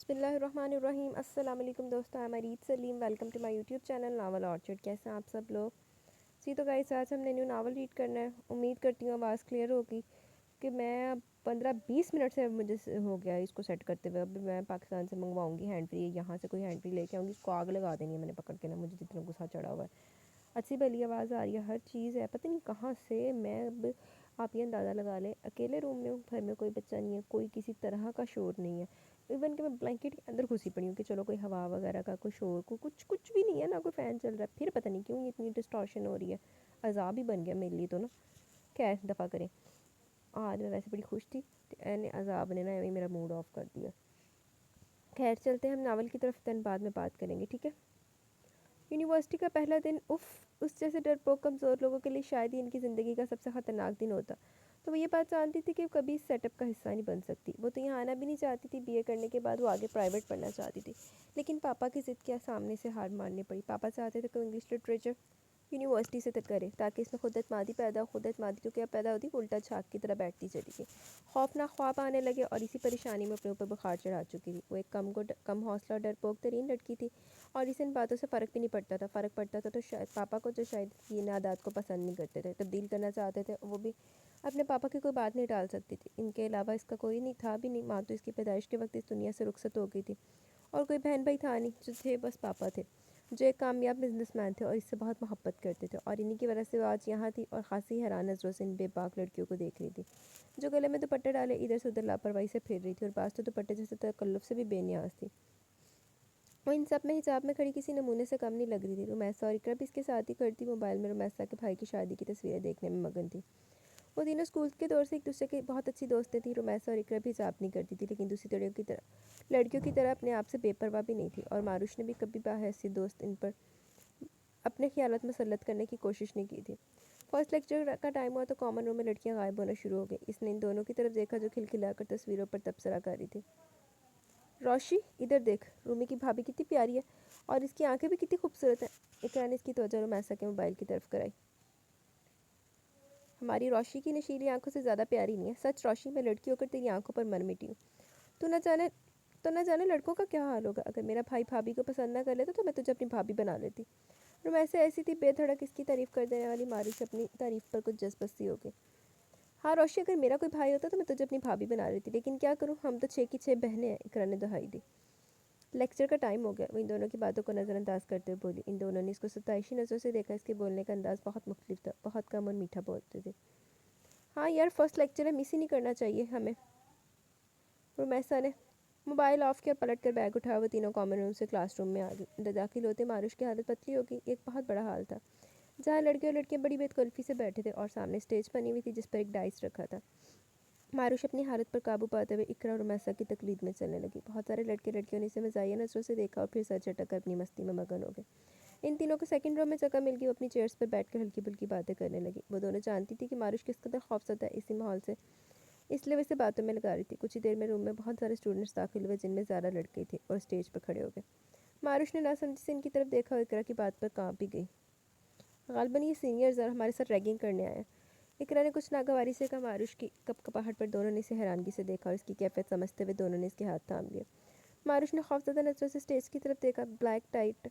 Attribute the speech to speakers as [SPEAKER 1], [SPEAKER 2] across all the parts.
[SPEAKER 1] بسم اللہ الرحمن الرحیم۔ السلام علیکم دوستو، I'm ارید Saleem, welcome to my YouTube channel novel orchard. کیسے ہیں آپ سب لوگ؟ تو گائس آج ہم نے نیو ناول ریڈ کرنا ہے۔ امید کرتی ہوں آواز کلیئر ہوگی کہ میں اب 15-20 منٹ سے مجھے ہو گیا اس کو سیٹ کرتے ہوئے۔ اب میں پاکستان سے منگواؤں گی ہینڈ فری، یہاں سے کوئی ہینڈ فری لے کے آؤں گی، اس کو آگ لگا دینی ہے میں نے پکڑ کے نا، مجھے جتنا غصہ چڑھا ہوا ہے۔ اچھی بھلی آواز آ رہی ہے، ہر چیز ہے، پتہ نہیں کہاں سے۔ میں اب آپ یہ اندازہ لگا لیں، اکیلے روم میں ہوں، گھر میں کوئی بچہ نہیں ہے، کوئی کسی طرح کا شور نہیں ہے، ایون کہ میں بلینکٹ کے اندر گھسی پڑی ہوں کہ چلو کوئی ہوا وغیرہ کا کوئی شور کچھ بھی نہیں ہے، نہ کوئی فین چل رہا ہے۔ پھر پتہ نہیں کیوں یہ اتنی ڈسٹارشن ہو رہی ہے، عذاب ہی بن گیا میرے لیے تو نا۔ خیر دفعہ کریں، آج میں ویسے بڑی خوش تھی، عذاب نے نا میرا موڈ آف کر دیا۔ خیر چلتے ہیں ہم ناول کی طرف، دن بعد میں بات کریں گے، ٹھیک ہے۔ یونیورسٹی کا پہلا دن اس جیسے ڈرپوک کمزور لوگوں کے لیے شاید ہی ان کی زندگی کا سب سے خطرناک دن ہوتا۔ تو وہ یہ بات جانتی تھی کہ وہ کبھی اس سیٹ اپ کا حصہ نہیں بن سکتی۔ وہ تو یہاں آنا بھی نہیں چاہتی تھی، بی اے کرنے کے بعد وہ آگے پرائیویٹ پڑھنا چاہتی تھی، لیکن پاپا کی ضد کے سامنے سے ہار ماننی پڑی۔ پاپا چاہتے تھے کہ انگلش لٹریچر یونیورسٹی سے کرے تاکہ اس میں خود اعتمادی پیدا ہو۔ خود اعتمادی تو کیا پیدا ہوتی، الٹا چھاک کی طرح بیٹھتی چلی گئی۔ خوفناک خواب آنے لگے اور اسی پریشانی میں اپنے اوپر بخار چڑھا چکی تھی۔ وہ ایک کم حوصلہ اور ڈرپوک ترین لڑکی تھی اور اسے ان باتوں سے فرق بھی نہیں پڑتا تھا۔ فرق پڑتا تھا تو شاید پاپا کو، جو شاید یہ عادات کو پسند نہیں کرتے تھے، تبدیل کرنا چاہتے تھے، وہ بھی اپنے پاپا کی کوئی بات نہیں ٹال سکتی تھی۔ ان کے علاوہ اس کا کوئی نہیں تھا بھی نہیں، ماں تو اس کی پیدائش کے وقت اس دنیا سے رخصت ہو گئی تھی، اور کوئی بہن بھائی تھا نہیں، جو تھے بس پاپا تھے، جو ایک کامیاب بزنس مین تھے اور اس سے بہت محبت کرتے تھے، اور انہی کی وجہ سے وہ آج یہاں تھی اور خاصی حیران نظروں سے ان بے باک لڑکیوں کو دیکھ رہی تھی، جو گلے میں دوپٹے ڈالے ادھر سے ادھر لاپرواہی سے پھر رہی تھی، اور بعض تو دوپٹے جیسے تکلف سے بھی بے نیاز تھی۔ وہ ان سب میں حجاب میں کھڑی کسی نمونے سے کم نہیں لگ رہی تھی۔ رومیسا اور اقرا بھی اس کے ساتھ ہی کرتی، موبائل میں رومیسا کے بھائی کی شادی کی تصویریں دیکھنے میں مگن تھی۔ وہ تینوں اسکول کے دور سے ایک دوسرے کی بہت اچھی دوستیں تھیں۔ رومیسا اور اقرا بھی حجاب نہیں کرتی تھی، لیکن دوسری لڑکیوں کی طرح اپنے آپ سے بے پرواہ بھی نہیں تھی، اور ماروش نے بھی کبھی بحیثیت دوست ان پر اپنے خیالات مسلط کرنے کی کوشش نہیں کی تھی۔ فرسٹ لیکچر کا ٹائم ہوا تو کامن روم میں لڑکیاں غائب ہونا شروع ہو گئی۔ اس نے ان دونوں کی طرف دیکھا جو کھلکھلا کر تصویروں پر تبصرہ کر رہی تھی۔ روشی ادھر دیکھ، رومی کی بھابھی کتنی پیاری ہے اور اس کی آنکھیں بھی کتنی خوبصورت ہیں۔ اقرا نے اس کی توجہ رومیسا کے موبائل کی طرف کرائی۔ ہماری روشی کی نشیلی آنکھوں سے زیادہ پیاری نہیں ہے، سچ روشی، میں لڑکی ہو کر تیری آنکھوں پر مر مٹی ہوں۔ تو نہ جانے لڑکوں کا کیا حال ہوگا، اگر میرا بھائی بھابھی کو پسند نہ کر لیتا تو میں تجھے اپنی بھابھی بنا لیتی۔ رومیسا ایسی تھی بے دھڑک اس کی تعریف کر دینے والی، ماروش اپنی تعریف پر کچھ جذبستی ہو گئی۔ ہاں روشی، اگر میرا کوئی بھائی ہوتا تو میں تجھے اپنی بھابھی بنا لیتی، لیکن کیا کروں، ہم تو 6 کی 6 بہنیں ہیں، اقرا نے دہائی دی۔ لیکچر کا ٹائم ہو گیا، وہ ان دونوں کی باتوں کو نظر انداز کرتے ہوئے بولی۔ ان دونوں نے اس کو ستائشی نظروں سے دیکھا، اس کے بولنے کا انداز بہت مختلف تھا، بہت کم اور میٹھا بولتے تھے۔ ہاں یار، فرسٹ لیکچر ہے، مس ہی نہیں کرنا چاہیے ہمیں۔ رومیسا نے موبائل آف کیا، پلٹ کر بیگ اٹھایا، وہ تینوں کامن روم سے کلاس روم میں آ گئی۔ اندر داخل ہوتے ماروش کی حالت پتلی ہو گئی۔ ایک بہت بڑا ہال تھا جہاں لڑکے اور لڑکیاں بڑی بے تکلفی سے بیٹھے تھے، اور سامنے اسٹیج بنی ہوئی تھی جس پر ایک ڈائس رکھا تھا۔ ماروش اپنی حالت پر قابو پاتے ہوئے اقرا اور رومیسا کی تقلید میں چلنے لگی۔ بہت سارے لڑکے لڑکیوں نے اسے مزاحیہ نظروں سے دیکھا اور پھر سر جھٹک کر اپنی مستی میں مگن ہو گئے۔ ان تینوں کو سیکنڈ رو میں جگہ مل گئی، وہ اپنی چیئرز پر بیٹھ کر ہلکی پھلکی باتیں کرنے لگی۔ وہ دونوں جانتی تھی کہ ماروش کس قدر خوفزدہ ہے اسی ماحول سے، اس لیے وہ اسے باتوں میں لگا رہی تھی۔ کچھ ہی دیر میں روم میں بہت سارے اسٹوڈنٹس داخل ہوئے، جن میں زیادہ لڑکے تھے، اور اسٹیج پر کھڑے ہو گئے۔ ماروش نے ناسمجھی سے ان کی طرف دیکھا اور اقرا کی بات پر کانپ بھی گئی۔ غالباً یہ سینئرز ہمارے ساتھ ریگنگ کرنے آئے ہیں، اقرا نے کچھ ناگواری سے کہا۔ ماروش کی کپکپاہٹ پر دونوں نے اسے حیرانگی سے دیکھا، اور اس کی کیفیت سمجھتے ہوئے دونوں نے اس کے ہاتھ تھام لیے۔ ماروش نے خوفزدہ نظروں سے اسٹیج کی طرف دیکھا۔ بلیک ٹائٹ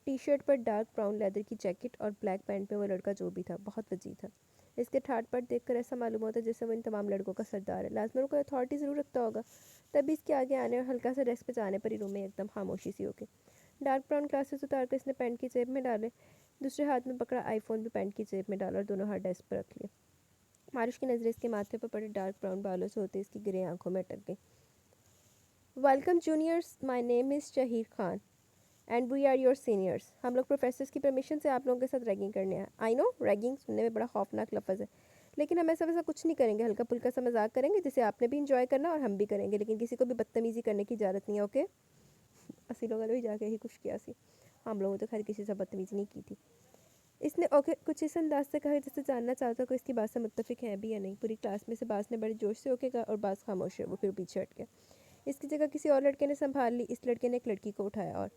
[SPEAKER 1] ٹی شرٹ پر ڈارک براؤن لیدر کی جیکٹ اور بلیک پینٹ میں وہ لڑکا جو بھی تھا بہت وجیح تھا۔ اس کے ٹھاٹ پٹ دیکھ کر ایسا معلوم ہوتا جیسے وہ ان تمام لڑکوں کا سردار ہے، لازماً وہ کوئی اتھارٹی ضرور رکھتا ہوگا۔ تبھی اس کے آگے آنے اور ہلکا سا ڈیسک پہ جانے پر ہی روم میں ایک دم خاموشی سی ہو گئی۔ ڈارک براؤن گلاسز اتار کر اس نے پینٹ کی جیب میں ڈالے، دوسرے ہاتھ میں پکڑا آئی فون بھی پینٹ کی جیب میں ڈالا اور دونوں ہاتھ ڈیسک پر رکھ لیے۔ ماروش کی نظریں اس کے ماتھے پر پڑے ڈارک براؤن بالوں سے ہوتے اس کی گرے آنکھوں میں اٹک گئی۔ Welcome juniors, my name is Shaheer Khan and we are your seniors. ہم لوگ پروفیسرز کی پرمیشن سے آپ لوگوں کے ساتھ ریگنگ کرنے ہیں۔ آئی نو ریگنگ سننے میں بڑا خوفناک لفظ ہے، لیکن ہم ایسا ویسا کچھ نہیں کریں گے، ہلکا پھلکا سا مذاق کریں گے جسے آپ نے بھی انجوائے کرنا اور ہم بھی کریں گے، لیکن کسی کو بھی بدتمیزی کرنے کی اجازت نہیں ہے، اوکے؟ اسی لوگوں نے بھی جا کے ہی کچھ کیا سی، ہم لوگوں تو خیر کسی سے بدتمیزی نہیں کی تھی۔ اس نے اوکے کچھ اس انداز سے کہا جسے جاننا چاہتا کہ اس کی بات سے متفق ہیں بھی یا نہیں۔ پوری کلاس میں سے بعض نے بڑے جوش سے اوکے کہا اور بعض خاموش ہے، وہ پھر پیچھے ہٹ گیا۔ اس کی جگہ کسی اور لڑکے نے سنبھال لی۔ اس لڑکے نے ایک لڑکی کو اٹھایا اور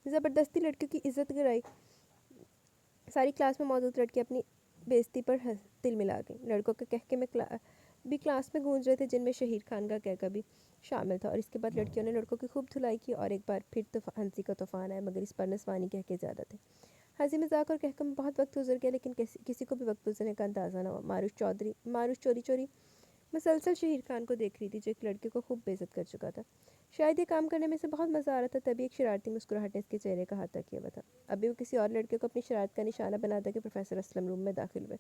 [SPEAKER 1] زبردستی لڑکیوں کی عزت گرائی۔ ساری کلاس میں موجود لڑکیاں اپنی بے عزتی پر دل ملا گئیں۔ لڑکوں کے کہکے میں بھی کلاس میں گونج رہے تھے جن میں شہیر خان کا کہکہ بھی شامل تھا. اور اس کے بعد لڑکیوں نے لڑکوں کی خوب دھلائی کی اور ایک بار پھر ہنسی کا طوفان آیا, مگر اس پر نسوانی کہکے زیادہ تھے. ہنسی مذاق اور کہکہ میں بہت وقت گزر گیا, لیکن کسی کو بھی وقت گزرنے کا اندازہ نہ ہوا. ماروش چوری چوری مسلسل شہیر خان کو دیکھ رہی تھی جو ایک لڑکے کو خوب بے عزت کر چکا تھا. شاید یہ کام کرنے میں سے بہت مزہ آ رہا تھا, تبھی ایک شرارتی مسکراہٹ نے اس کے چہرے کا ہاتھ کیا ہوا تھا. ابھی وہ کسی اور لڑکے کو اپنی شرارت کا نشانہ بنا کہ پروفیسر اسلم روم میں داخل ہوئے.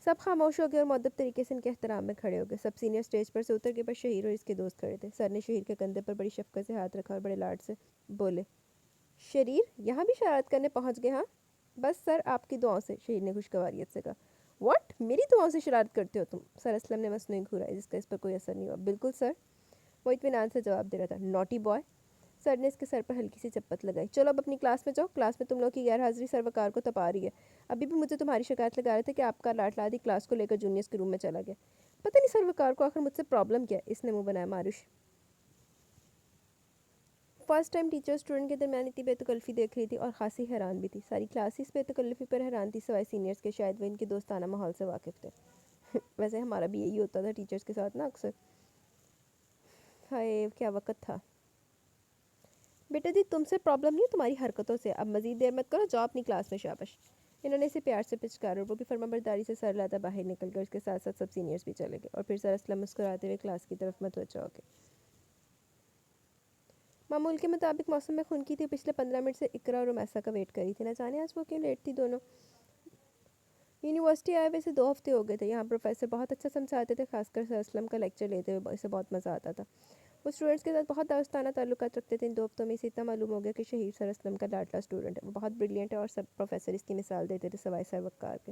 [SPEAKER 1] سب خاموش ہو گئے اور مؤدب طریقے سے ان کے احترام میں کھڑے ہو گئے. سب سینئر اسٹیج پر سے اتر کے بس شہیر اور اس کے دوست کھڑے تھے. سر نے شہیر کے کندھے پر بڑی شفقت سے ہاتھ رکھا اور بڑے لاڈ سے بولے, شریر یہاں بھی شرارت کرنے پہنچ گئے ہاں؟ بس سر آپ کی دعاؤں سے, شہیر نے خوشگواریت سے کہا. واٹ, میری دعاؤں سے شرارت کرتے ہو تم؟ سر اسلم نے مصنوعی گھورائی جس کا اس پر کوئی اثر نہیں ہوا. بالکل سر, وہ اطمینان سے جواب دے رہا تھا. Naughty boy. سر نے اس کے سر پر ہلکی سی چپت لگائی. چلو اب اپنی کلاس میں جاؤ, کلاس میں تم لوگ کی غیر حاضری سر وقار کو تپا رہی ہے. ابھی بھی مجھے تمہاری شکایت لگا رہے تھے کہ آپ کا لاٹ لادی کلاس کو لے کر جونیئرس کے روم میں چلا گیا. پتہ نہیں سر وقار کو آخر مجھ سے پرابلم کیا ہے, اس نے منہ بنایا. ماروش فرسٹ ٹائم ٹیچر اسٹوڈنٹ کے درمیان اتنی بے تکلفی دیکھ رہی تھی اور خاصی حیران بھی تھی. ساری کلاس اس بے تکلفی پر حیران تھی سوائے سینئرس کے, شاید وہ ان کے دوستانہ ماحول سے واقف تھے. ویسے ہمارا بھی یہی ہوتا تھا ٹیچرس کے ساتھ نا اکثر. ہائے کیا وقت تھا. بیٹا جی تم سے پرابلم نہیں ہے, تمہاری حرکتوں سے. اب مزید دیر مت کرو, جاؤ اپنی کلاس میں. شاباش. انہوں نے اسے پیار سے پچکارا اور وہ بھی فرما برداری سے سر لاتا باہر نکل گئے. اس کے ساتھ ساتھ سب سینئرس بھی چلے گئے اور پھر سر اسلم مسکراتے ہوئے کلاس کی طرف متوجہ ہو گئے. معمول کے مطابق موسم میں خنکی تھی. پچھلے 15 منٹ سے اقرا اور رمیسا کا ویٹ کری تھی. نہ جانے آج وہ کیوں لیٹ تھی دونوں. یونیورسٹی آئے ہوئے سے 2 ہفتے ہو گئے تھے. یہاں پروفیسر بہت اچھا سمجھاتے تھے, خاص کر سر اسلم کا لیکچر لیتے ہوئے اسے بہت مزہ آتا تھا. وہ اسٹوڈنٹس کے ساتھ بہت دوستانہ تعلقات رکھتے تھے. ان 2 ہفتوں میں اسے اتنا معلوم ہو گیا کہ شہیر سر اسلم کا لاڈلا اسٹوڈنٹ ہے. وہ بہت بریلینٹ ہے اور سب پروفیسر اس کی مثال دیتے تھے سوائے سر وقار کے,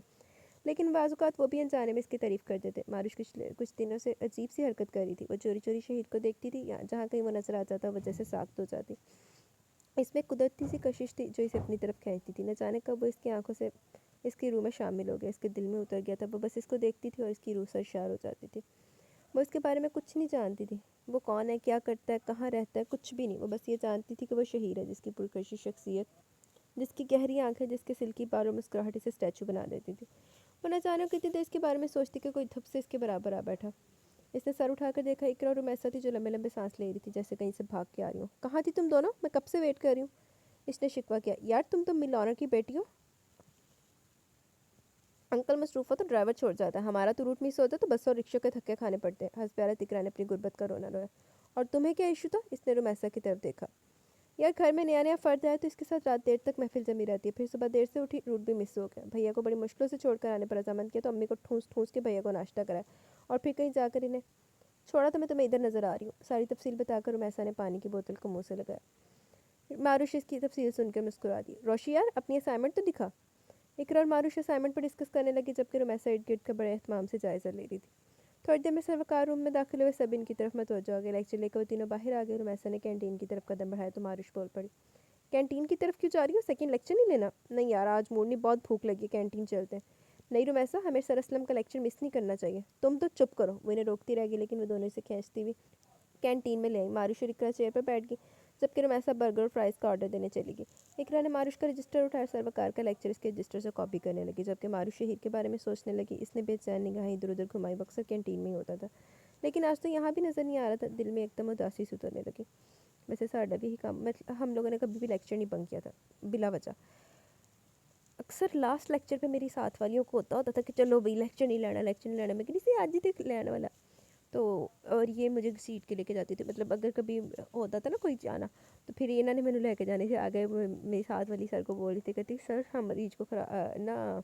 [SPEAKER 1] لیکن بعض اوقات وہ بھی انجانے میں اس کی تعریف کرتے تھے. ماروش کچھ دنوں سے عجیب سی حرکت کر رہی تھی. وہ چوری چوری شہیر کو دیکھتی تھی, جہاں کہیں وہ نظر آ جاتا وہ جیسے ساخت ہو جاتی. اس میں قدرتی سی کشش تھی جو اسے اپنی طرف کھینچتی تھی. نہ جانے کب وہ اس کی آنکھوں سے اس کی روح میں شامل ہو گیا, اس کے دل میں اتر گیا تھا. وہ بس اس کو دیکھتی تھی اور اس کی روح سرشار ہو جاتی تھی. وہ اس کے بارے میں کچھ نہیں جانتی تھی. وہ کون ہے, کیا کرتا ہے, کہاں رہتا ہے, کچھ بھی نہیں. وہ بس یہ جانتی تھی کہ وہ شہیر ہے, جس کی پرکشش شخصیت, جس کی گہری آنکھیں, جس کے سلکی بال اور مسکراہٹ اسے اسٹیچو بنا دیتی تھی. وہ نہ جانے کتنی دیر اس کے بارے میں سوچتی کہ کوئی دھپ سے اس کے برابر آ بیٹھا. اس نے سر اٹھا کر دیکھا. اقرا اور رمیسا تھی جو لمبے لمبے سانس لے رہی تھی جیسے کہیں سے بھاگ کے آ رہی ہوں. کہاں تھی تم دونوں, میں کب سے ویٹ کر رہی ہوں. اس نے شکوہ کیا. یار تم تو مل آنر کی بیٹی ہو. انکل مصروف ہو تو ڈرائیور چھوڑ جاتا ہے, ہمارا تو روٹ مس ہوتا تو بس اور رکشوں کے دھکے کھانے پڑتے ہیں. ہنس پیارا اقرا نے اپنی غربت کا رونا رویا. اور تمہیں کیا ایشو تھا, اس نے رمیسا کی طرف دیکھا. یار گھر میں نیا فرد آیا تو اس کے ساتھ رات دیر تک محفل جمی رہتی ہے, پھر صبح دیر سے اٹھی, روٹ بھی مس ہو گیا. بھیا کو بڑی مشکلوں سے چھوڑ کر آنے پر رضامند کیا تو امی کو ٹھونس ٹھونس کے بھیا کو ناشتہ کرایا اور پھر کہیں جا کر انہیں چھوڑا تو میں تمہیں ادھر نظر آ رہی ہوں. ساری تفصیل بتا کر رمیسا نے پانی کی بوتل کو منہ سے لگایا. ماروش اس کی تفصیل سن کر مسکرا دی. روشی یار اپنی اسائنمنٹ تو دکھا. اقرا اور ماروش اسائنمنٹ پر ڈسکس کرنے لگی جبکہ رمیسا ارد گرد کا بڑے اہتمام سے جائزہ لے رہی تھی. تھوڑی دیر میں سر وقار روم میں داخل ہوئے. سب ان کی طرف متوجہ ہو گئے. لیکچر لے کر وہ تینوں باہر آ گئے. رمیسا نے کینٹین کی طرف قدم بڑھایا تو ماروش بول پڑی. کینٹین کی طرف کیوں جا رہی ہو, سیکنڈ لیکچر نہیں لینا. نہیں یار آج موڈ نہیں, بہت بھوک لگی ہے, کینٹین چلتے ہیں. نہیں رمیسا, ہمیں سر اسلم کا لیکچر مس نہیں کرنا چاہیے. تم تو چپ کرو. وہ انہیں روکتی رہ گئی لیکن وہ دونوں سے کھینچتی ہوئی کینٹین میں لے آئی. ماروش اور اقرا چیئر پر بیٹھ گئی جبکہ رمیسا برگر اور فرائز کا آرڈر دینے چلی گئی. اقرا نے ماروش کا رجسٹر اٹھایا. سر وقار کا لیکچر اس کے رجسٹر سے کاپی کرنے لگی جبکہ ماروش شہیر کے بارے میں سوچنے لگی. اس نے بے چین نگاہیں ادھر ادھر گھمائی. وہ اکثر کینٹین میں ہی ہوتا تھا لیکن آج تو یہاں بھی نظر نہیں آ رہا تھا. دل میں ایک دم اداسی سے اترنے لگی. ویسے ساڈا بھی ہی کام, ہم لوگوں نے کبھی بھی لیکچر نہیں بنک کیا تھا بلا وجہ. اکثر لاسٹ لیکچر پہ میری ساتھ والیوں کو ہوتا تھا کہ چلو بھائی لیکچر نہیں لینا, لیکچر نہیں لینا. میں کہ نہیں آج ہی تک لینے والا تو, اور یہ مجھے سیٹ کے لے کے جاتی تھی. مطلب اگر کبھی ہوتا تھا نا کوئی جانا تو پھر انہوں نے لے کے جانے سے آگے میری ساتھ والی سر کو بول رہی تھی, کہتی سر ہم مریض کو نا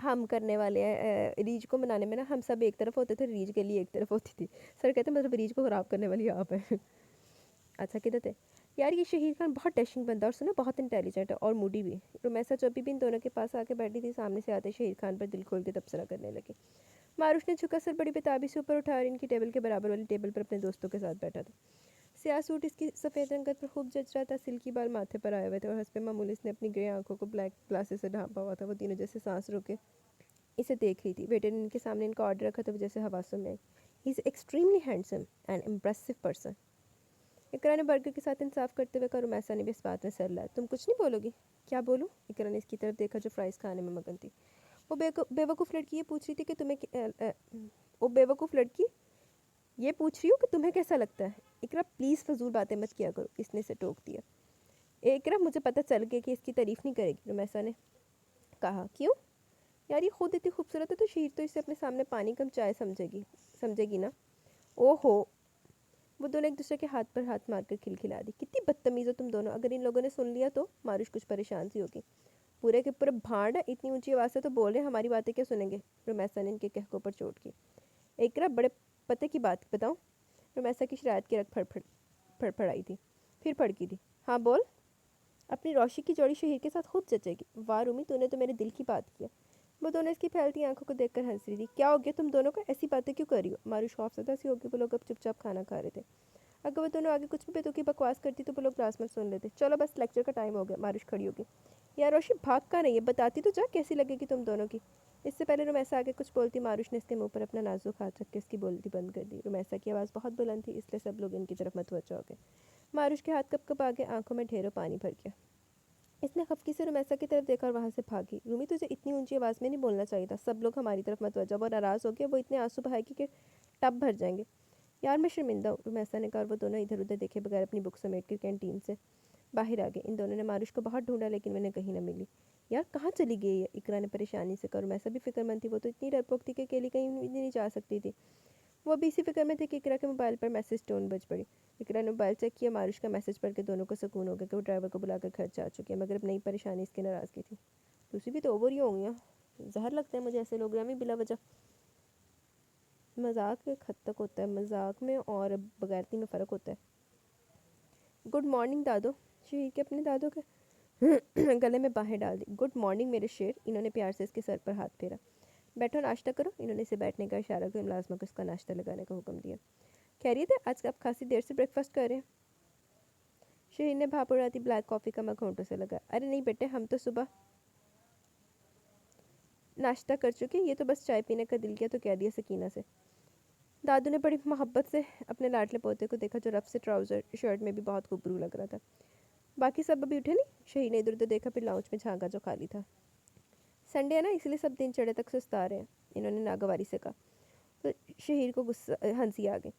[SPEAKER 1] ہم کرنے والے ہیں ریج کو منانے میں نا, ہم سب ایک طرف ہوتے تھے, ریج کے لیے ایک طرف ہوتی تھی. سر کہتے ہیں مطلب ریج کو خراب کرنے والی آپ ہیں. اچھا کدھر تھے یار. یہ شہیر خان بہت ڈیشنگ بندہ اور سنا بہت انٹیلیجنٹ ہے اور موڈی بھی. رمیسا چوپی بھی ان دونوں کے پاس آ کے بیٹھی تھی. سامنے سے آتے شہیر خان پر دل کھول کے تبصرہ کرنے لگی. ماروش نے جھکا سر بڑی بتابی سے اوپر اٹھا اور ان کی ٹیبل کے برابر والی ٹیبل پر اپنے دوستوں کے ساتھ بیٹھا تھا. سیاہ سوٹ اس کی سفید رنگت پر خوب جچ رہا تھا. سلکی بال ماتھے پر آئے ہوئے تھے اور حسب معمول اس نے اپنی گرے آنکھوں کو بلیک گلاسز سے ڈھانپا ہوا تھا. وہ تینوں جیسے سانس روکے اسے دیکھ رہی تھی. ویٹر نے ان کے سامنے ان کا آرڈر رکھا تو وہ جیسے حواسوں میں آئی. He is extremely handsome and impressive person. Iqra نے برگر کے ساتھ انصاف کرتے ہوئے کہا. رمیسا نے بھی اس بات میں سر لایا. تم کچھ نہیں بولو گی. کیا بولوں. اقرا نے اس کی طرف دیکھا جو فرائز کھانے میں مگن تھی. वो बेवकूफ़ लड़की ये पूछ रही थी कि वो बेवकूफ़ लड़की ये पूछ रही हूँ कि तुम्हें कैसा लगता है। इकरा प्लीज़ फजूल बातें मत किया करो, इसने से टोक दिया। इकरा मुझे पता चल गया कि इसकी तारीफ़ नहीं करेगी, रुमैसा ने कहा। क्यों यार, ये खुद इतनी खूबसूरत है तो शहीर तो इसे अपने सामने पानी कम चाय समझेगी ना। ओहो, वो दोनों एक दूसरे के हाथ पर हाथ मारकर खिलखिला दी। कितनी बदतमीज़ हो तुम दोनों, अगर इन लोगों ने सुन लिया तो। मारुश कुछ परेशान सी होगी। पूरे के पूरे भांड है, इतनी ऊंची आवाज़ से तो बोल रहे, हमारी बातें क्या सुनेंगे। रुमैसा ने इनके कहकों पर चोट की। एकरा बड़े पते की बात बताऊँ। रुमैसा की शरारत की रख फड़फड़ाई थी, फिर फड़की थी। हाँ बोल। अपनी रोशी की जोड़ी शहीर के साथ खूब जचेगी। वाह रूमी, तूने तो मेरे दिल की बात किया। वो दोनों इसकी फैलती आंखों को देखकर हंस रही थी। क्या हो गया तुम दोनों को, ऐसी बातें क्यों कर रही हो। मारुश खौफजदा सी होगी। वो लोग अब चुपचाप खाना खा रहे थे। अगर वो दोनों आगे कुछ भी बेतुकी बकवास करती तो वो लोग क्लास में सुन लेते। चलो बस, लेक्चर का टाइम हो गया। मारुश खड़ी होगी। यार रोशी, भाग का नहीं है, बताती तो जा कैसी लगेगी तुम दोनों की। इससे पहले रुमैसा आगे कुछ बोलती, मारुश ने इसके मुंह पर अपना नाजुक हाथ रख के इसकी बोलती बंद कर दी। रुमैसा की आवाज़ बहुत बुलंद थी, इसलिए सब लोग इनकी तरफ मतवज्जा हो गए। मारुश के हाथ कप कप आगे, आंखों में ढेरों पानी भर गया। इसने खफकी से रुमैसा की तरफ देखा और वहाँ से भागी। रूमी, तुझे इतनी ऊंची आवाज़ में नहीं बोलना चाहिए था। सब लोग हमारी तरफ मतवज्जा। वो नाराज़ हो गए, वो इतने आंसू बहाएगी कि टब भर जाएंगे। यार मैं शर्मिंदा हूँ, रुमैसा ने कहा। और वो दोनों इधर उधर देखे बगैर अपनी बुक समेट कर कैंटीन से बाहर आ गए। इन दोनों ने मारुश को बहुत ढूंढा लेकिन उन्हें कहीं न मिली। यार कहाँ चली गई है, इकरा ने परेशानी से कहा। रुमैसा भी फिक्रमंद थी। वो तो इतनी डरपोक थी कि अकेली कहीं नहीं जा सकती थी। वो अभी इसी फिक्र में थे कि इकरा के मोबाइल पर मैसेज टोन बज पड़ी। इकरा ने मोबाइल चेक किया। मारुश का मैसेज पढ़ के दोनों को सुकून हो गया कि वो ड्राइवर को बुलाकर घर जा चुकी है। मगर अब नई परेशानी इसकी नाराज़गी थी। दूसरी भी तो ओवर ही होंगी। जहर लगते हैं मुझे ऐसे लोग, यामी बिला वजह। मजाक एक हद तक होता है, मजाक में और बगैरती में फ़र्क होता है। गुड मॉर्निंग दादो। शहीर के अपने दादो के गले में बाहें डाल दी। गुड मॉर्निंग मेरे शेर। इन्होंने प्यार से इसके सर पर हाथ फेरा। बैठो नाश्ता करो। इन्होंने इसे बैठने का इशारा कर मुलाजमा को इसका नाश्ता लगाने का हुक्म दिया। खैरियत है, आज आप खासी देर से ब्रेकफास्ट कर रहे हैं। शहीर ने भाप उड़ाती ब्लैक कॉफ़ी का मग होंठों से लगा। अरे नहीं बेटे, हम तो सुबह नाश्ता कर चुके, ये तो बस चाय पीने का दिल किया तो कह दिया सकीना से। दादू ने बड़ी मोहब्बत से अपने लाडले पोते को देखा जो रफ से ट्राउज़र शर्ट में भी बहुत खूबरू लग रहा था। बाकी सब अभी उठे नहीं। शहीर ने इधर उधर देखा, फिर लाउंज में झांका जो खाली था। संडे है ना, इसलिए सब दिन चढ़े तक सुस्ता रहे हैं, इन्होंने नागवारी से कहा। तो शहीर को गुस्सा हंसी आ गई।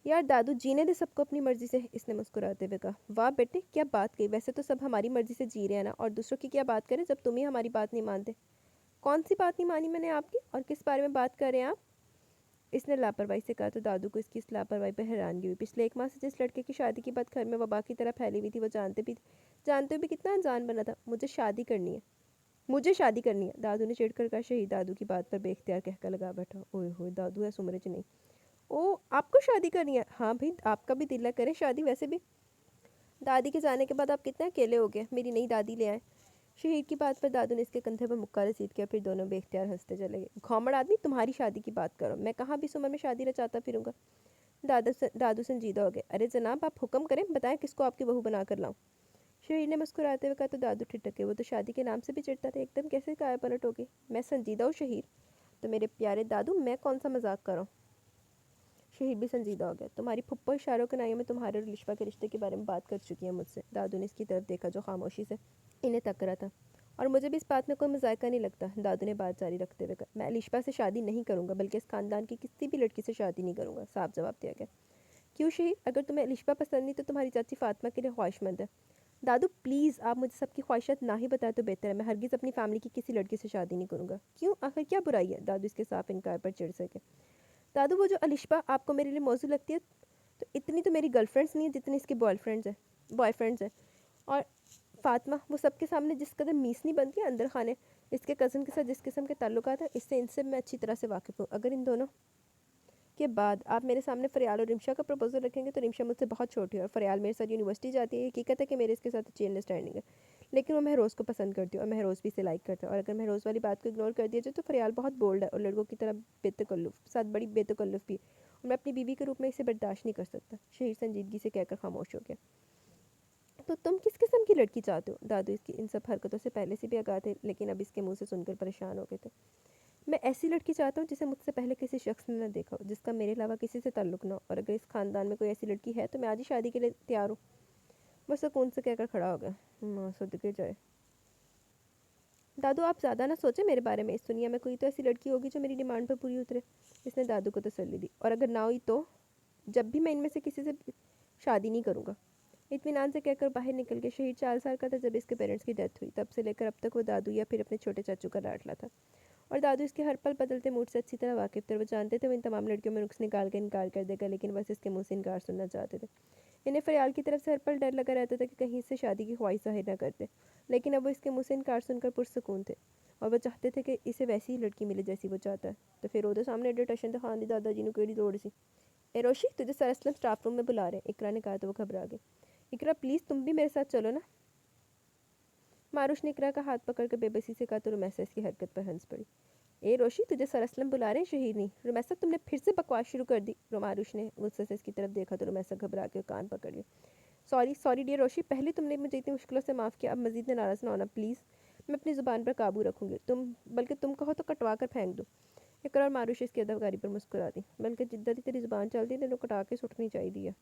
[SPEAKER 1] यार दादू, जीने दे सबको अपनी मर्जी से, इसने मुस्कुराते हुए कहा। वाह बेटे, क्या बात कही। वैसे तो सब हमारी मर्जी से जी रहे हैं ना, और दूसरों की क्या बात करें जब तुम ही हमारी बात नहीं मानते। कौन सी बात नहीं मानी मैंने आपकी, और किस बारे में बात कर रहे हैं आप। इसने लापरवाही से कहा। तो दादू को इसकी इस लापरवाही पर हैरानगी हुई। पिछले 1 माह से जिस लड़के की शादी की बात घर में वबा की तरह फैली हुई थी, वो जानते भी कितना अनजान बना था। मुझे शादी करनी है, मुझे शादी करनी है, दादू ने चिढ़कर कहा। शहीद दादू की बात पर बेख्तियार कहकर लगा बैठा। ओए होए, दादू है सुमरे नहीं। ओ, आपको शादी करनी है। हाँ भाई, आपका भी दिल है, करे शादी। वैसे भी दादी के जाने के बाद आप कितने अकेले हो गए, मेरी नई दादी ले आए। शहीद की बात पर दादू ने इसके कंधे पर मुक्का रसीद किया। फिर दोनों बेख्तियार हंसते चले गए। घोमड़ आदमी, तुम्हारी शादी की बात करो, मैं कहाँ भी उम्र में शादी रचाता फिरूंगा। दादू संजीदा हो गए। अरे जनाब, आप हुक्म करें, बताएं किसको आपकी बहू बना कर लाऊं। शहीद ने मुस्कुराते हुए कहा। तो दादू ठिठके। वो तो शादी के नाम से भी चिढ़ता था, एकदम कैसे काया पलट हो गई। मैं संजीदा हूँ शहीद। तो मेरे प्यारे दादू, मैं कौन सा मजाक कर रहा हूँ। शहीद भी संजीदा हो गया। तुम्हारी फुप्पो इशारों के नाइयों में तुम्हारे और लिशपा के रिश्ते के बारे में बात कर चुकी है मुझसे। दादू ने इसकी तरफ देखा जो खामोशी से इन्हें तक रहा था। और मुझे भी इस बात में कोई मजायका नहीं लगता, दादू ने बात जारी रखते हुए कहा। मैं लिशपा से शादी नहीं करूंगा, बल्कि इस खानदान की किसी भी लड़की से शादी नहीं करूंगा, साफ जवाब दिया गया। क्यों शहीद, अगर तुम्हें लिशपा पसंद नहीं तो तुम्हारी चाची फातिमा के लिए ख्वाहिशमंद है। दादू प्लीज़, आप मुझे सबकी ख्वाहिशात ना ही बताए तो बेहतर है। मैं हरगिज़ अपनी फैमिली की किसी लड़की से शादी नहीं करूंगा। क्यों, आखिर क्या बुराई है। दादू इसके साफ इनकार पर चिढ़ सके। दादू, वो जो अलिशबा आपको मेरे लिए मौजू लगती है, तो इतनी तो मेरी गर्लफ्रेंड्स नहीं है जितनी इसकी बॉयफ्रेंड्स हैं। और फातिमा, वो सबके सामने जिस कदर मीसनी बनती है अंदर खाने, इसके कज़न के साथ जिस किस्म के ताल्लुकात है, इससे इनसे मैं अच्छी तरह से वाकिफ़ हूँ। अगर इन दोनों के बाद आप मेरे सामने फ़रियाल और रिमशा का प्रपोजल रखेंगे तो रिमशा मुझसे बहुत छोटी है और फ़रियाल मेरे साथ यूनिवर्सिटी जाती है। हकीकत है कि मेरे इसके साथ अच्छी अंडरस्टैंडिंग है, लेकिन वो महरोज़ को पसंद करती है और महरोज़ भी इसे लाइक करता है। और अगर महरोज़ वाली बात को इग्नोर कर दिया जाए तो फ़रियाल बहुत बोल्ड है और लड़कों की तरह बड़ी बेतकल्लुफ़ भी, और मैं अपनी बीवी के रूप में इसे बर्दाश्त नहीं कर सकता। शहीद संजीदगी से कहकर खामोश हो गया। तो तुम किस किस्म की लड़की चाहते हो। दादू इसकी इन सब हरकतों से पहले से भी आगाह थे, लेकिन अब इसके मुंह से सुनकर परेशान हो गए थे। मैं ऐसी लड़की चाहता हूँ जिसे मुझसे पहले किसी शख्स ने न देखा हो, जिसका मेरे अलावा किसी से ताल्लुक ना हो, और अगर इस खानदान में कोई ऐसी लड़की है तो मैं आज ही शादी के लिए तैयार हूँ। वो सुकून से कहकर खड़ा हो गया। माँ सदके जाए। दादू आप ज़्यादा ना सोचें मेरे बारे में, इस दुनिया में कोई तो ऐसी लड़की होगी जो मेरी डिमांड पर पूरी उतरे। इसने दादू को तसल्ली दी। और अगर ना हुई तो जब भी मैं इनमें से किसी से शादी नहीं करूँगा। इत्मीनान से कहकर बाहर निकल के शहीद 4 साल का था जब इसके पेरेंट्स की डेथ हुई। तब से लेकर अब तक वो दादू या फिर अपने छोटे चाचू का लाडला था। और दादू इसके हर पल बदलते मूड से अच्छी तरह वाकिफ थे। वो जानते थे वो इन तमाम लड़कियों में नुक्स निकाल के इनकार कर देगा, लेकिन बस इसके मुंह से इनकार सुनना चाहते थे। इन्हें फरियाल की तरफ से हर पल डर लगा रहता था कि कहीं इससे शादी की ख्वाहिश जाहिर ना करते, लेकिन अब वो इसके मुंह से इनकार सुनकर पुरसकून थे। और वो चाहते थे कि इसे वैसी ही लड़की मिले जैसी वो चाहता है। तो फिर वो सामने एडे टशन खान दी दादाजी ने केड़ी लोड़ सी। ए रोशी, तुझे सर असलम स्टाफ रूम में बुला रहे हैं, इकरा ने कहा तो वो घबरा गई। इकरा प्लीज़ तुम भी मेरे साथ चलो ना। मारुश ने इकरा का हाथ पकड़ कर बेबसी से कहा तो रुमैसा इसकी हरकत पर हंस पड़ी। ए रोशी, तुझे सर असलम बुला रहे हैं, शहीद नहीं। रुमैसा, तुमने फिर से बकवास शुरू कर दी। मारुश ने गुस्से से इसकी तरफ देखा तो रुमैसा घबरा के कान पकड़ लिया। सॉरी सॉरी डियर रोशी, पहले तुमने मुझे इतनी मुश्किलों से माफ़ किया, अब मज़ीद नाराज़ ना होना प्लीज़। मैं अपनी ज़ुबान पर काबू रखूँगी, बल्कि तुम कहो तो कटवा कर फेंक दो। इकरा और मारुश इसकी अदबकारी पर मुस्कुरा दी। बल्कि जिद्दा दी तेरी ज़ुबान चलती तेरे कटा के सुटनी चाहिए।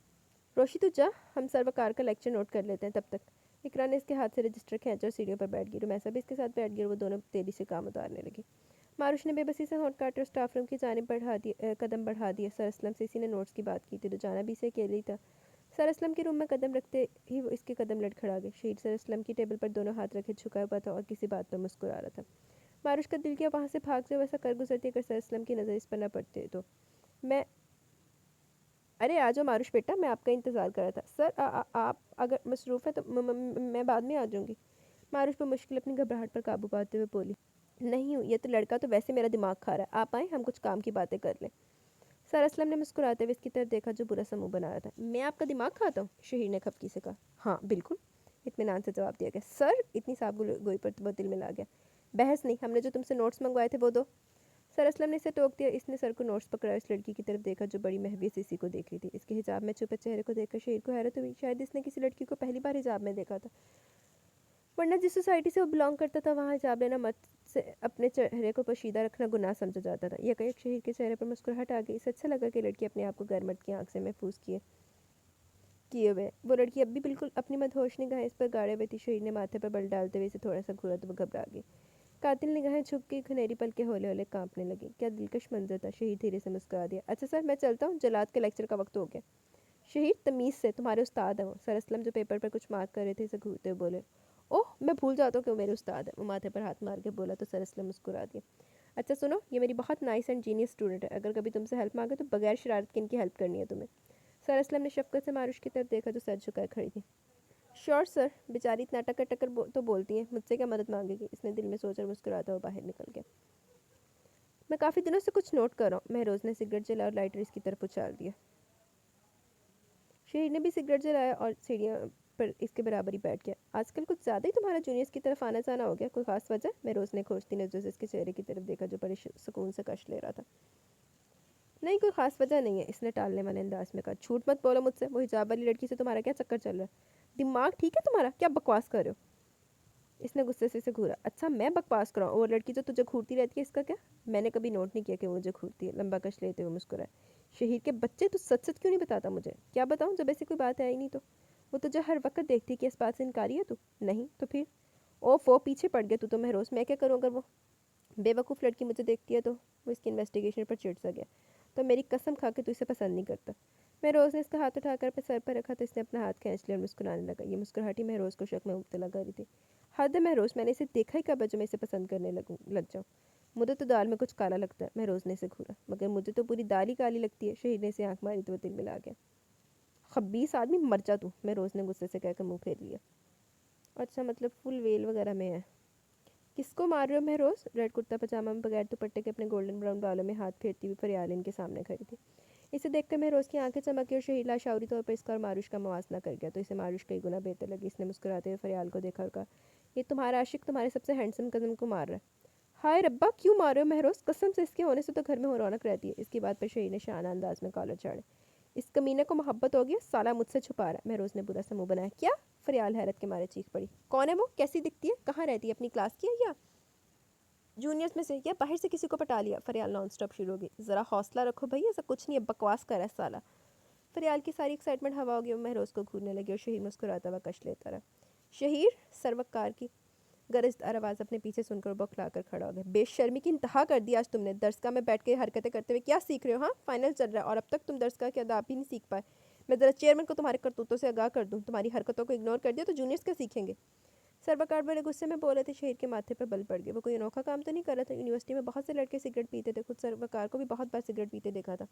[SPEAKER 1] रोशी तू जा, हम सर्वकार का लेक्चर नोट कर लेते हैं तब तक। इकरा ने इसके हाथ से रजिस्टर खींचा और सीढ़ियों पर बैठ गई। रुमैसा भी इसके साथ बैठ गई और वो दोनों तेजी से काम उतारने लगी। मारुश ने बेबसी से होंठ काटे और स्टाफ रूम की जानिब कदम बढ़ा दिए। सर असलम से इसी ने नोट्स की बात की थी तो जाना भी इसे अकेले ही था। सर असलम के रूम में कदम रखते ही वो इसके कदम लड़खड़ा गए। शहीद सर असलम की टेबल पर दोनों हाथ रखे झुका हुआ था और किसी बात पर मुस्कुरा रहा था। मारुश का दिल किया वहाँ से भाग जाए, वैसा कर गुजरती अगर सर असलम की नज़र इस पर न पड़ते तो। मैं अरे आ जाओ मारुश बेटा, मैं आपका इंतज़ार कर रहा था। सर आप अगर मसरूफ़ हैं तो मैं बाद में आ जाऊँगी। मारुश पर मुश्किल अपनी घबराहट पर काबू पाते हुए बोली। नहीं हूँ, ये तो लड़का तो वैसे मेरा दिमाग खा रहा है। आप आए, हम कुछ काम की बातें कर लें। सर असलम ने मुस्कुराते हुए इसकी तरफ देखा जो बुरा सा मुँह बना रहा था। मैं आपका दिमाग खाता हूँ, शहीर ने खपकी से कहा। हाँ बिल्कुल, इत्मीनान से जवाब दिया गया। सर, इतनी साफ गोई पर तो दिल मिला गया। बहस नहीं, हमने जो तुमसे नोट्स मंगवाए थे वो दो। सर असलम ने इसे टोक दिया। इसने सर को नोट्स पकड़ा इस लड़की की तरफ देखा जो बड़ी महवी से इसी को देख रही थी। इसके हिजाब में छुपे चेहरे को देखकर शहीर को हैरत हुई। शायद इसने किसी लड़की को पहली बार हिजाब में देखा था, वरना जिस सोसाइटी से वो बिलोंग करता था वहाँ हिजाब लेना मत से अपने चेहरे को पोशीदा रखना गुनाह समझा जाता था। यह कहीं शहीर के चेहरे पर मुस्कुराहट आ गई। इसे अच्छा लगा कि लड़की अपने आप को गैरमर्द की आंख से महफूज किए हुए। वो लड़की अब भी बिल्कुल अपनी मदहोश निगाहें इस पर गाड़े हुए थी। शहीर ने माथे पर बल डालते हुए इसे थोड़ा सा घूरा तो वो घबरा गई। कातिल निगाहें झुक गई, घनेरी पल के होले होले कांपने लगी। क्या दिलकश मंजर था। शहीद धीरे से मुस्कुरा दिया। अच्छा सर, मैं चलता हूँ, जलाद के लेक्चर का वक्त हो गया। शहीद, तमीज़ से, तुम्हारे उस्ताद हैं वो। सर असलम जो पेपर पर कुछ मार्क कर रहे थे इसे घूरते हुए बोले। ओह, मैं भूल जाता हूँ कि वो मेरे उस्ताद है। वो माथे पर हाथ मार के बोला तो सर असलम मुस्कुरा दिया। अच्छा सुनो, ये मेरी बहुत नाइस एंड जीनियस स्टूडेंट है। अगर कभी तुमसे हेल्प मांगे तो बगैर शरारत के इनकी हेल्प करनी है तुम्हें। सर असलम ने शफकत से मारुश की तरफ देखा जो सर झुकाए खड़ी थी। श्योर सर, बेचारी इतना टकर टकर तो बोलती हैं, मुझसे क्या मदद मांगेगी। इसने दिल में सोचकर मुस्कुराता हुआ बाहर निकल गया। मैं काफ़ी दिनों से कुछ नोट कर रहा हूँ। महरोज ने सिगरेट जला और लाइटर इसकी तरफ उछाल दिया। शहीद ने भी सिगरेट जलाया और सीढ़ियों पर इसके बराबर ही बैठ गया। आजकल कुछ ज़्यादा ही तुम्हारा जूनियर्स की तरफ आना जाना हो गया, कोई खास वजह? महरोज ने खोजती नजर से इसके चेहरे की तरफ देखा जो बड़े सुकून से कश ले रहा था। नहीं, कोई खास वजह नहीं है, इसने टालने वाले अंदाज में कहा। झूठ मत बोलो मुझसे, वो हिजाब वाली लड़की से तुम्हारा क्या चक्कर चल रहा है? दिमाग ठीक है तुम्हारा? क्या बकवास कर रहे हो? इसने गुस्से से इसे घूरा। अच्छा मैं बकवास कराऊँ? और लड़की जो तुझे घूरती रहती है इसका क्या? मैंने कभी नोट नहीं किया कि वो मुझे घूरती है। लंबा कश लेते हुए मुस्कुराए। शहीद के बच्चे, तू सच सच क्यों नहीं बताता मुझे? क्या बताऊँ जब ऐसी कोई बात है ही नहीं तो? वो तुझे हर वक्त देखती है कि इस बात से इनकारी है तू? नहीं तो फिर? ओफ, वो पीछे पड़ गया तू तो महरोज। मैं क्या करूँ अगर वो बेवकूफ़ लड़की मुझे देखती है तो? वो इसकी इन्वेस्टिगेशन पर चिढ़ सा गया। तो मेरी कसम खा के तू इसे पसंद नहीं करता। महरोज ने इसका हाथ उठाकर अपने सर पर रखा तो इसने अपना हाथ खींच लिया और मुस्कुराने लगा। ये मुस्कुराहट ही महरोज को शक में मुब्तला कर रही थी। हद है महरोज, मैंने इसे देखा ही कब है जो मैं इसे पसंद करने लग जाऊँ। मुझे तो दाल में कुछ काला लगता है। महरोज ने इसे घूरा। मगर मुझे तो पूरी दाल ही काली लगती है। शहीद ने इसे आंख मारी तो वो दिल मिला गया। खब्बीस आदमी, मर जा तू, महरोज ने गुस्से से कहकर मुंह फेर लिया। अच्छा मतलब फुल वेल वगैरह में है? किसको मार रहे हो महरोज? रेड कुर्ता पजामा में बगैर दुपट्टे के अपने गोल्डन ब्राउन बालों में हाथ फेरती हुई फरियाल इनके सामने खड़ी थी। इसे देखकर महरोज की आंखें चमकी और शहीद लाशौरी तौर पर इसका और मारुश का मवासना कर गया तो इसे मारुश कई गुना बेहतर लगी। इसने मुस्कुराते हुए फरियाल को देखा और कहा, ये तुम्हारा आशिक तुम्हारे सबसे हैंडसम कज़न को मार रहा है। हाय रब्बा, क्यों मार रहे हो महरोज? कसम से इसके होने से तो घर में हो रौनक रहती है। इसकी बात पर शहीद ने शाना अंदाज में कॉलर चाड़े। इस कमीने को मोहब्बत हो गई, साला मुझसे छुपा रहा है। महरोज ने बुरा सा मुंह बनाया। क्या? फरियाल हैरत के मारे चीख पड़ी। कौन है वो? कैसी दिखती है? कहाँ रहती है? अपनी क्लास की है या जूनियर्स में से? या बाहर से किसी को पटा लिया? फरियाल नॉन स्टॉप शुरू हो गई। ज़रा हौसला रखो भाई, ऐसा कुछ नहीं है, बकवास कर रहा है साला। फरियाल की सारी एक्साइटमेंट हवा हो गई और महरोज को घूरने लगी और शहीर मुस्कुराता हुआ कश लेता रहा। शहीर, सरवकार की गरजदार आवाज़ अपने पीछे सुनकर बौखला कर खड़ा हो गया। बेशर्मी की इंतहा कर दी आज तुमने। दरसगाह में बैठ के हरकतें करते हुए क्या सीख रहे हो? हाँ, फाइनल चल रहा है और अब तक तुम दरसगाह के अदाब ही नहीं सीख पाए। मैं ज़रा चेयरमैन को तुम्हारे करतूतों से आगाह कर दूँ। तुम्हारी हरकतों को इग्नोर कर दिया तो जूनियर्स क्या सीखेंगे? सर्वकार बड़े गुस्से में बोले थे। शहीर के माथे पर बल पड़ गए। वो कोई अनोखा काम तो नहीं कर रहा था। यूनिवर्सिटी में बहुत से लड़के सिगरेट पीते थे। खुद सर्वकार को भी बहुत बार सिगरेट पीते देखा था।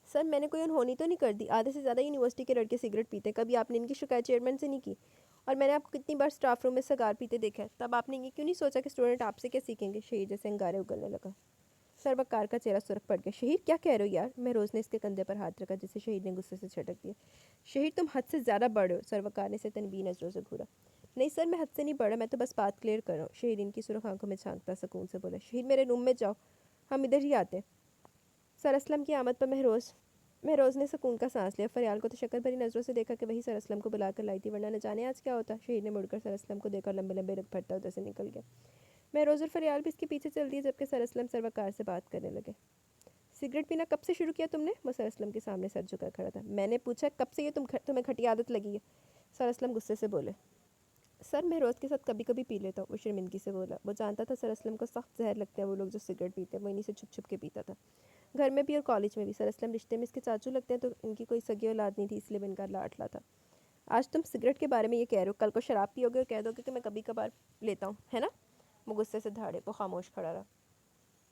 [SPEAKER 1] सर, मैंने कोई अनहोनी तो नहीं कर दी। आधे से ज़्यादा यूनिवर्सिटी के लड़के सिगरेट पीते हैं। कभी आपने इनकी शिकायत चेयरमैन से नहीं की? और मैंने आपको कितनी बार स्टाफ रूम में सिगार पीते देखा है। तब आपने ये क्यों नहीं सोचा कि स्टूडेंट आपसे क्या सीखेंगे? शहीर जैसे अंगारे उगलने लगा। सर्वकार का चेहरा सुर्ख पड़ गया। शहीर, क्या कह रहे हो यार? महरोज ने इसके कंधे पर हाथ रखा जिसे शहीर ने गुस्से से झटक दिया। शहीर, तुम हद से ज़्यादा बढ़ रहे हो। सर्वकार ने इसे तनबीह नजरों से घूरा। नहीं सर, मैं हद से नहीं बढ़ा, मैं तो बस बात क्लियर कर रहा हूँ। शहीर इनकी सुर्ख आंखों में झांकता सुकून से बोला। शहीर, मेरे रूम में जाओ, हम इधर ही आते हैं। सर असलम की आमद पर महरोज ने सुकून का सांस लिया। फरियाल को तो शक्कर भरी नज़रों से देखा कि वही सर असलम को बुला कर लाई थी, वरना न जाने आज क्या होता। शहीर ने मुड़कर सर असलम को देखा और लंबे लंबे रख भरता उधर से निकल गया। महरोज और फरियाल भी इसके पीछे चल दिए जबकि सर असलम सर्वकार से बात करने लगे। सिगरेट पीना कब से शुरू किया तुमने? वो सर असलम के सामने सर झुका खड़ा था। मैंने पूछा कब से ये तुम्हें खटी आदत लगी है? सर असलम गुस्से से बोले। सर, मैं रोज़ के साथ कभी कभी पी लेता हूँ। वो शर्मिंदगी से बोला। वो जानता था सर असलम को सख्त जहर लगता है वो लोग जो सिगरेट पीते हैं। वो इन्हीं से छुप छुप के पीता था, घर में भी और कॉलेज में भी। सर असलम रिश्ते में इसके चाचू लगते हैं तो इनकी कोई सगी औलाद नहीं थी, इसलिए मैं इनका लाडला था। आज तुम सिगरेट के बारे में ये कह रहे हो, कल को शराब पियोगे और कह दोगे कि मैं कभी कभार लेता हूँ, है ना? वो गुस्से से धाड़े। वो खामोश खड़ा रहा।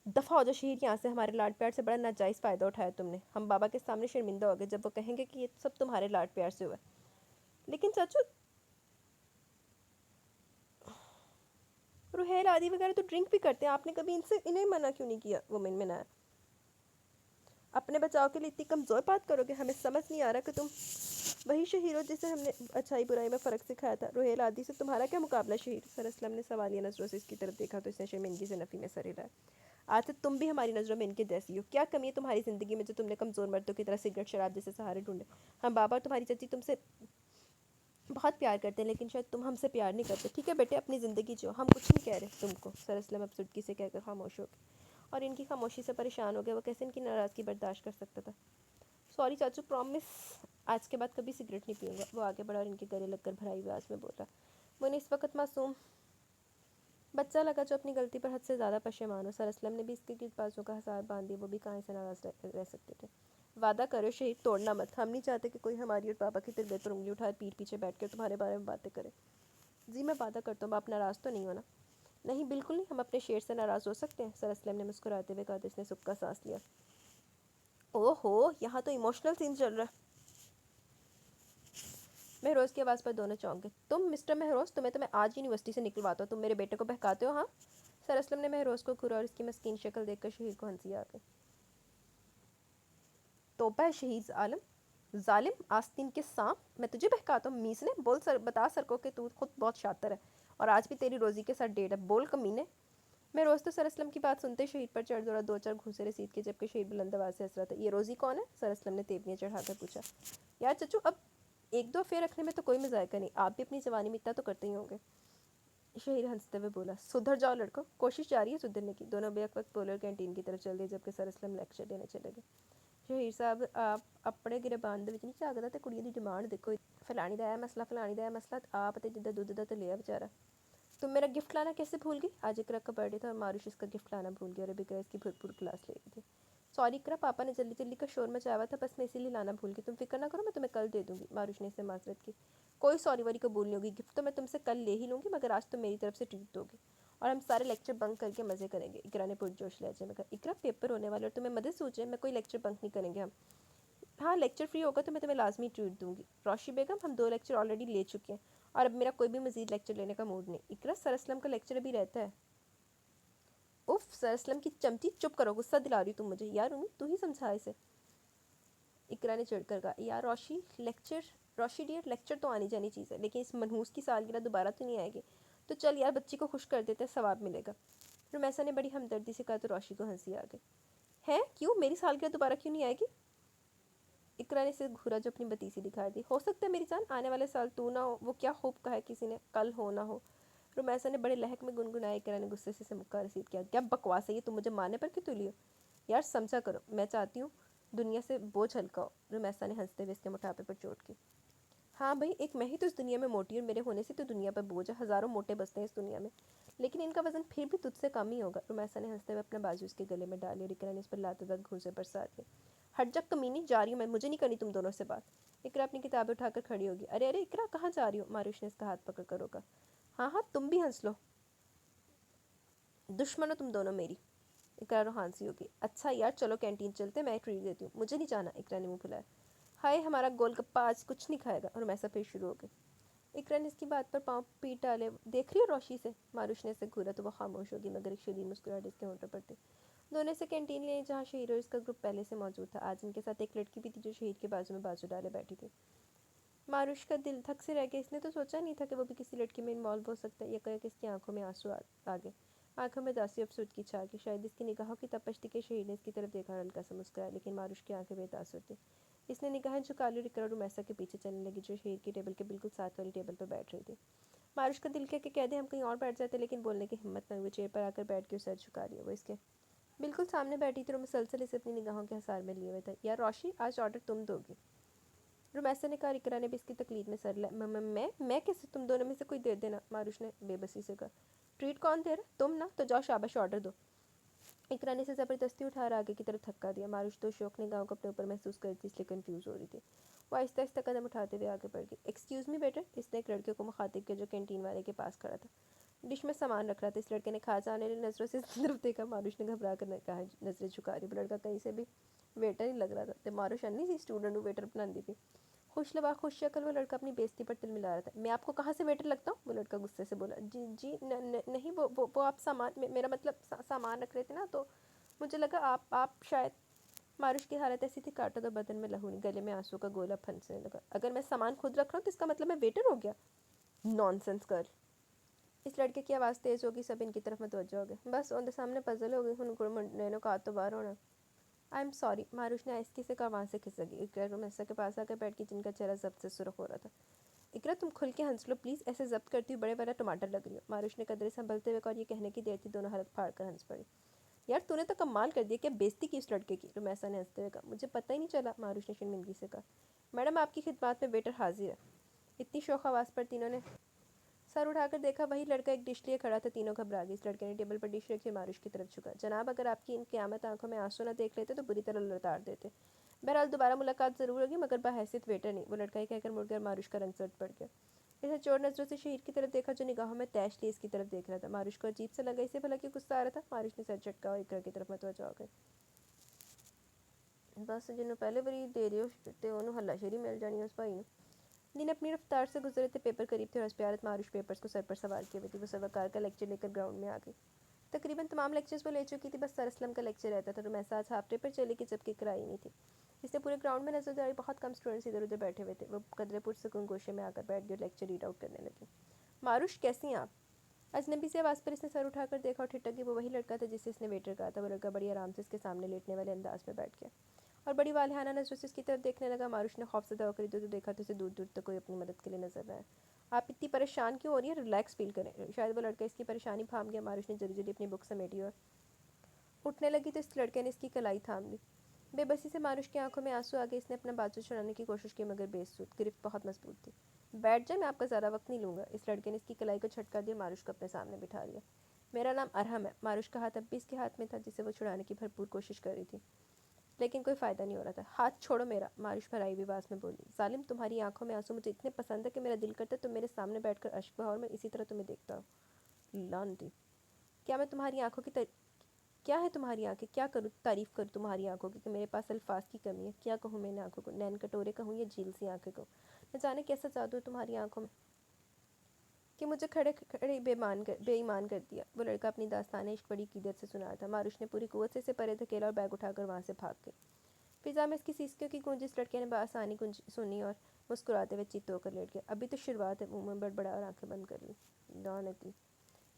[SPEAKER 1] दफ़ा हो जाओ शहीर यहाँ से। हमारे लाड प्यार से बड़ा नाजायज़ फ़ायदा उठाया तुमने। हम बाबा के सामने शर्मिंदा हो गए जब वो कहेंगे कि ये सब तुम्हारे लाड प्यार से हुआ। लेकिन चाचू, रुहैल आदि वगैरह तो ड्रिंक भी करते हैं, आपने कभी इन्हें मना क्यों नहीं किया? वो मिनमिनाया। अपने बचाव के लिए इतनी कमज़ोर बात करोगे? हमें समझ नहीं आ रहा कि तुम वही शहीर हो जिसे हमने अच्छाई बुराई में फ़र्क सिखाया था। रुहेल आदि से तुम्हारा क्या मुकाबला शहीर? सर असलम ने सवालिया नज़रों से इसकी तरफ देखा तो इसने शर्मिंदगी से नफ़ी में सर हिलाया। आज से तुम भी हमारी नज़रों में इनके जैसी हो। क्या कमी है तुम्हारी ज़िंदगी में जो तुमने कमज़ोर मर्दों की तरह सिगरेट शराब जैसे सहारे ढूंढे? हम बाबा और तुम्हारी चाची तुमसे बहुत प्यार करते हैं, लेकिन शायद तुम हमसे प्यार नहीं करते। ठीक है बेटे, अपनी ज़िंदगी जियो, हम कुछ नहीं कह रहे तुमको। सर असलम अब सुटकी से कहकर खामोश हो गए और इनकी खामोशी से परेशान हो गया। वो कैसे इनकी नाराज़गी बर्दाश्त कर सकता था? सॉरी चाचू, प्रॉमिस आज के बाद कभी सिगरेट नहीं पीऊँगा। वो आगे बढ़ा और इनके गले लगकर भराई आवाज़ में बोला। वो इस वक्त मासूम बच्चा लगा जो अपनी गलती पर हद से ज़्यादा पशेमान हो। सर असलम ने भी इसके गिर्द बाजों का हसार बांध दिया। वो भी कहाँ से नाराज़ रह सकते थे। वादा करो शहीद, तोड़ना मत। हम नहीं चाहते कि कोई हमारी और पापा की तरबियत पर उंगली उठाए पीठ पीछे बैठ कर तुम्हारे बारे में बातें करे। जी मैं वादा करता हूँ। आप नाराज़ तो नहीं हो ना? नहीं बिल्कुल नहीं, हम अपने शेर से नाराज़ हो सकते हैं। सर असलम ने मुस्कुराते हुए कहा तो इसने सुख का सांस लिया। ओहो, यहाँ तो इमोशनल सीन चल रहा है। महरोज की आवाज़ पर दोनों चौंक गए। तुम मिस्टर महरोज, तो मैं आज यूनिवर्सिटी से निकलवाता हूँ। तुम मेरे बेटे को बहकाते हो? हाँ। सर असलम ने महरोज को घूरा और इसकी मस्कीन शक्ल देखकर शहीद को हंसी आ गई। तोबा है शहीद आलम, जालिम आस्तीन के सांप, मैं तुझे बहकाता हूँ? मीस ने बोल सर, बता सर को कि तू खुद बहुत शातिर है और आज भी तेरी रोज़ी के साथ डेट है। बोल कमीने। मैं रोज़ तो सर असलम की बात सुनते शहीद पर चढ़ दौड़ा। दो चार घूंसे रसीद के जबकि शहीद बुलंद आवाज़ से हंस रहा था। ये रोज़ी कौन है? सर असलम ने तेवनियाँ चढ़ाकर पूछा। यार चचू, अब एक दो अफेयर रखने में तो कोई मजायका नहीं, आप भी अपनी जवानी में इतना तो करते ही होंगे। शहीद हंसते हुए बोला। सुधर जाओ लड़को। कोशिश जारी है सुधरने की। दोनों बेक वक्त पोलर कैंटीन की तरफ चल दिए जबकि सर असलम लेक्चर देने चले गए। शहीर साहब, आप अपने गिरबान ਦੇ ਵਿੱਚ नहीं ਝਾਕਦਾ ਤੇ ਕੁੜੀਆਂ ਦੀ ਡਿਮਾਂਡ ਦੇਖੋ। फलानी ਦਾ है मसला, फलानी ਦਾ है मसला। आप तो जिद्दा दुद्ध ਦਾ तो लिया बेचारा। तुम मेरा गिफ्ट लाना कैसे भूल गई? आज इकरा का बर्थडे था और मारुश इसका गिफ्ट लाना भूल गया और अभी इसकी भरपूर क्लास ले गई थी। सॉरी इकरा, पापा ने जल्दी जल्दी का शोर मचाया हुआ था, बस मैं इसीलिए लाना भूल गई। तुम फिक्र ना करो, मैं तुम्हें कल दे दूंगी। मारुश ने इससे माजरत की। कोई सॉरी वॉरी कबूल नहीं होगी। गिफ्ट तो मैं तुमसे कल ले ही लूँगी, मगर आज तो मेरी तरफ से ट्रीट दोगे और हम सारे लेक्चर बंक करके मज़े करेंगे। इकरा ने पुरजोश लहजे में कहा। इकरा, पेपर होने वाले और तुम्हें मदद सूझे, मैं कोई लेक्चर बंक नहीं करेंगे हम। हाँ, लेक्चर फ्री होगा तो मैं तुम्हें लाजमी ट्रीट दूंगी। रोशी बेगम, हम 2 लेक्चर ऑलरेडी ले चुके हैं और अब मेरा कोई भी मजीद लेक्चर लेने का मूड नहीं। इकरा, सर असलम का लेक्चर अभी रहता है। उफ, सर असलम की चमची, चुप करो, गुस्सा दिला रही तुम मुझे। यार उम्मी, तू ही समझा इसे। इकरा ने चिढ़कर कहा। यार रोशी डियर, लेक्चर तो आनी जानी चीज़ है, लेकिन इस मनहूस की सालगिरह दोबारा तो नहीं आएगी। तो चल यार, बच्ची को खुश कर देते हैं, सवाब मिलेगा। रुमैसा ने बड़ी हमदर्दी से कहा तो रोशी को हंसी आ गई। है क्यों? मेरी सालगिरह दोबारा क्यों नहीं आएगी? इकरा ने इसे घूरा जो अपनी बतीसी दिखा दी। हो सकता है मेरी जान, आने वाले साल तू ना हो। वो क्या खूब कहा है किसी ने, कल हो ना हो। रुमैसा ने बड़े लहक में गुनगुनाया। इकरा ने गुस्से से मुक्का रसीद किया। क्या बकवास है ये? तुम मुझे मारने पर क्यों तुली हो? यार समझा करो, मैं चाहती हूँ दुनिया से बोझ हल्का हो। रुमैसा ने हंसते हुए इसके मुठापे पर चोट की। हाँ भाई, एक मैं ही तो इस दुनिया में मोटी हूँ, मेरे होने से तो दुनिया पर बोझ है, हज़ारों मोटे बसते हैं इस दुनिया में, लेकिन इनका वजन फिर भी तुझसे कम ही होगा। रुमैसा ने हंसते हुए अपना बाजू उसके गले में डाली और इकरा ने इस पर लातेदार घूंसे बरसा दिए। हट जा कमीनी, जा रही हूँ मैं, मुझे नहीं करनी तुम दोनों से बात। इकरा अपनी किताबें उठाकर खड़ी होगी। अरे अरे इकरा, कहाँ जा रही हो? मारुश ने इसका हाथ पकड़ कर रोका। हाँ हाँ, तुम भी हंस लो, दुश्मन हो तुम दोनों मेरी। इकरा रोहानसी होगी। अच्छा यार, चलो कैंटीन चलते, मैं ट्रीट देती हूँ। मुझे नहीं जाना, इकरा ने मुँह फुलाया। हाय, हमारा गोलगप्पा आज कुछ नहीं खाएगा। और मैसा फिर शुरू हो गई। इकरा ने इसकी बात पर पाँव पीट डाले। देख रही हो रोशी से? मारुश ने इसे घूरा तो वह खामोश होगी, मगर एक शरीर मुस्कुराहट इसके होंठों पर थी। दोनों से कैंटीन ले जहाँ शहीर और इसका ग्रुप पहले से मौजूद था। आज इनके साथ एक लड़की भी थी जो शहीर के बाजू में बाजू डाले बैठी थी। मारुश का दिल थक से रह गया। इसने तो सोचा नहीं था कि वो भी किसी लड़की में इन्वॉल्व हो सकता है। या कहीं इसकी आंखों में आंसू आ गए, आंखों में दासी अफसुर्दगी छा गई। शायद इसकी निगाहों की तपश थी कि शहीर ने इसकी तरफ देखा और हल्का सा मुस्कुराया, लेकिन मारुश की आंखें बेतासुर थी। इसने निगाहें झुका ली और इकरा रुमैसा के पीछे चलने लगी, जो शहीर की टेबल के बिल्कुल साथ वाली टेबल पर बैठ रही थी। मारुश का दिल के कह दे हम कहीं और बैठ जाते, लेकिन बोलने की हिम्मत न हुई। चेयर पर आकर बैठ के सर झुका लिया। वो इसके बिल्कुल सामने बैठी थी और मुसलसल इसे अपनी निगाहों के हसार में लिए हुए था। यार रोशी, आज ऑर्डर तुम दोगी। रुमैसा ने कहा। इकरा ने भी इसकी तकलीद में सर मैं कैसे? तुम दोनों में से कोई दे देना, मारुश ने बेबसी से कहा। ट्रीट कौन दे रहा? तुम ना, तो जाओ शाबाश ऑर्डर दो। इकरा ने इसे ज़बरदस्ती उठा आगे की तरफ धक्का दिया। मारुश तो शौक ने गाँव को अपने ऊपर महसूस कर थी, इसलिए कंफ्यूज हो रही थी। वो आहिस्ता आहिस्ता कदम उठाते हुए आगे बढ़ गई। एक्सक्यूज़ मी बेटर, इसने एक लड़के को मुखातिब किया जो कैंटीन वाले के पास खड़ा था। डिश में सामान रख रहा था। इस लड़के ने खा जाने वाली नज़रों से इसकी तरफ देखा। मारुश ने घबरा कर कहा, नज़रें झुका रही। वो लड़का कहीं से भी वेटर ही लग रहा था। तो मारुश अन्नी सी स्टूडेंट वेटर बनाती थी। खुश लबा खुश शक्ल वो लड़का अपनी बेइज्जती पर तिल मिला रहा था। मैं आपको कहाँ से वेटर लगता हूँ? वो लड़का गुस्से से बोला। जी जी नहीं, वो आप सामान मेरा मतलब सामान रख रहे थे ना, तो मुझे लगा आप शायद। मारुश की हालत ऐसी थी, काटा तो बदन में लहू नहीं, गले में आंसू का गोला फंसने लगा। अगर मैं सामान खुद रख रहा हूँ तो इसका मतलब मैं वेटर हो गया? Nonsense girl. इस लड़के की आवाज़ तेज़ होगी, सब इनकी तरफ मतवज्जो हो गए। बस उनके सामने पजल हो गई। उनको नैनो का तो बाहर होना। आई एम सॉरी, मारुश ने आहिस्ती से कहा। वहाँ से खिसक गई। इकरा रुमैसा के पास आकर बैठ गई, जिनका चेहरा जब्त से सुर्ख हो रहा था। इकरा, तुम खुल के हंस लो प्लीज़, ऐसे जब्त करती हुई बड़े वाला टमाटर लग रही हो। मारुश ने कदरे संभलते हुए और ये कहने की देर थी, दोनों हलक फाड़ कर हंस पड़ी। यार तूने तो कमाल कर दिया, क्या बेइज्जती की इस लड़के की? रुमैसा ने हंसते हुए कहा। मुझे पता ही नहीं चला, मारुश ने शर्मिंदगी से कहा। मैडम, आपकी खिदमत में वेटर हाजिर है। इतनी शोख आवाज़ पर तीनों ने सर उठाकर देखा। वही लड़का एक डिश लिए खड़ा था। तीनों घबरा गए। इस लड़के ने टेबल पर डिश रखी, मारुश की तरफ झुका। जनाब, अगर आपकी इन क़यामत आंखों में आंसू न देख लेते तो बुरी तरह लताड़ देते। बहरहाल दोबारा मुलाकात ज़रूर होगी, मगर बहैसियत वेटर नहीं। वो लड़का ही कहकर मुड़ गया। मारुश का रंग सर्द पड़ गया। इसे चोर नज़रों से शहीर की तरफ देखा, जो निगाहों में तैश लिए इसकी तरफ देख रहा था। मारुश को अजीब सा लगा, इसे भला क्यों गुस्सा आ रहा था। मारुश ने सर झटका और इकरा की तरफ मतवज्जो हो गई। बस जिन्होंने पहले बरी दे दियो ते उन्होंने हल्लाशेरी मिल जानी उस भाई ने। दिन अपनी रफ्तार से गुजरे थे। पेपर करीब थे और प्यारत मारुश पेपर्स को सर पर सवार किए हुए थी। वो सर्वकार का लेक्चर लेकर ग्राउंड में आ गई। तकरीबन तमाम लेक्चर्स वो ले चुकी थी, बस सर असलम का लेक्चर रहता था। रुमैसा आज हाफ डे पर चली गई, जबकि कराई नहीं थी। इसने पूरे ग्राउंड में नजरदारी। बहुत कम स्टूडेंट्स इधर उधर बैठे हुए थे। वो कदरे पुरसकून गोशे में आकर बैठ गई और लेक्चर रीड आउट करने लगी। मारुश, कैसी हैं आप? अजनबी से आवाज़ पर इसने सर उठाकर देखा और ठिठक गई। वो वही लड़का था जिससे इसने वेटर कहा था। वो लड़का बड़ी आराम से इसके सामने लेटने वाले अंदाज में बैठ गया और बड़ी वालहाना नजरों से इसकी तरफ देखने लगा। मारुश ने खौफजदा होकर इधर उधर देखा तो इसे दूर दूर तक कोई अपनी मदद के लिए नजर न आया। आप इतनी परेशान क्यों हो रही है? रिलैक्स फील करें। शायद वो लड़का इसकी परेशानी भाप गया। मारुश ने जल्दी जल्दी अपनी बुक समेटी और उठने लगी तो इस लड़के ने इसकी कलाई थाम ली। बेबसी से मारुश की आंखों में आंसू आ गए। इसने अपना बाजू छुड़ाने की कोशिश की, मगर बेसुध। गिरफ्त बहुत मजबूत थी। बैठ जाए, मैं आपका ज़्यादा वक्त नहीं लूँगा। इस लड़के ने इसकी कलाई को झटका दिया। मारुश को अपने सामने बिठा लिया। मेरा नाम अरहम है। मारुश का हाथ अब भी इसके हाथ में था, जिसे वो छुड़ाने की भरपूर कोशिश कर रही थी, लेकिन कोई फ़ायदा नहीं हो रहा था। हाथ छोड़ो मेरा, मारुश भराई हुई आवाज़ में बोली। जालिम, तुम्हारी आंखों में आंसू मुझे इतने पसंद है कि मेरा दिल करता है तुम मेरे सामने बैठकर अश्क बहाओ और मैं इसी तरह तुम्हें देखता हूँ। लानती, क्या मैं तुम्हारी आंखों की क्या है तुम्हारी आंखें? क्या करूँ, तारीफ़ करूँ तुम्हारी आंखों की कि मेरे पास अल्फाज की कमी है। क्या कहूँ मैंने आंखों को? नैन कटोरे कहूँ या झील सी आंखें कहूँ? न जाने कैसा जादू है तुम्हारी आंखों में कि मुझे खड़े खड़े बेईमान कर दिया। वो लड़का अपनी दास्तान इश्क बड़ी कीदत से सुना रहा था। मारुश ने पूरी कुव्वत से इसे परे धकेला और बैग उठाकर वहाँ से भाग गई। फिजा में इसकी सीसकियों की गूंज इस लड़के ने बआसानी गूंज सुनी और मुस्कुराते हुए चित्त होकर लेट गया। अभी तो शुरुआत है, मुंह में बड़बड़ा और आंखें बंद कर ली। लानती,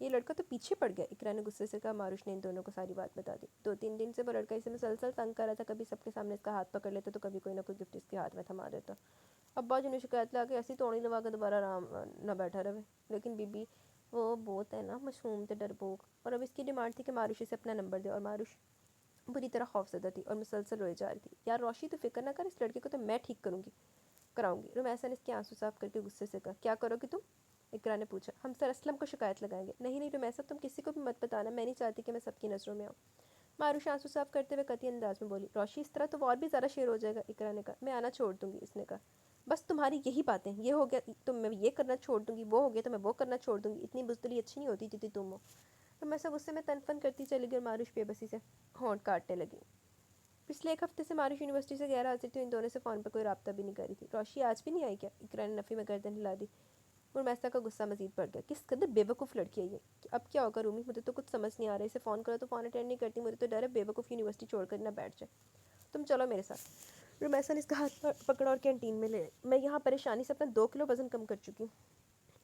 [SPEAKER 1] ये लड़का तो पीछे पड़ गया, इकरा ने गुस्से से कहा। मारुश ने इन दोनों को सारी बात बता दी। 2-3 दिन से वो लड़का इसे मुसलसल तंग कर रहा था। कभी सबके सामने इसका हाथ पकड़ लेता तो कभी कोई ना कोई गिफ्ट इसके हाथ में थमा देता। अब्बा जी ने शिकायत ला के ऐसी तोड़ी लगा के दोबारा आराम न बैठा रहे, लेकिन बीबी वो बहुत है ना मशहूम थे डरपोक। और अब इसकी डिमांड थी कि मारुश इसे अपना नंबर दे, और मारुश बुरी तरह खौफजदा थी और मुसलसल रोए जा रही थी। यार रोशी, तो फिक्र ना कर, इस लड़के को तो मैं ठीक करूँगी। कराऊंगी। रुमैसा ने इसके आंसू साफ करके गुस्से से कहा। क्या करोगी तुम? इकरा ने पूछा। हम सर असलम को शिकायत लगाएंगे। नहीं नहीं रुमैसा, तुम किसी को भी मत बताना, मैं नहीं चाहती कि मैं सबकी नज़रों में आऊँ। मारुश आंसू साफ करते हुए कति अंदाज में बोली। रोशी, इस तरह तो वो और भी ज़्यादा शेर हो जाएगा। इकरा ने कहा। मैं आना छोड़ दूंगी, इसने कहा। बस तुम्हारी यही बातें, ये हो गया तो मैं ये करना छोड़ दूंगी, वो हो गया तो मैं वो करना छोड़ दूंगी। इतनी बुजदली अच्छी नहीं होती जितनी तुम हो। तो मैं सब गुस्से में तनफन करती चली गई और मारुश बेबसी से होंठ काटने लगी। पिछले एक हफ्ते से मारुश यूनिवर्सिटी से गैर हाजिर थी, इन दोनों से फ़ोन पर कोई रब्ता भी नहीं करी थी। रोशी आज भी नहीं आई क्या? इकरा ने नफ़ी में गर्दन हिला दी। मुरमैसा का गुस्सा मजीद बढ़ गया। किस कदर बेवकूफ़ लड़की है ये। अब क्या होगा रूमी, मुझे तो कुछ समझ नहीं आ रहा है। इसे फ़ोन करो तो फ़ोन अटेंड नहीं करती, मुझे तो डर है बेवकूफ़ यूनिवर्सिटी छोड़कर ना बैठ जाए। तुम चलो मेरे साथ। रुमैसा ने इसका हाथ पकड़ा और कैंटीन में ले आई। मैं यहाँ परेशानी से अपना 2 किलो वज़न कम कर चुकी हूँ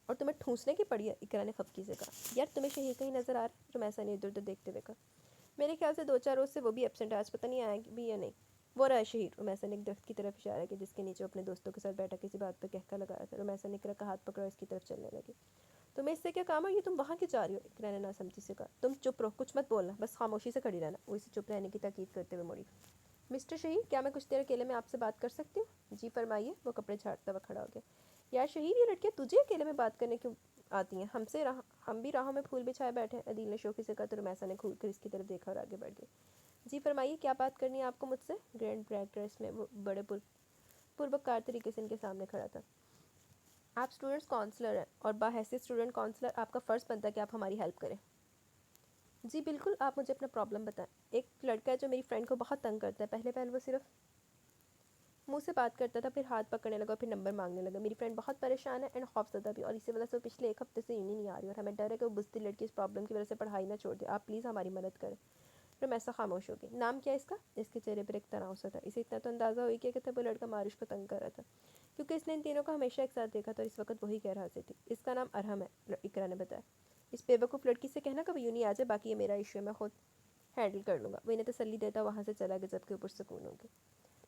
[SPEAKER 1] और तुम्हें ठूंसने की पड़ी है, इकरा ने खफकी से कहा। यार तुम्हें शहीर कहीं नज़र आ रहा है? रुमैसा ने इधर उधर देखते हुए कहा। मेरे ख्याल से 2-4 रोज़ से वो भी एब्सेंट है, आज पता नहीं आया भी या नहीं। वो रहा है शहीर। रुमैसा ने एक दरख्त की तरफ इशारा किया जिसके नीचे अपने दोस्तों के साथ बैठा किसी बात पर कहका लगाया था। रुमैसा ने इकरा का हाथ पकड़ा और इसकी तरफ चलने लगी। तुम्हें इससे क्या काम है, ये तुम वहाँ क्यों जा रही हो? इकरा ने नासमझी से कहा। तुम चुप रहो, कुछ मत बोलना, बस खामोशी से खड़ी रहना। वो इसे चुप रहने की ताकीद करते हुए मुड़ी। मिस्टर शहीर, क्या मैं कुछ देर अकेले में आपसे बात कर सकती हूँ? जी फरमाइए। वो कपड़े झाड़ता हुआ खड़ा हो गया। यार शहीर, ये लड़कियाँ तुझे अकेले में बात करने क्यों आती हैं? हम भी राहों में फूल बिछाए बैठे हैं, अदील ने शोखी से कहा। तो रुमैसा ने घूर कर इसकी तरफ देखा और आगे बढ़ गई। जी फरमाइए, क्या बात करनी है आपको मुझसे? ग्रैंड ब्लैक ड्रेस में वो बड़े पुरबकार तरीके से इनके सामने खड़ा था। आप स्टूडेंट्स काउंसलर हैं और बाहैसियत स्टूडेंट काउंसलर आपका फ़र्ज़ बनता है कि आप हमारी हेल्प करें। जी बिल्कुल, आप मुझे अपना प्रॉब्लम बताएं। एक लड़का है जो मेरी फ्रेंड को बहुत तंग करता है। पहले वो सिर्फ मुंह से बात करता था, फिर हाथ पकड़ने लगा और फिर नंबर मांगने लगा। मेरी फ्रेंड बहुत परेशान है एंड खौफज़दा भी, और इसी वजह से वो पिछले 1 हफ्ते से यूनी नहीं आ रही और हमें डर है कि वो बुज़दिल लड़की इस प्रॉब्लम की वजह से पढ़ाई ना छोड़ दे। आप प्लीज़ हमारी मदद करें। रुमैसा खामोश हो गई। नाम क्या है इसका? इसके चेहरे पर एक तनाव सा था। इसे इतना तो अंदाज़ा हो गया कि वो लड़का मारुश को तंग कर रहा था, क्योंकि इसने इन तीनों को हमेशा एक साथ देखा था और इस वक्त वही गैर हाजिर थी। इसका नाम अरहम है, इकरा ने बताया। इस बेवकूफ़ लड़की से कहना कि वो यूनी आ जाए, बाकी ये मेरा इशू है, मैं खुद हैंडल कर लूँगा। वो इन्हें तसल्ली देता वहाँ से चला गया, जबकि ऊपर सुकून होगी।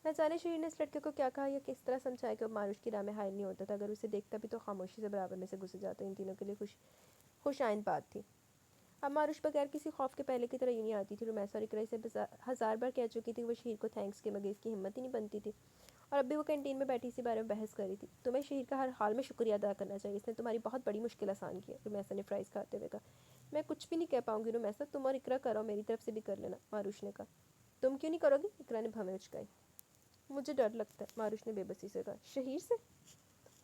[SPEAKER 1] न जाने शरीर ने इस लड़के को क्या कहा या किस तरह समझाया कि वो मारुश की राह में हायल नहीं होता था। अगर उसे देखता भी तो खामोशी से बराबर में से घुस जाता। इन तीनों के लिए खुश आइंद बात थी। अब मारुश बगैर किसी खौफ के पहले की तरह यूं ही आती थी। रुमैसा और इकरा से 1000 बार कह चुकी थी वो शहीर को थैंक्स के मगर इसकी हिम्मत ही नहीं बनती थी। और अब भी वो कैंटीन में बैठी इसी बारे में बहस कर रही थी। तुम्हें शहीर का हर हाल में शुक्रिया अदा करना चाहिए, इसने तुम्हारी बहुत बड़ी मुश्किल आसान की है। रुमैसा ने फ्राइज़ खाते हुए कहा। मैं कुछ भी नहीं कह पाऊंगी रुमैसा, तुम और इकरा करो, मेरी तरफ से भी कर लेना, मारुश ने कहा। तुम क्यों नहीं करोगी? इकरा ने भवें उचकाई। मुझे डर लगता है, मारुश ने बेबसी से कहा। शहीर से?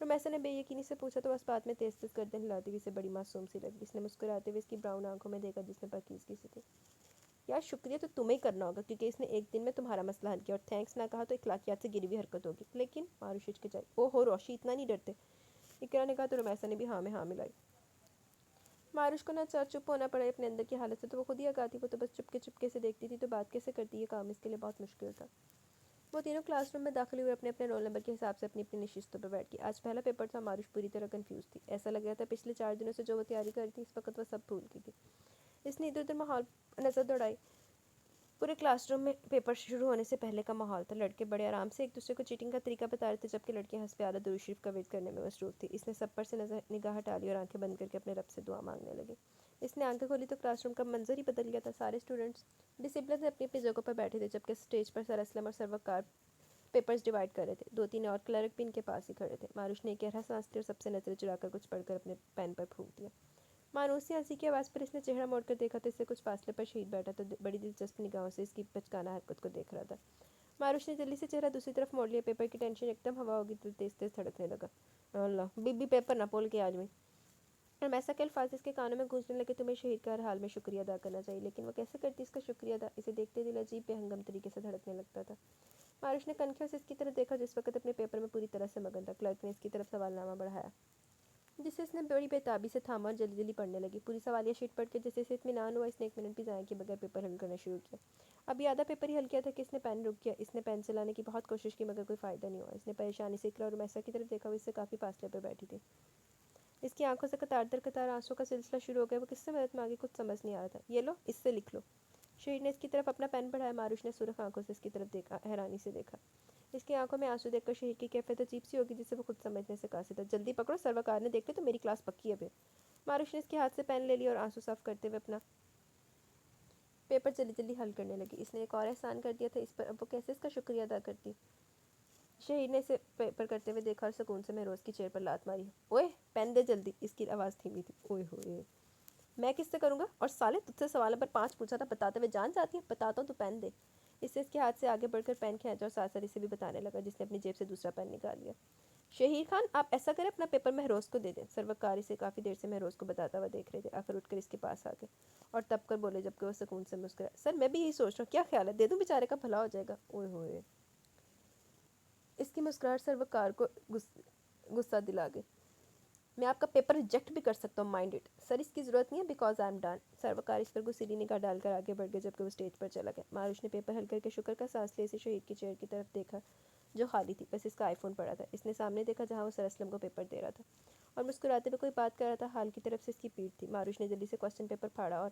[SPEAKER 1] रुमैसा ने बेयकीनी से पूछा तो बस बात में तेज तेज गर्दन हिलाती हुई इसे बड़ी मासूम सी लगी। इसने मुस्कुराते हुए इसकी ब्राउन आंखों में देखा जिसमें पाकीज़गी सी थी। यार शुक्रिया तो तुम्हें ही करना होगा, क्योंकि इसने एक दिन में तुम्हारा मसला हल किया, और थैंक्स ना कहा तो इखलाकियात से गिरी हुई हरकत होगी। लेकिन मारुश हिचकिचाई। ओहो रोशी, इतना नहीं डरते? इकरा ने कहा तो रुमैसा ने भी हाँ में हाँ मिलाई। मारुश को ना चार चुप होना पड़ा अपने अंदर की हालत से, तो वो खुद ही आगाती। वो तो बस चुपके चुपके से देखती थी, तो बात कैसे करती, ये काम इसके लिए बहुत मुश्किल था। वो तीनों क्लासरूम में दाखिल हुए, अपने अपने रोल नंबर के हिसाब से अपनी अपनी नशिस्तों पर बैठ गई। आज पहला पेपर था। मारुश पूरी तरह कंफ्यूज थी। ऐसा लग रहा था पिछले 4 दिनों से जो वो तैयारी कर रही थी, इस वक्त वो सब भूल गई थी। इसने इधर उधर माहौल नज़र दौड़ाई। पूरे क्लासरूम में पेपर शुरू होने से पहले का माहौल था। लड़के बड़े आराम से एक दूसरे को चीटिंग का तरीका बता रहे थे, जबकि लड़कियां हंस पे आला दुरूद शरीफ का वेट करने में मसरूफ थी। इसने सब पर से नजर निगाह हटा ली और आंखें बंद करके अपने रब से दुआ मांगने लगी। इसने आंखें खोली तो क्लासरूम का मंजर ही बदल गया था। सारे स्टूडेंट्स डिसिप्लिन से अपनी अपनी जगहों पर बैठे थे, जबकि स्टेज पर सर असलम और सरवकार पेपर्स डिवाइड कर रहे थे। 2-3 और क्लर्क भी इनके पास ही खड़े थे। मारुश ने एक गहरा सांस लिया और सबसे नजरें चुराकर कुछ पढ़कर अपने पेन पर फूंक दिया। मानूसी हंसी की आवाज़ पर इसने चेहरा मोड़कर देखा तो इससे कुछ फासले पर शहीद बैठा तो बड़ी दिलचस्प निगाहों से इसकी बचकाना हरकत को देख रहा था। मारुश ने जल्दी से चेहरा दूसरी तरफ मोड़ लिया। पेपर की टेंशन एकदम हवा होगी तो तेज तेज धड़कने लगा। अल्लाह, बीबी पेपर ना पोल के आज में। और ऐसा के अल्फाज इसके कानों में गूंजने लगे। तुम्हें शहीद का हर हाल में शुक्रिया अदा करना चाहिए। लेकिन वो कैसे करती इसका शुक्रिया अदा? इसे देखते दिल अजीब बेहंगम तरीके से धड़कने लगता था। मारुश ने कनखियों से इसकी तरफ देखा जिस वक्त अपने पेपर में पूरी तरह से मगन था। क्लर्क ने इसकी तरफ सवालनामा बढ़ाया, जिसे इसने बड़ी बेताबी से थामा और जल्दी जल्दी पढ़ने लगी। पूरी सवालिया शीट पढ़ के जैसे इसे इत्मीनान हुआ, इसने 1 मिनट भी ज़ाया किए बगैर पेपर हल करना शुरू किया। अभी आधा पेपर ही हल किया था कि इसने पेन रुक किया। इसने पेन चलाने की बहुत कोशिश की मगर कोई फ़ायदा नहीं हुआ। इसने परेशानी से इकरा और रुमैसा की तरफ देखा, वो इससे काफ़ी फासले पर बैठी थी। इसकी आंखों से कतार दर कतार आंसू का सिलसिला शुरू हो गया। वो किससे मदद मांगी कुछ समझ नहीं आ रहा था। ये लो, इससे लिख लो। शहीद ने इसकी तरफ अपना पेन बढ़ाया। मारुश ने सुरख आंखों से इसकी तरफ देखा, हैरानी से देखा। इसकी आंखों में आंसू देखकर शहीद की कैफियत अजीब सी होगी जिसे वो खुद समझने से कासिर था। जल्दी पकड़ो, सर्वकार ने देख ले तो मेरी क्लास पक्की है फिर। मारुश ने इसके हाथ से पेन ले लिया और आंसू साफ करते हुए अपना पेपर जल्दी जल्दी हल करने लगी। इसने एक और एहसान कर दिया था इस पर, अब वो कैसे इसका शुक्रिया अदा करती। शहीद ने इसे पेपर करते हुए देखा और सुकून से महरोज की चेयर पर लात मारी। ओए पेन दे जल्दी, इसकी आवाज़ धीमी थी। ओए होए, मैं किससे करूँगा? और साले तुझसे सवाल नंबर 5 पूछा था, बताते हुए जान जाती है? बताता हूँ तो पेन दे। इससे इसके हाथ से आगे बढ़कर पेन खींचा और साथ साथ इसे भी बताने लगा, जिसने अपनी जेब से दूसरा पेन निकाल लिया। शहीर खान, आप ऐसा करें, अपना पेपर महरोज को दे दें। सर्वकार इसे काफ़ी देर से महरोज को बताता हुआ देख रहे थे। आखिर उठकर इसके पास आ गए और तब कर बोले, जबकि वो सुकून से मुस्कुराए, सर मैं भी यही सोच रहा हूँ, क्या ख्याल है, दे दूँ, बेचारे का भला हो जाएगा। ओए होए, इसकी मुस्कुराहट सर्वकार को गुस्सा दिला गई। मैं आपका पेपर रिजेक्ट भी कर सकता हूँ, माइंड इट। सर इसकी ज़रूरत नहीं है, बिकॉज आई एम डन। सर्वकार इस पर गुस्सीली निगाह डालकर आगे बढ़ गए, जबकि वो स्टेज पर चला गया। मारुश ने पेपर हल करके शुक्र का सांस ले इसे शहीद की चेयर की तरफ देखा, जो खाली थी। बस इसका आईफोन पड़ा था। इसने सामने देखा जहाँ वो सर असलम को पेपर दे रहा था और मुस्कुराते हुए कोई बात कर रहा था। हाल की तरफ से इसकी पीठ थी। मारुश ने जल्दी से क्वेश्चन पेपर फाड़ा और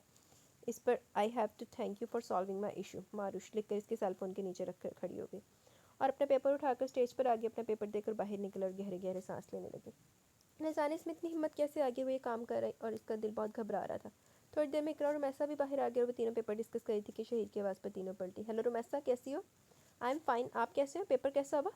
[SPEAKER 1] इस पर I have to thank you for solving my issue, मारुश लिख कर इसके सेल फोन के नीचे रख कर खड़ी हो गई और अपना पेपर उठाकर स्टेज पर आगे अपना पेपर देकर बाहर निकल और गहरे गहरे सांस लेने लगे। न जाने इसमें इतनी हिम्मत कैसे आगे हुए काम कर रही, और इसका दिल बहुत घबरा रहा था। थोड़ी देर में इकरा और रुमैसा भी बाहर आ गए और वो तीनों पेपर डिस्कस कर रही थी कि शहीद की आवाज़ पर तीनों पलटी। हेलो रुमैसा, कैसी हो? आई एम फाइन, आप कैसे हो? पेपर कैसा हुआ?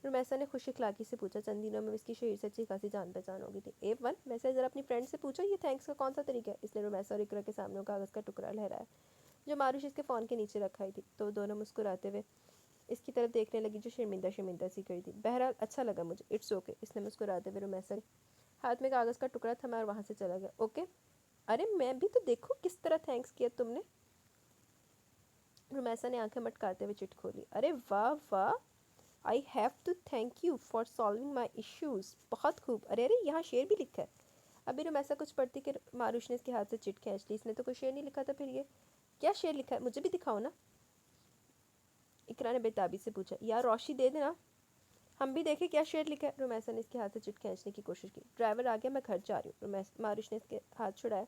[SPEAKER 1] रुमैसा ने खुश इखलाकी से पूछा। चंद दिनों में इसकी शहीद से अच्छी खासी जान पहचान हो गई थी। A1, वैसे ज़रा अपनी फ्रेंड से पूछो ये थैंक्स का कौन सा तरीका है। इसने रुमैसा और इकरा के सामने कागज़ का टुकड़ा लहराया जो मारुश इसके फ़ोन के नीचे रखा ही थी, तो दोनों मुस्कुराते हुए इसकी तरफ देखने लगी, जो शर्मिंदा शर्मिंदा सी करी थी। बहरहाल अच्छा लगा मुझे, इट्स ओके। इसने मुस्कुराते हुए रुमैसा हाथ में कागज़ का टुकड़ा थमा और वहाँ से चला गया। ओके, अरे मैं भी तो देखो किस तरह थैंक्स किया तुमने। रुमैसा ने आंखें मटकाते हुए चिट खोली। अरे वाह वाह, I have to thank you for solving my issues. बहुत खूब। अरे अरे, यहाँ शेर भी लिखा है। अभी रुमैसा कुछ पढ़ती कि मारुश ने इसके हाथ से चिट खींच ली। इसने तो कोई शेर नहीं लिखा था, फिर ये क्या शेर लिखा है? मुझे भी दिखाओ ना, इकरा ने बेताबी से पूछा। यार रोशनी दे देना, हम भी देखें क्या शेर लिखा है। रुमैसा ने इसके हाथ से चिट खींचने की कोशिश की। ड्राइवर आ गया, मैं घर जा रही हूँ। मारुश ने इसके हाथ छुड़ाया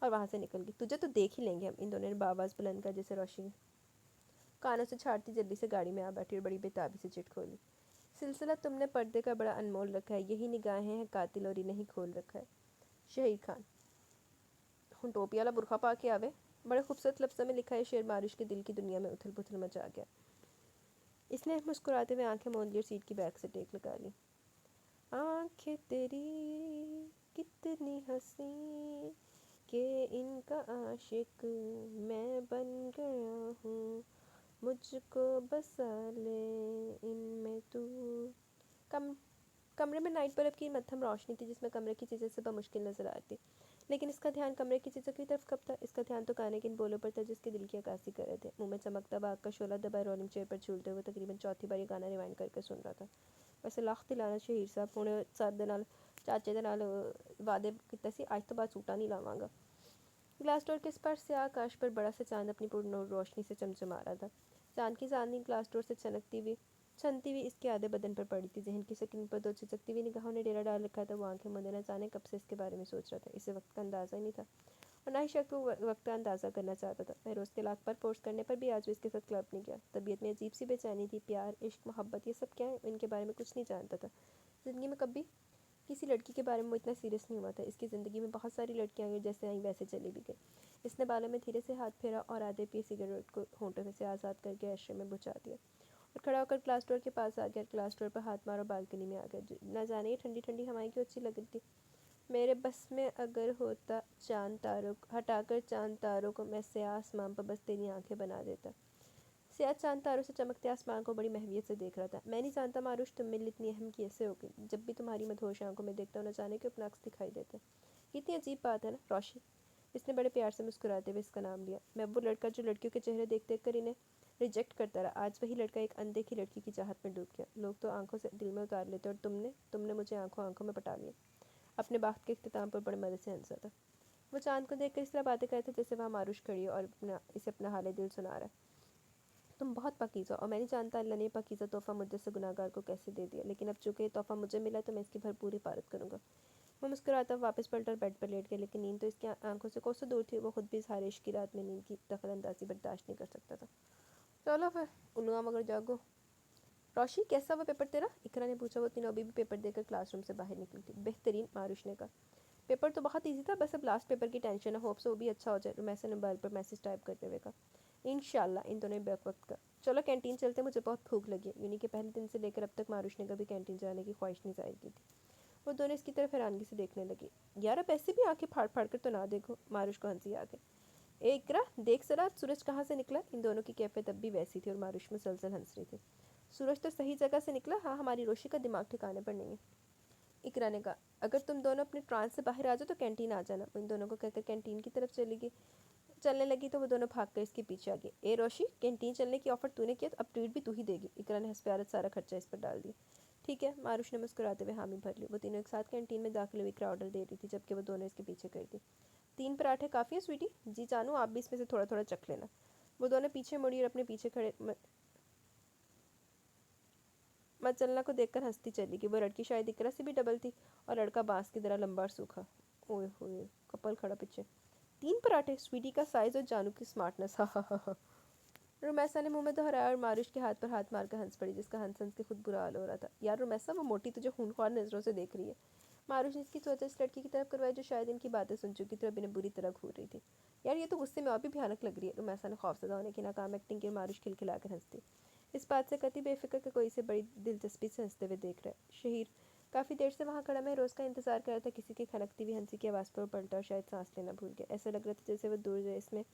[SPEAKER 1] और वहाँ से निकल गई। तुझे तो देख ही लेंगे हम, इन दोनों ने बावाज़ बुलंद कर जैसे रोशनी कानों से छाड़ती जल्दी से गाड़ी में आ बैठी और बड़ी बेताबी से चिट खोली। सिलसिला तुमने पर्दे का बड़ा अनमोल रखा है, यही निगाहें हैं कातिल और इन्हें ही खोल रखा है। शहीद खान, हम टोपी वाला बुरखा पा के आवे। बड़े खूबसूरत लफ्ज़ों में लिखा है शेर। मारुश के दिल की दुनिया में उथल पुथल मचा गया। इसने मुस्कुराते हुए आंखें मूंद ली और सीट की बैक से टेक लगा ली। आंखें तेरी कितनी हंसी कि इनका आशिक मैं बन गया हूँ, मुझको बसा ले इनमें तू। कम कमरे में नाइट बल्ब की मध्यम रोशनी थी, जिसमें कमरे की चीज़ें सुबह मुश्किल नजर आती, लेकिन इसका ध्यान कमरे की चीज़ों की तरफ कब था? इसका ध्यान तो गाने के इन बोलों पर था जिसके दिल की अक्कासी कर रहे थे। मुंह में चमकता बाग का शोला दबाए रोलिंग चेयर पर झूलते हुए तकरीबन चौथी बार ये गाना रिवाइंड करके सुन रहा था। वैसे लाख तिलाना शहीर साहब हुणे साहब दे नाल चाचे दे नाल वादे कीते सी, आज तो बाद सूटा नहीं लावांगा। ग्लास डोर के इस पार से आकाश पर बड़ा सा चांद अपनी पूर्ण रोशनी से चमचमा रहा था। चांद की चांदनी ग्लास डोर से चनकती हुई छनती हुई इसके आधे बदन पर पड़ी थी। जहन की स्क्रीन पर दो चिचकती हुई निगाहों ने डेरा डाल रखा था। वो आंखें मूंदे न जाने कब से इसके बारे में सोच रहा था। इसे वक्त का अंदाज़ा ही नहीं था और ना ही शक वो वक्त का अंदाज़ा करना चाहता था। मैं रोज़ के लाख पर फोर्स करने पर भी आज भी इसके साथ क्लब नहीं गया। तबीयत में अजीब सी बेचैनी थी। प्यार, इश्क, मोहब्बत, ये सब क्या है, इनके बारे में कुछ नहीं जानता था। ज़िंदगी में कभी किसी लड़की के बारे में वो इतना सीरियस नहीं हुआ था। इसकी ज़िंदगी में बहुत सारी लड़कियाँ आई, जैसे आई वैसे चली भी गई। इसने बालों में धीरे से हाथ फेरा और आधे पिए सिगरेट को होंठों में से आज़ाद करके ऐशे में बुझा दिया और खड़ा होकर क्लास डोर के पास आ गया। क्लास डोर पर हाथ मारो, बालकनी में आ गया। न जाने ये ठंडी ठंडी हवाएं क्यों अच्छी लग रही थी। मेरे बस में अगर होता चांद तारों हटाकर चांद तारों को, मैं स्याह आसमान पर बस तेरी आंखें बना देता। सियाह चांद तारों से चमकते आसमान को बड़ी महवियत से देख रहा था। मैं नहीं जानता मारुश, तुम मेरे लिए इतनी अहम कैसे हो गई। जब भी तुम्हारी मधोश आंखों में देखता हूँ, न जाने क्यों अपना अक्स दिखाई देता है। कितनी अजीब बात है ना रोशी। इसने बड़े प्यार से मुस्कुराते हुए इसका नाम लिया। मैं वो लड़का जो लड़कियों के चेहरे देख देख कर इन्हें रिजेक्ट करता रहा, आज वही लड़का एक अनदेखी लड़की की चाहत में डूब गया। लोग तो आंखों से दिल में उतार लेते और तुमने तुमने मुझे आंखों आंखों में पटा लिया। अपने बात के इख्तिताम पर बड़े मज़े से हंसा था। वो चांद को देख कर इस तरह बातें कर रहे थे जैसे वहाँ मारुश खड़ी है और इसे अपना हाल दिल सुना रहा है। तुम बहुत पकीज़ा, और मैं नहीं जानता अल्लाह ने पकीज़ा तोहफ़ा मुझ जैसे गुनाहगार को कैसे दे दिया, लेकिन अब चूँकि ये तोहफ़ा मुझे मिला तो मैं इसकी भरपूर हिफाजत करूँगा। वो मुस्कुराता वापस पलटा और बेड पर लेट गया, लेकिन नींद तो इसकी आंखों से कोसों दूर थी। वो खुद भी इस हारिश की रात में नींद की दखल अंदाजी बर्दाश्त नहीं कर सकता था। चलो फिर उल्लुआ मगर जागो। रोशी, कैसा हुआ पेपर तेरा? इकरा ने पूछा। वो तीनों अभी भी पेपर देकर क्लासरूम से बाहर निकली थी। बेहतरीन, मारुश ने कहा। पेपर तो बहुत ईजी था, बस अब लास्ट पेपर की टेंशन है। होप से वो भी अच्छा हो जाए, रुमैसा ने मोबाइल पर मैसेज टाइप करते हुए कहा। इंशाल्लाह। इन दोनों ने बेवक्त का। चलो कैंटीन चलते, मुझे बहुत भूख लगी है। यूनी के पहले दिन से लेकर अब तक मारुश ने कभी कैंटीन जाने की ख्वाहिश नहीं जाहिर की थी। वो दोनों इसकी तरफ हैरानगी से देखने लगी। यार अब ऐसे भी आंखें फाड़ फाड़ कर तो ना देखो। मारुश को हंसी आ गई। ए इकरा, देख जरा सूरज कहाँ से निकला। इन दोनों की कैफियत अब भी वैसी थी और मारुश मुसलसल हंस रही थी। सूरज तो सही जगह से निकला। हाँ, हमारी रोशी का दिमाग ठिकाने पर नहीं है। इकरा ने कहा, अगर तुम दोनों अपने ट्रांस से बाहर आ जाओ तो कैंटीन आ जाना। वो इन दोनों को कहकर कैंटीन की तरफ चलने लगी तो वो दोनों भाग कर इसके पीछे आ गए। ए रोशी, कैंटीन चलने की ऑफर तूने किया तो अब ट्रीट भी तू ही देगी। इकरा ने हंसप्यारत सारा खर्चा इस पर डाल दिया। ठीक है, मारुश ने मुस्कुराते हुए हामी भर ली। वो तीनों एक साथ कैंटीन में दाखिल हुई। इकरा ऑर्डर दे रही थी जबकि वो दोनों इसके पीछे कर थी। 3 पराठे काफ़ी है स्वीटी। जी जानू, आप भी इसमें से थोड़ा थोड़ा चख लेना। वो दोनों पीछे मुड़ी और अपने पीछे खड़े मचलना को देखकर हंसती चली गई। वो लड़की शायद इकरा से भी डबल थी और लड़का बांस की तरह लंबा और सूखा। ओए होए, कपल खड़ा पीछे। 3 पराठे, स्वीटी का साइज और जानू की स्मार्टनेस। हा हा हा। रुमैसा ने मुंह में दोहराया और मारुश के हाथ पर हाथ मारकर हंस पड़ी, जिसका हंस हंस के खुद बुरा हाल हो रहा था। यार रुमैसा, वो मोटी तुझे खूनख्वार नजरों से देख रही है। मारुश ने इसकी सोचा इस लड़की की तरफ करवाई जो शायद इनकी बातें सुन चुकी थी और इन्हें बुरी तरह घूर रही थी। यार ये तो गुस्से में और भी भयानक लग रही है। रुमैसा ने खौफजदा होने की नाकाम एक्टिंग की। मारुश खिलखिलाकर हंसती। इस बात से कति बेफिक्र कि कोई इसे बड़ी दिलचस्पी से हंसते हुए देख रहा है। शहीर काफ़ी देर से वहाँ खड़ा मैं रोज़ का इंतजार कर रहा था। किसी की खनकती हुई हंसी की आवाज़ पर वो पलटा और शायद सांस लेना भूल गया। ऐसा लग रहा था जैसे वो दूर रेस में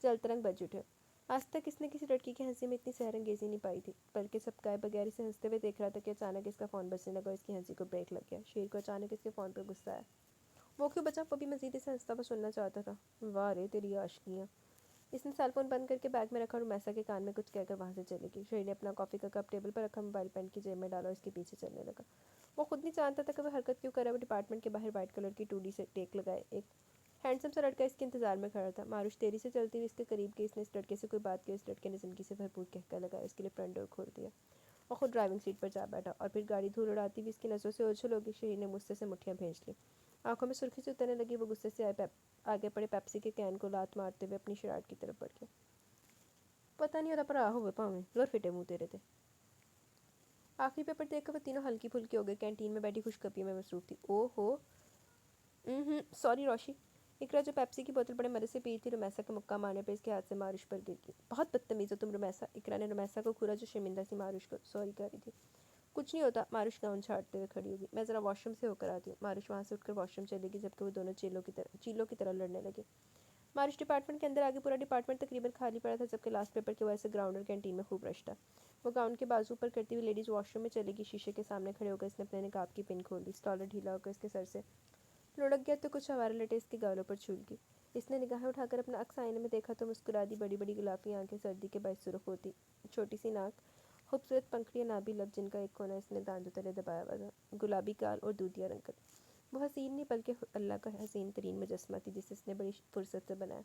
[SPEAKER 1] जलतरंग बज उठे। आज तक इसने किसी लड़की की हंसी में इतनी सहरंगेजी नहीं पाई थी, बल्कि सब गाय बगैर इसे हंसते हुए देख रहा था कि अचानक इसका फ़ोन बजने लगा और इसकी हंसी को ब्रेक लग गया। शेर को अचानक इसके फ़ोन पर गुस्सा आया। वो क्यों बचा? वो भी मजीद इसे हंसता हुआ सुनना चाहता था। वाह रे तेरी आशिकियाँ। इसने सेलफोन बंद करके बैग में रखा और मैसा के कान में कुछ कहकर वहाँ से चली गई। शहीद ने अपना कॉफ़ी का कप टेबल पर रखा, मोबाइल पेन की जेब में डाला और इसके पीछे चलने लगा। वो खुद नहीं जानता था कि वह हरकत क्यों कर रहा है। वो डिपार्टमेंट के बाहर वाइट कलर की टूडी से टेक लगाए एक हैंडसम सा लड़का इसके इंतजार में खड़ा था। मारुश तेजी से चलती हुई इसके करीब गई। इसने इस लड़के से कोई बात की। इस लड़के ने जिंदगी से भरपूर कहकर लगाया, इसके लिए फ्रंट डोर खोल दिया और खुद ड्राइविंग सीट पर जा बैठा। और फिर गाड़ी धूल उड़ाती हुई इसकी नज़रों से ओझल होगी। शहीद ने मुझसे से मुठ्ठियाँ भेज ली। आंखों में सुर्खी से उतरने लगी। वो गुस्से से आगे पड़े पेप्सी के कैन को लात मारते हुए अपनी शरारत की तरफ बढ़ गया। पता नहीं होता पर आहो वे पावे लोर फिटे मुँह तेरे थे। आखिरी पेपर देखकर वो तीनों हल्की फुल्की हो गई। कैंटीन में बैठी खुशखबरी में मसरूफ थी। ओ हो, सॉरी रोशी। इकरा जो पेप्सी की बोतल बड़े मजे से पी थी, रुमैसा के मुक्का मारने पर इसके हाथ से मारुश पर गिर गई। बहुत बदतमीज़ हो तुम रुमैसा। इकरा ने रुमैसा को घूरा जो शर्मिंदा सी मारुश को सॉरी कर रही थी। कुछ नहीं होता। मारुश गाउन छाड़ते हुए खड़ी होगी। मैं ज़रा वॉशरूम से होकर आती हूँ। मारुश वहाँ से उठकर वॉशरूम चली गई जबकि वो दोनों चीलों की तरह लड़ने लगे। मारुश डिपार्टमेंट के अंदर आगे पूरा डिपार्टमेंट तकरीबन खाली पड़ा था जबकि लास्ट पेपर की वजह से ग्राउंड और कैंटीन में खूब रश था। वो गाउन के बाजू पर करती हुई लेडीज़ वॉशरूम में चलेगी। शीशे के सामने खड़े होकर इसने अपने निकाब की पिन खोल दी। स्टॉलर ढीला होकर इसके सर से लुढ़क गया तो कुछ हवारे लटे इसके गालों पर छूट गई। इसने निगाहें उठाकर अपना अक्स आईने में देखा तो मुस्कुरा दी। बड़ी बड़ी गुलाबी आंखें सर्दी के बायस सुर्ख होती, छोटी सी नाक, खूबसूरत पंखड़ियाँ, नाभि लब जिनका एक कोना इसने दांतों तले दबाया हुआ था, गुलाबी गाल और दूधिया रंग का। वो हसीन नहीं बल्कि अल्लाह का हसीन तरीन मुजस्मा थी जिसे इसने बड़ी फुर्सत से बनाया।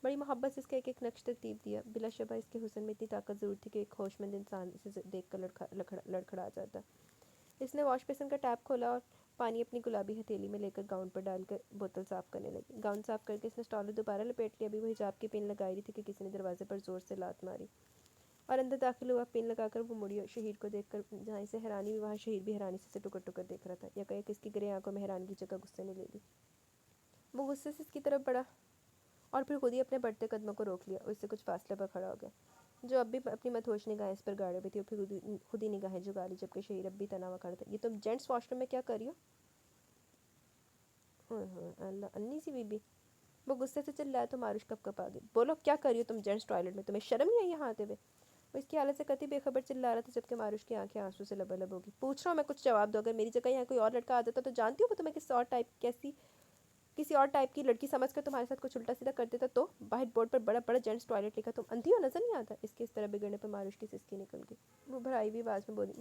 [SPEAKER 1] बड़ी मोहब्बत से इसका एक एक नक्श तरतीब दिया। बिलाशुबा इसके हुस्न में इतनी ताकत ज़रूर थी कि एक होशमंद इंसान इसे देख कर लड़खड़ा जाता। इसने वॉश बेसिन का टैप खोला और पानी अपनी गुलाबी हथेली में लेकर गाउन पर डालकर बोतल साफ़ करने लगी। गाउन साफ़ करके इसने स्टॉलर दोबारा लपेट लिया। अभी वो हिजाब की पिन लगाई रही थी कि किसी ने दरवाजे पर ज़ोर से लात मारी और अंदर दाखिल हुआ। पिन लगाकर वो मुड़ी और शहीद को देखकर जहाँ इसे हैरानी हुई वहाँ शहीद भी हैरानी से इसे टुकर टुकर देख रहा था। यकायक इसकी ग्रे आंखों में हैरानी की जगह गुस्से ने ले ली। वो गुस्से से इसकी तरफ बढ़ा और फिर खुद ही अपने बढ़ते कदमों को रोक लिया और इससे कुछ फासले पर खड़ा हो गया। जो अब भी अपनी मदहोश निगाहें इस पर गाड़े हुए थी और फिर खुद ही निगाहें झुका ली जबकि शहीद अब भी तना हुआ खड़ा था। ये तुम जेंट्स वॉशरूम में क्या कर रही हो? अल्लाह, अन्नी सी बीबी। वो गुस्से से चिल्लाया तो मारुश कप आ गई। बोलो क्या कर रही हो तुम जेंट्स टॉयलेट में? तुम्हें शर्म नहीं आई यहाँ आते हुए? वो इसकी हालत से कति बेखबर चिल्ला रहा था जबकि मारुश की आंखें आंसू से लबालब होगी। पूछ रहा हूँ मैं, कुछ जवाब दो। अगर मेरी जगह यहाँ कोई और लड़का आ जाता तो जानती हो वो तुम्हें किसी और टाइप की लड़की समझ कर तुम्हारे साथ कुछ उल्टा सीधा कर देता तो? वाइट बोर्ड पर बड़ा बड़ा जेंट्स टॉयलेट लिखा, तुम अंधी हो नजर नहीं आता? इसके इस तरह बिगड़ने पर मारुश की सिसकी निकल गई। वो भराई हुई आवाज़ में बोली,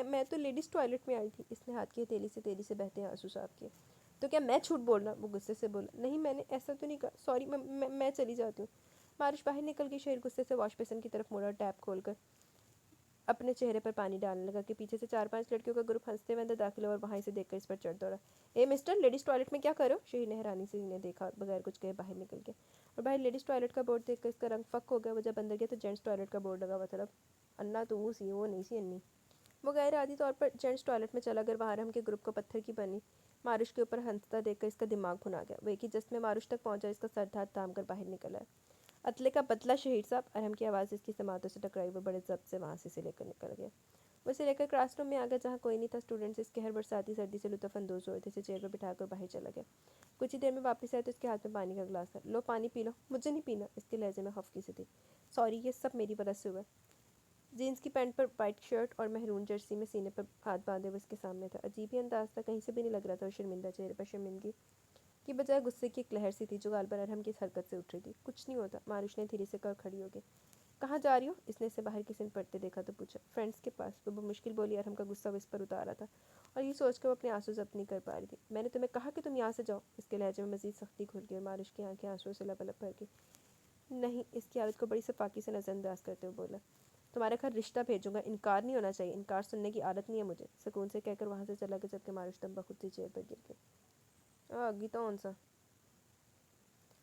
[SPEAKER 1] मैं तो लेडीज़ टॉयलेट में आई थी। इसने हाथ की हथेली से तेजी से बहते आंसू साफ किए। तो क्या मैं झूठ बोल रहा? वो गुस्से से बोला। नहीं मैंने ऐसा तो नहीं कहा, सॉरी, मैं चली जाती हूँ। मारुश बाहर निकल गई। शहीद गुस्से से वॉश बेसिन की तरफ मुड़ा, टैप खोलकर अपने चेहरे पर पानी डालने लगा कि पीछे से 4-5 लड़कियों का ग्रुप हंसते हुए अंदर दाखिल हुआ और वहाँ इसे देखकर इस पर चढ़ दौड़ा। ए मिस्टर, लेडीज़ टॉयलेट में क्या करो? शहीद ने हैरानी से इन्हें देखा और बगैर कुछ कहे बाहर निकल गया। और बाहर लेडीज़ टॉयलेट का बोर्ड देखकर इसका रंग फक हो गया। वो जब अंदर गया तो जेंट्स टॉयलेट का बोर्ड लगा हुआ था। अन्ना तो वो सी, वो नहीं सी अन्नी। वो गैर आदि तौर पर जेंट्स टॉयलेट में चला। अगर बाहर हम के ग्रुप को पत्थर की बनी मारुश के ऊपर हंसता देखकर इसका दिमाग भुना गया। वो एक ही जस्ट में मारुश तक पहुंचा, इसका सर हाथ थाम कर बाहर निकल आया। अतले का बदला शहीद साहब। अरहम की आवाज़ इसकी समातों से टकराई। वो बड़े ज़ब्त से वहाँ से लेकर निकल गया। वो इसे लेकर क्लासरूम में आ गया जहाँ कोई नहीं था। स्टूडेंट्स इसके हर बरसाती सर्दी से लुत्फ़अंदोज़ हो रहे थे। इसे चेयर पर बिठाकर बाहर चला गया। कुछ ही देर में वापस आया तो इसके हाथ में पानी का गिलास था। लो पानी पी लो। मुझे नहीं पीना। इसके लहजे में खफकी से थी। सॉरी, ये सब मेरी वजह से हुआ। जीन्स की पैंट पर वाइट शर्ट और महरून जर्सी में सीने पर हाथ बांधे हुए इसके सामने था। अजीब ही अंदाज था, कहीं से भी नहीं लग रहा था। और शर्मिंदा चेहरे पर शर्मिंदगी की बजाय गुस्से की एक लहर सी थी जो गाल पर अरहम की इस हरकत से उठ रही थी। कुछ नहीं होता, मारुश ने धीरे से कर खड़ी हो गई। कहाँ जा रही हो? इसने इसे बाहर किसी ने पढ़ते देखा तो पूछा। फ्रेंड्स के पास। वो मुश्किल बोली। अरहम का गुस्सा इस पर उतारा था और ये सोचकर वो अपने आंसू जब्त नहीं कर पा रही थी। मैंने तुम्हें कहा कि तुम यहाँ से जाओ। इसके लहजे में मजीद सख्ती खुल गई और मारुश की आंखें आंसुओं से लबालब भर गई। नहीं, इसकी हालत को बड़ी सफाकी से नज़रअंदाज करते हुए बोला। तुम्हारे घर रिश्ता भेजूंगा, इनकार नहीं होना चाहिए। इनकार सुनने की आदत नहीं है मुझे। सुकून से कहकर वहाँ से चला गया जबकि मारुश दम बखुद सी चेयर पर गिर गई। गीता कौन सा?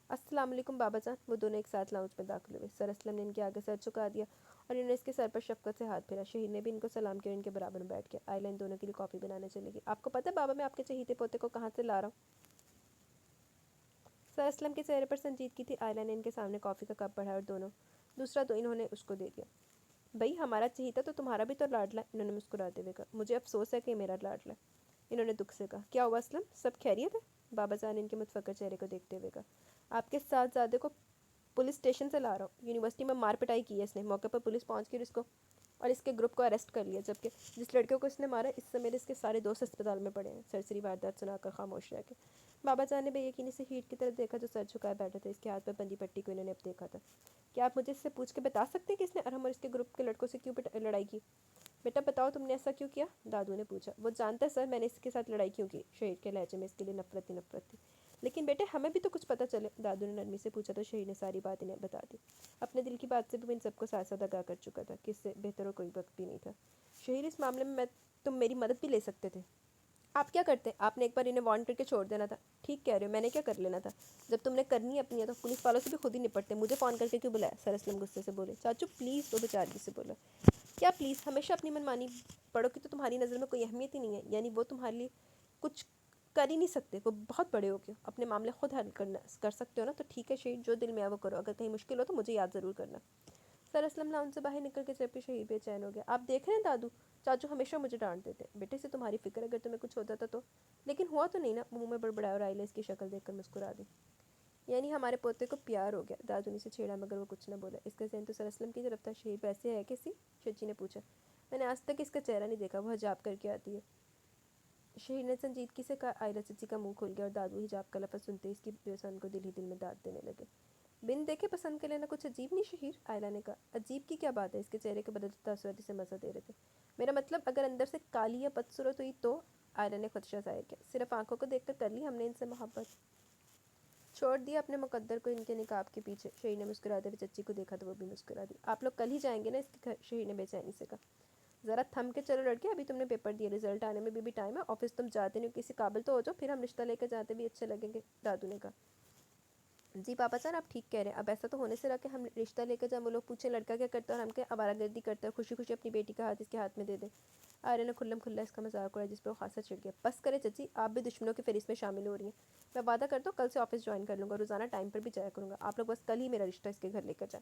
[SPEAKER 1] अस्सलाम वालेकुम बाबा जान। वो दोनों एक साथ लाउंज में दाखिल हुए। सर असलम ने इनके आगे सर झुका दिया और इन्होंने इसके सर पर शफकत से हाथ फेरा। शहीद ने भी इनको सलाम किया और इनके बराबर में बैठ गया। आयला इन दोनों के लिए कॉफ़ी बनाने चली गई। आपको पता है बाबा, मैं आपके चहीते पोते को कहाँ से ला रहा हूँ? सर असलम के चेहरे पर संजीदगी थी। आयला ने इनके सामने कॉफ़ी का कप बढ़ाया और दूसरा तो इन्होंने उसको दे दिया। भाई, हमारा चहीता तो तुम्हारा भी तो लाडला। इन्होंने मुस्कुराते हुए कहा। मुझे अफसोस है कि मेरा लाडला। इन्होंने दुख से कहा। क्या हुआ असलम, सब खैरियत है? बाबा जान इनके मुतफक्कर चेहरे को देखते हुए कहा। आपके साथजादे को पुलिस स्टेशन से ला रहा हूँ। यूनिवर्सिटी में मार पिटाई की है इसने। मौके पर पुलिस पहुंच कर इसको और इसके ग्रुप को अरेस्ट कर लिया, जबकि जिस लड़के को इसने मारा इस समय इसके सारे दोस्त अस्पताल में पड़े हैं। सरसरी वारदात सुनाकर खामोश रह गए। बाबा जान ने बेयकीनी से हीट की तरफ देखा जो सर झुकाए बैठा था। इसके हाथ पर बंदी पट्टी को इन्होंने अब देखा था। क्या आप मुझे इससे पूछ के बता सकते हैं कि इसने अरहम और इसके ग्रुप के लड़कों से क्यों लड़ाई की? बेटा बताओ, तुमने ऐसा क्यों किया? दादू ने पूछा। वो जानता है सर मैंने इसके साथ लड़ाई क्यों की। शहीद के लहजे में इसके लिए नफरत ही नफरत थी। लेकिन बेटे हमें भी तो कुछ पता चले। दादू ने नरमी से पूछा तो शहीद ने सारी बात इन्हें बता दी। अपने दिल की बात से भी इन सबको साथ साथ आगाह कर चुका था कि इससे बेहतर और कोई वक्त भी नहीं था। शहीद, इस मामले में तुम मेरी मदद भी ले सकते थे। आप क्या करते? आपने एक बार इन्हें वार्न करके छोड़ देना था। ठीक कह रहे हो, मैंने क्या कर लेना था? जब तुमने करनी अपनी है तो पुलिस वालों से भी खुद ही निपटते। मुझे फ़ोन करके क्यों बुलाया? सर असलम गुस्से से बोले। चाचू प्लीज़, वो बेचारी से बोला। क्या प्लीज़? हमेशा अपनी मनमानी बड़ों की तो तुम्हारी नज़र में कोई अहमियत ही नहीं है। यानी वो तुम्हारे लिए कुछ कर ही नहीं सकते। वो बहुत बड़े हो गए, अपने मामले खुद हल कर सकते हो ना। तो ठीक है शहीद, जो दिल में आए वो करो। अगर कहीं मुश्किल हो तो मुझे याद ज़रूर करना। सर असलम लाउंज से बाहर निकल के जब शहीद बेचैन हो गया। आप देख रहे हैं दादू, चाचू हमेशा मुझे डांट देते। बेटे से तुम्हारी फिक्र, अगर तुम्हें कुछ होता था तो। लेकिन हुआ तो नहीं ना। मुंह में बड़बड़ाया और आइला इसकी शक्ल देखकर मुस्कुरा दी। यानी हमारे पोते को प्यार हो गया। दादू ने इसे छेड़ा मगर वो कुछ न बोला। इसका ज़हन तो सर असलम की तरफ था। शहीद वैसे है किसी? शची ने पूछा। मैंने आज तक इसका चेहरा नहीं देखा। वो हिजाब करके आती है। शहीद ने संजीदगी से कहा। आयला चची का मुंह खुल गया और दादू हिजाब का लफ्ज़ सुनते इसकी बेसन को दिल ही दिल में दाद देने लगे। बिन देखे पसंद कर लेना कुछ अजीब नहीं शहीर? आयला ने कहा। अजीब की क्या बात है? इसके चेहरे के बदलते तासुरात से मज़ा दे रहे थे। मेरा मतलब अगर अंदर से काली या बदसूरत हुई तो? आयला ने खुदशा जाहिर किया। सिर्फ आंखों को देखकर कर ली हमने इनसे मोहब्बत। छोड़ दिया अपने मुकद्दर को इनके निकाब के पीछे। शहीद ने मुस्कुराते हुए चच्ची को देखा तो वो भी मुस्कुरा दी। आप लोग कल ही जाएंगे ना इसके घर? शहीद ने बेचैनी से कहा। ज़रा थम के चलो लड़के, अभी तुमने पेपर दिए, रिजल्ट आने में भी टाइम है। ऑफिस तुम जाते नहीं हो, किसी काबिल तो हो जाओ, फिर हम रिश्ता लेकर जाते भी अच्छे लगेंगे। दादू ने कहा। जी पापा सर, आप ठीक कह रहे हैं। अब ऐसा तो होने से रहा कि हम रिश्ता लेकर जाए, वो लोग पूछे लड़का क्या करता है और हम क्या आवारागर्दी करते हैं, खुशी खुशी अपनी बेटी का हाथ इसके हाथ में दे दे। आर्य ने खुल्लम खुल्ला इसका मजाक उड़ाया जिस पर वो खासा चिढ़ गया। बस करे चची, आप भी दुश्मनों की फहरिस्त में शामिल हो रही हैं। मैं वादा करता हूँ कल से ऑफिस ज्वाइन कर लूँगा, रोज़ाना टाइम पर भी जाया करूँगा। आप लोग बस कल ही मेरा रिश्ता इसके घर लेकर जाए।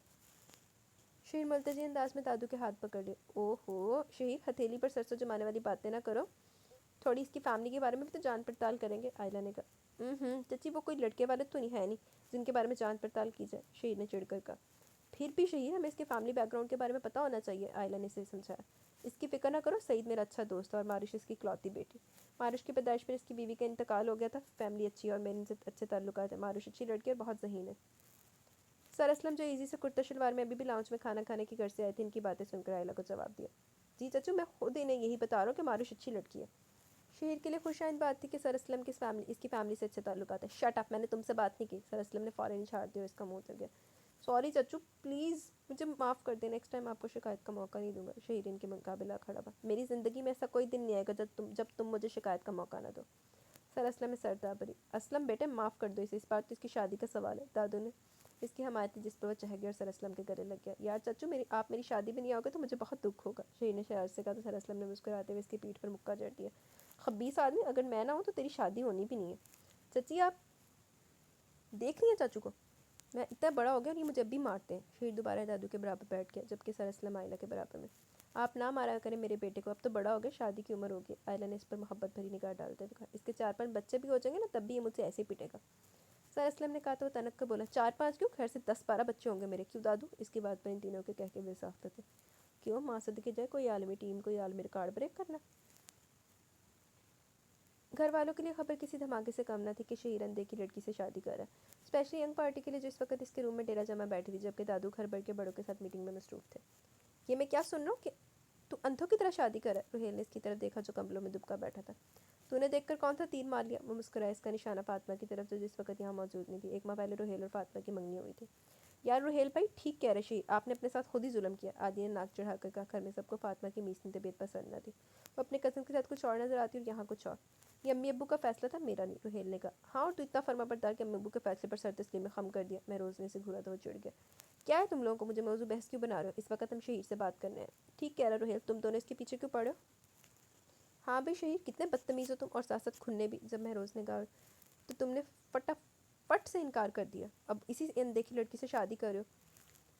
[SPEAKER 1] शहीर मुल्तजी अंदाज में दादू के हाथ पकड़ लिए। ओहो शहीर, हथेली पर सरसों जमाने वाली बातें ना करो। थोड़ी इसकी फैमिली के बारे में भी तो जान पड़ताल करेंगे। आयला ने कहा। चची, वो कोई लड़के वाले तो नहीं है नहीं जिनके बारे में जान पड़ताल की जाए। शहीद ने चिढ़कर कहा। फिर भी शहीद, हमें इसके फैमिली बैकग्राउंड के बारे में पता होना चाहिए। आयला ने इसे समझाया। इसकी फिक्र ना करो, सईद मेरा अच्छा दोस्त है और मारिश इसकी इकलौती बेटी। मारिश की पैदाइश पर इसकी बीवी का इंतकाल हो गया था। फैमिली अच्छी है और मेरे इनसे अच्छे ताल्लुकात है। मारिश अच्छी लड़की और बहुत ज़हीन है। सर असलम जो इजी से कुर्ता शलवार में अभी भी लाउंज में खाना खाने की घर से आए थे, इनकी बातें सुनकर आयला को जवाब दिया। जी चाचू, मैं खुद इन्हें यही बता रहा हूँ कि मारिश अच्छी लड़की है। शहीर के लिए खुशाइन बात थी कि सर असलम की इसकी फैमिली से अच्छे ताल्लुकात है। शट अप, मैंने तुमसे बात नहीं की। सर असलम ने फ़ौरन ही छाड़ दिया और इसका मुंह उतर गया। सॉरी चाचू, प्लीज़ मुझे माफ़ कर दे, नेक्स्ट टाइम आपको शिकायत का मौका नहीं दूंगा। शहीर इनके मुकाबला खड़ा हुआ। मेरी ज़िंदगी में ऐसा कोई दिन नहीं आएगा जब तुम मुझे शिकायत का मौका ना दो। सर असलम में सर दाबरी। असलम बेटे माफ़ कर दो इसे, इस बार तो इसकी शादी का सवाल है। दादू ने इसकी हमायत जिस पर वह चह गया और सर असलम के गले लग गया। यार चाचू, आप मेरी शादी में नहीं आओगे तो मुझे बहुत दुख होगा। शहीर ने शरारत से कहा तो सर असलम ने मुस्कुराते हुए इसकी पीठ पर मुक्का जड़ दिया। खबीस आदमी, अगर मैं ना हूँ तो तेरी शादी होनी भी नहीं है। चची आप देख रही हैं चाचू को? میں اتنا بڑا ہو گیا اور یہ مجھے اب بھی مارتے ہیں۔ شہیر دوبارہ دادو کے برابر بیٹھ گیا جبکہ سر اسلم آئلہ کے برابر میں۔ آپ نہ مارا کریں میرے بیٹے کو، اب تو بڑا ہو گیا، شادی کی عمر ہوگی۔ آئلہ نے اس پر محبت بھری نگاہ ڈالتے ہوئے کہا، اس کے 4-5 بچے بھی ہو جائیں گے نا تب بھی یہ مجھ سے ایسے ہی پیٹے گا۔ سر اسلم نے کہا تو وہ تنک کر بولا، 4-5 کیوں، خیر سے 10-12 بچے ہوں گے میرے، کیوں دادو؟ اس کی بات پر ان تینوں کے کہکے بے ساختہ تھے۔ کیوں، ماں صدقے جائے، کوئی عالمی ٹیم، کوئی عالمی ریکارڈ بریک کرنا۔ گھر والوں کے لیے خبر کسی دھماکے سے کم نہ تھی کہ شہیر اندیکھی لڑکی سے شادی کر رہا ہے، اسپیشلی ینگ پارٹی کے لیے جس وقت اس کے روم میں ڈیرا جمع بیٹھی تھی جبکہ دادو گھر بھر کے بڑوں کے ساتھ میٹنگ میں مصروف تھے۔ یہ میں کیا سن رہا ہوں کہ تو اندھوں کی طرح شادی کر رہا ہے؟ روہیل نے اس کی طرف دیکھا جو کمبلوں میں دبکا بیٹھا تھا۔ تو نے دیکھ کر کون سا تیر مار لیا؟ وہ مسکرایا، اس کا نشانہ فاطمہ کی طرف جو جس وقت یہاں موجود نہیں تھی۔ 1 ماہ پہلے روہیل اور فاطمہ کی منگنی ہوئی تھی۔ یار روہیل بھائی ٹھیک کہہ رہے شہیر، آپ نے اپنے ساتھ خود ہی ظلم کیا۔ عادی نے ناک چڑھا کر کہا، گھر میں سب کو فاطمہ کی میسنی طبیعت پسند نہ تھی، وہ اپنے کزن کے ساتھ کچھ اور نظر آتی اور یہاں کچھ اور۔ یہ امی ابو کا فیصلہ تھا، میرا نہیں، روہیل نے کہا۔ ہاں اور تو اتنا فرما بردار کہ امی ابو کے فیصلے پر سر تسلیم میں خم کر دیا۔ مہروز نے اسے گھورا تو وہ چڑ گیا۔ کیا ہے تم لوگوں کو، مجھے موضوع بحث کیوں بنا رہے ہو؟ اس وقت ہم شہیر سے بات کرنے ہیں۔ ٹھیک کہہ رہا روہیل، تم دونوں اس کے پیچھے کیوں پڑے ہو؟ ہاں بھائی شہیر، کتنے بدتمیز ہو تم، اور ساتھ ساتھ کھنے بھی۔ جب مہروز نے کہا تو تم نے فٹ سے انکار کر دیا، اب اسی اندیکھی لڑکی سے شادی کر رہے ہو۔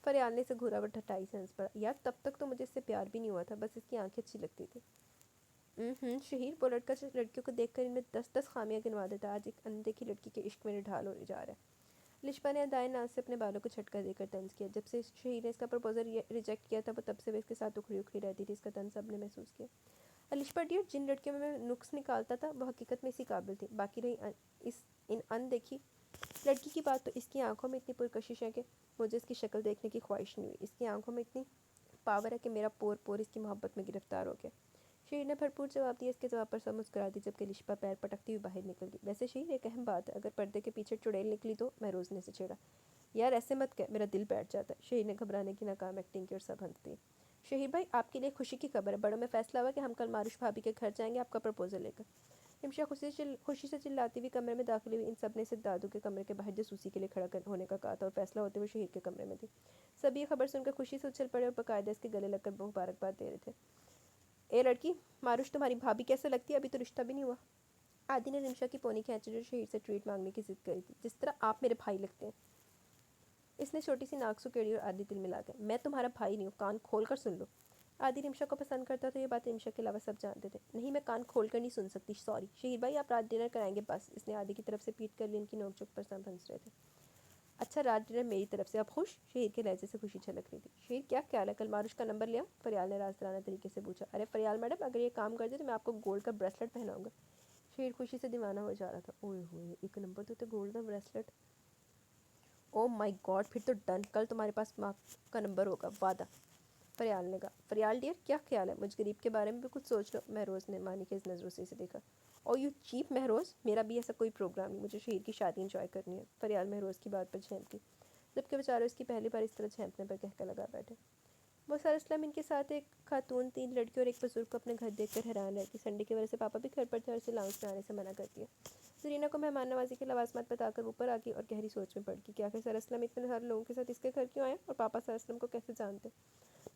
[SPEAKER 1] فریال نے اسے گھورا اور ٹھٹائی سے ہنس پڑا۔ یار تب تک تو مجھے اس سے پیار بھی نہیں ہوا تھا، بس اس کی آنکھیں اچھی لگتی تھی۔ شہیر، وہ لڑکا جو لڑکیوں کو دیکھ کر ان میں 10-10 خامیاں گنوا دیتا آج ایک اندیکھی لڑکی کے عشق میں نڈھال ہونے جا رہا ہے۔ لشپا نے دائیں ناز سے اپنے بالوں کو جھٹکا دے کر طنز کیا۔ جب سے شہیر نے اس کا پرپوزل ریجیکٹ کیا تھا وہ تب سے وہ اس کے ساتھ اکھڑی اکھڑی رہتی تھی، اس کا طنز سب نے محسوس کیا۔ لشپا ڈیئر، جن لڑکیوں میں نقص نکالتا تھا وہ حقیقت میں اسی قابل تھی، باقی رہی ان ان دیکھی لڑکی کی بات تو اس کی آنکھوں میں اتنی پرکشش ہے کہ مجھے اس کی شکل دیکھنے کی خواہش نہیں ہوئی۔ اس کی آنکھوں میں اتنی پاور ہے کہ میرا پور پور اس کی محبت میں گرفتار ہو گیا۔ شہیر نے بھرپور جواب دیا، اس کے جواب پر سب مسکرا دی جبکہ لشپا پیر پٹکتی ہوئی باہر نکل گئی۔ ویسے شہیر ایک اہم بات ہے، اگر پردے کے پیچھے چڑیل نکلی تو؟ مہروز نے اسے چھیڑا۔ یار ایسے مت کہہ، میرا دل بیٹھ جاتا ہے۔ شہیر نے گھبرانے کی ناکام ایکٹنگ کی اور سب ہنس دیے۔ شہیر بھائی، آپ کے لیے خوشی کی خبر ہے، بڑوں میں فیصلہ ہوا کہ ہم کل ماروش بھابی کے گھر جائیں گے آپ کا پرپوزل لے کر۔ رمشا خوشی سے چلاتی ہوئی کمرے میں داخل ہوئی۔ ان سب نے اسے دادو کے کمرے کے باہر جاسوسی کے لیے کھڑا ہونے کا کہا تھا اور فیصلہ ہوتے ہوئے شہیر کے کمرے میں تھی۔ سب یہ خبر سن کر خوشی سے اچھل پڑے اور باقاعدہ اس کے گلے لگ کر مبارکباد دے رہے تھے۔ اے لڑکی، ماروش تمہاری بھابھی کیسے لگتی ہے؟ ابھی تو رشتہ بھی نہیں ہوا۔ عادی نے رمشا کی پونی کھینچی جو شہیر سے ٹریٹ مانگنے کی ضد کری تھی۔ جس طرح آپ میرے بھائی لگتے ہیں۔ اس نے چھوٹی سی ناک سکیڑی اور عادی دل ملا گئے۔ میں تمہارا بھائی نہیں ہوں، کان کھول کر سن لو۔ عادی رمشا کو پسند کرتا تھا، یہ بات رمشا کے علاوہ سب جانتے تھے۔ نہیں، میں کان کھول کر نہیں سن سکتی، سوری۔ شہیر بھائی، آپ رات ڈنر کرائیں گے بس؟ اس نے عادی کی طرف سے پیٹ کر لی، ان کی نوک جھوک پر سب ہنس رہے تھے۔ اچھا، رات ڈنر میری طرف سے، اب خوش؟ شہیر کے لہجے سے خوشی چھلک رہی تھی۔ شہیر، کیا خیال ہے کل ماروش کا نمبر لیا؟ فریال نے رازدارانہ طریقے سے پوچھا۔ ارے فریال میڈم، اگر یہ کام کر دے تو میں آپ کو گولڈ کا بریسلٹ پہناؤں گا۔ شہیر خوشی سے دیوانہ ہو جا رہا تھا۔ اوئے ہوئے، ایک نمبر تو گولڈ کا بریسلٹ! او مائی گاڈ، پھر تو ڈن، کل تمہارے پاس ماں کا نمبر ہوگا، وعدہ۔ فریال نے کہا۔ فریال ڈیئر، کیا خیال ہے؟ مجھ غریب کے بارے میں بھی کچھ سوچ لو۔ مہروز نے مانی کے اس نظروں سے اسے دیکھا۔ او یو چیپ مہروز، میرا بھی ایسا کوئی پروگرام نہیں، مجھے شہیر کی شادی انجوائے کرنی ہے۔ فریال مہروز کی بات پر جھینک گئی جبکہ بیچارے اس کی پہلی بار اس طرح جھینکنے پر کہکا لگا بیٹھے۔ وہ سر اسلم ان کے ساتھ ایک خاتون، 3 لڑکیوں اور ایک بزرگ کو اپنے گھر دیکھ کر حیران رہتی۔ سنڈے کی وجہ سے پاپا بھی گھر پر تھے اور اسے لاؤنج میں آنے سے منع کر دیا۔ زرینہ کو مہمان نوازی کے لوازمات بتا کر اوپر آ گئی اور گہری سوچ میں پڑ گئی کہ آخر سر اسلم اتنے سارے لوگوں کے ساتھ اس کے گھر کیوں آئے اور پاپا سر اسلم کو کیسے جانتے؟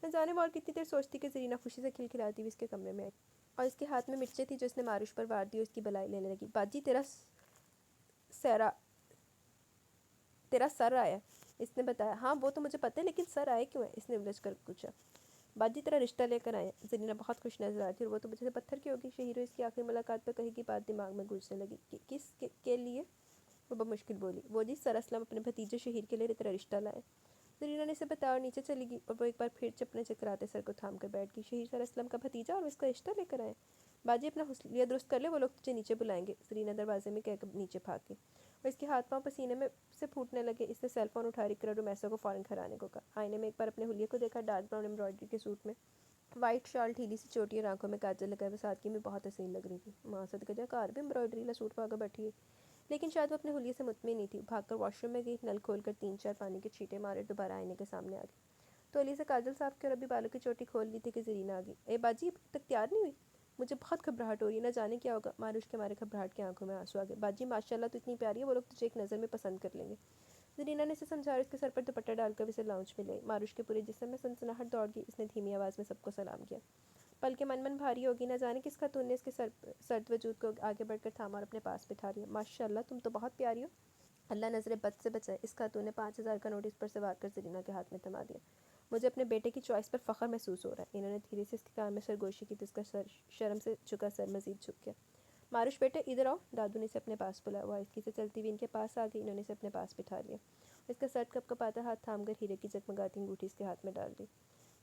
[SPEAKER 1] نہ جانے وہ اور کتنی دیر سوچتی کہ زرینہ خوشی سے کھلکھلاتی ہوئی اس کے کمرے میں آئی اور اس کے ہاتھ میں مرچیں تھی جو اس نے ماروش پر وار دی اور اس کی بلائی لینے لگی۔ باجی، تیرا سر آیا، اس نے بتایا۔ ہاں وہ تو مجھے پتہ ہے، لیکن سر آئے کیوں ہے؟ اس نے الجھ کر پوچھا۔ باجی، تیرا رشتہ لے کر آئے۔ زرینہ بہت خوش نظر آتی اور وہ تو مجھے سے پتھر کی ہوگی۔ شہیر اس کی آخری ملاقات پر کہی کی بات دماغ میں گونجنے لگی۔ کس کے لیے؟ وہ بمشکل بولی۔ وہ جی، سر اسلم اپنے بھتیجے شہیر کے لیے تیرا رشتہ لائے۔ زرینہ نے اسے بتایا اور نیچے چلی گئی اور وہ ایک بار پھر چپنے چکراتے سر کو تھام کر بیٹھ گئی۔ شہیر سر اسلم کا بھتیجا اور اس کا رشتہ لے کر آئے؟ باجی، اپنا حلیہ درست کر لے، وہ لوگ تجھے نیچے بلائیں گے۔ زرینہ دروازے میں کہہ کر نیچے بھاگ گئی اور اس کے ہاتھ پاؤں پسینے میں سے پھوٹنے لگے۔ اس نے سیل فون اٹھا کر رومیسا کو فوراً گھر آنے کو کہا۔ آئینے میں ایک بار اپنے حلیے کو دیکھا، ڈارک براؤن ایمبرائڈری کے سوٹ میں، وائٹ شال، ڈھیلی سی چوٹی اور آنکھوں میں کاجل لگائے وہ سادگی میں بہت حسین لگ رہی تھی۔ ماں صدقہ جا، کار بھی ایمبرائڈری والا سوٹ پا کر بیٹھی ہے، لیکن شاید وہ اپنے حلیے سے مطمئن نہیں تھی۔ بھاگ کر واش روم میں گئی، نل کھول کر 3-4 پانی کے چھینٹے مارے، دوبارہ آئینے کے سامنے آ گئی تو حلیے سے کاجل صاف کر ابھی بالوں کی چوٹی کھول لی تھی کہ زرینہ آ گئی۔ اے باجی، اب تک تیار نہیں ہوئی؟ مجھے بہت گھبراہٹ ہو رہی ہے، نہ جانے کیا ہوگا۔ ماروش کے مارے گھبراہٹ کے آنکھوں میں آنسو آ گئے۔ باجی ماشاءاللہ تو اتنی پیاری ہے، وہ لوگ تجھے ایک نظر میں پسند کر لیں گے۔ زرینہ نے اسے سمجھا اور اس کے سر پر دوپٹہ ڈال کر اسے لاؤنج میں لے۔ ماروش کے پورے جسم میں سنسناہٹ دوڑ گئی، اس نے دھیمی آواز میں سب کو سلام کیا۔ پل کے من بھاری ہوگی، نہ جانے کس خاتون نے اس کے سرد وجود کو آگے بڑھ کر تھاما اور اپنے پاس بٹھا لیا۔ ماشاءاللہ، تم تو بہت پیاری ہو۔ اللہ نظر بد سے بچائے۔ اس خاتون نے 5,000 کا نوٹ اس پر سے وار کر زرینہ کے ہاتھ میں تھما دیا۔ مجھے اپنے بیٹے کی چوائس پر فخر محسوس ہو رہا ہے۔ انہوں نے دھیرے سے اس کے کان میں سرگوشی کی تو اس کا سر شرم سے جھکا سر مزید جھک گیا۔ ماروش بیٹے ادھر آؤ، دادو نے اسے اپنے پاس بلایا۔ وہ آہستگی سے چلتی ہوئی ان کے پاس آ گئی۔ انہوں نے اسے اپنے پاس بٹھا لیا۔ اس کا سرد کپ کپاتا ہاتھ تھام کر ہیرے کی جگمگاتی انگوٹھی اس کے ہاتھ میں ڈال دی۔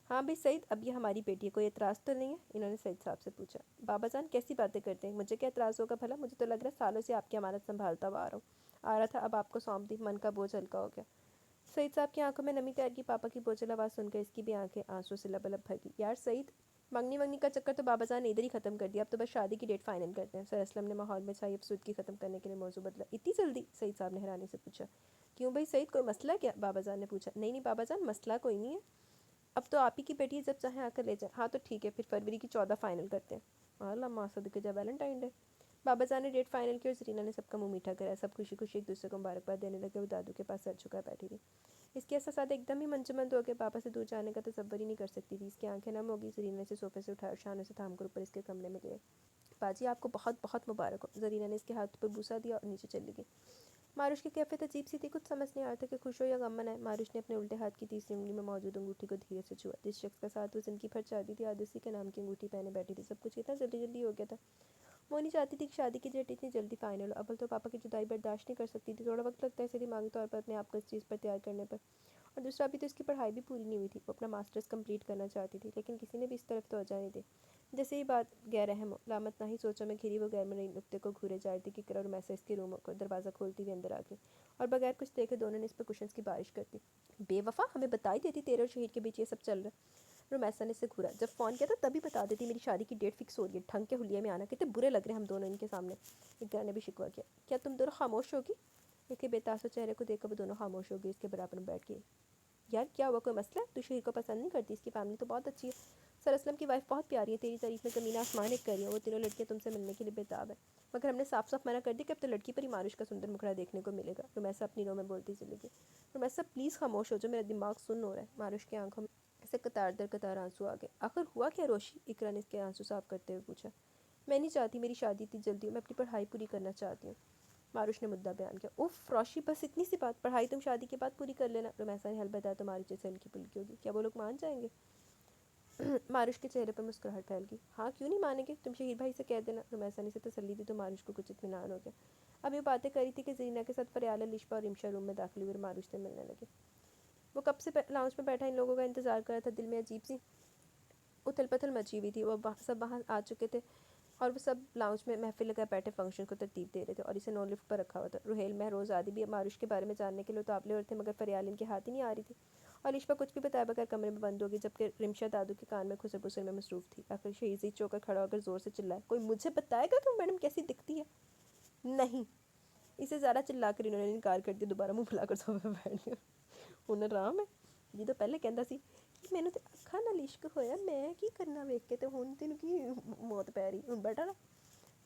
[SPEAKER 1] ہاں بھائی سعید، اب یہ ہماری بیٹی ہے، کوئی اعتراض تو نہیں ہے؟ انہوں نے سعید صاحب سے پوچھا۔ بابا جان کیسی باتیں کرتے ہیں، مجھے کیا اعتراض ہوگا بھلا؟ مجھے تو لگ رہا ہے سالوں سے آپ کی امانت سنبھالتا ہوا آ رہا تھا، اب آپ کو سونپ دی، من کا بوجھ ہلکا ہو گیا۔ سعید صاحب کی آنکھوں میں نمی تیر گئی۔ پاپا کی بوجھل آواز سن کر اس کی بھی آنکھیں آنسوں سے لبلب بھر گئی۔ یار سعید، منگنی ونگنی کا چکر تو بابا جان نے ادھر ہی ختم کر دیا، اب تو بس شادی کی ڈیٹ فائنل کرتے ہیں۔ سر اسلم نے ماحول میں چھائی افسردگی ختم کرنے کے لیے موضوع بدلا۔ اتنی جلدی؟ سعید صاحب نے حیرانی سے پوچھا۔ کیوں بھائی سعید، کوئی مسئلہ کیا؟ بابا جان نے پوچھا۔ نہیں بابا جان، مسئلہ کوئی نہیں ہے، اب تو آپ ہی کی بیٹی ہے، جب چاہیں آ کر لے جائیں۔ ہاں تو ٹھیک ہے، پھر فروری کی 14 فائنل کرتے ہیں۔ اللہ ماں صدقے جا ویلنٹائن ڈے۔ بابا جان نے ڈیٹ فائنل کی اور زرینہ نے سب کا منہ میٹھا کرا۔ سب خوشی خوشی ایک دوسرے کو مبارکباد دینے لگے۔ وہ دادو کے پاس سر جھکا بیٹھی تھی۔ اس کے احساسات ایک دم ہی منجمد ہو گئے۔ پاپا سے دور جانے کا تصور ہی نہیں کر سکتی تھی۔ اس کی آنکھیں نم ہو گئی۔ زرینہ نے اسے صوفے سے اٹھایا اور شانوں سے تھام کر اوپر اس کے کمرے میں گئے۔ باجی آپ کو بہت بہت مبارک ہو۔ زرینہ نے اس کے ہاتھ پر بوسہ دیا اور نیچے چلی گئی۔ ماروش کی کیفیت عجیب سی تھی، کچھ سمجھ نہیں آ رہا تھا کہ خوش ہو یا غم منائے۔ ماروش نے اپنے الٹے ہاتھ کی تیسری انگلی میں موجود انگوٹھی کو دھیرے سے چھوا۔ جس شخص کا ساتھ وہ زندگی بھر چاہتی تھی، آج اسی کے نام کی انگوٹھی پہنے بیٹھی تھی۔ سب کچھ اتنا جلدی جلدی ہو گیا تھا۔ وہ نہیں چاہتی تھی کہ شادی کی ڈیٹ اتنی جلدی فائنل ہو۔ اول تو پاپا کی جدائی برداشت نہیں کر سکتی تھی، تھوڑا وقت لگتا ہے اسے دماغی طور پر اپنے آپ کو اس چیز پر تیار کرنے پر، اور دوسرا ابھی تو اس کی پڑھائی بھی پوری نہیں ہوئی تھی۔ وہ اپنا ماسٹرز کمپلیٹ کرنا چاہتی تھی، لیکن کسی نے بھی اس طرف توجہ نہیں دی۔ جیسے ہی بات غیر اہم ہو، لامت نہ ہی سوچوں میں گھری وہ غیر مرئی نقطے کو گھورے جا رہی تھی کہ کرا اور میسا اس کے روم کو دروازہ کھولتی ہوئی اندر آ گئی، اور بغیر کچھ دیکھے دونوں نے اس پر کشنز کی بارش کر دی۔ بے وفا، ہمیں بتا ہی دیتی تیرے اور شہید کے بیچ یہ سب چل رہا ہے۔ رومیسا نے اسے گھورا۔ جب فون کیا تھا تبھی بتا دیتی، میری شادی کی ڈیٹ فکس ہو رہی ہے، ڈھنگ کے حلیے میں آنا، کتنے برے لگ رہے ہیں ہم دونوں ان کے سامنے۔ اقرا نے بھی شکوہ کیا۔ کیا تم دونوں خاموش ہوگی؟ اس کے بے تاثر چہرے کو دیکھ کر وہ دونوں خاموش ہو گئی، اس کے برابر میں بیٹھ گئی۔ یار کیا ہوا، کوئی مسئلہ؟ تو شہید کو پسند نہیں کرتی؟ اس کی فیملی تو بہت اچھی ہے، سر اسلم کی وائف بہت پیاری ہے، تیری تعریف میں زمین آسمان ایک کر رہی ہیں، وہ تینوں لڑکیاں تم سے ملنے کے لیے بےتاب ہے، مگر ہم نے صاف صاف منع کر دی کہ اب تو لڑکی پر ہی ماروش کا سندر مکھڑا دیکھنے کو ملے گا۔ رومیسا اپنی رو میں بولتی چلی گئی۔ رومیسا پلیز خاموش ہو جاؤ، میرا دماغ سن ہو رہا ہے۔ ماروش کی آنکھوں میں سے قطار در قطار آنسو آ گئے۔ آخر ہوا کیا روشی؟ اقرا نے اس کے آنسو صاف کرتے ہوئے پوچھا۔ میں نہیں چاہتی میری شادی اتنی جلدی ہو، میں اپنی پڑھائی پوری کرنا چاہتی ہوں۔ ماروش نے مدعا بیان کیا۔ اوف روشی، بس اتنی سی بات، پڑھائی تم شادی کے بعد پوری کر لینا۔ رومیسا نے حل بتایا تو ماروش جیسے ہلکی پھلکی ہوگی۔ کیا وہ لوگ مان جائیں گے؟ ماروش کے چہرے پر مسکراہٹ پھیل گئی۔ ہاں کیوں نہیں مانیں گے، تم شہید بھائی سے کہہ دینا۔ رومیسا نے اسے تسلی دی تو ماروش کو کچھ اطمینان ہو گیا۔ اب یہ باتیں کری تھی کہ زرینہ کے ساتھ فریال، لشپا اور رمشا روم میں داخل ہوئی اور ماروش سے ملنے لگے۔ وہ کب سے لاؤنج میں بیٹھا ان لوگوں کا انتظار کر رہا تھا۔ دل میں عجیب سی اتھل پتھل مچی ہوئی تھی۔ وہ سب وہاں آ چکے تھے اور وہ سب لاؤنج میں محفل لگا بیٹھے فنکشن کو ترتیب دے رہے تھے، اور اسے نو لفٹ پر رکھا ہوا تھا۔ روہیل، مہروز آدی بھی ماروش کے بارے میں جاننے کے لیے اتابلے اور تھے، مگر فریال ان کے ہاتھ ہی نہیں آ رہی تھی، اور لشپا کچھ بھی بتائے بغیر کمرے میں بند ہوگی، جبکہ رمشا دادو کے کان میں خسر پسر میں مصروف تھی۔ آخر شہید ضد چوکر کھڑا ہو کر زور سے چلائے، کوئی مجھے بتائے گا کہ میڈم کیسی دکھتی ہے؟ نہیں۔ اسے زیادہ چلا کر انہوں نے انکار کر دیا، دوبارہ منہ پھلا کر صوفے پہ بیٹھ گیا۔ انہیں رام ہے جی تو پہلے کہندا سی کہ مینوں تے اکھاں نال عشق ہویا، میں کی کرنا ویکھ کے، تے ہن تینوں کی موت پی رہی، ہن بیٹھا رہا،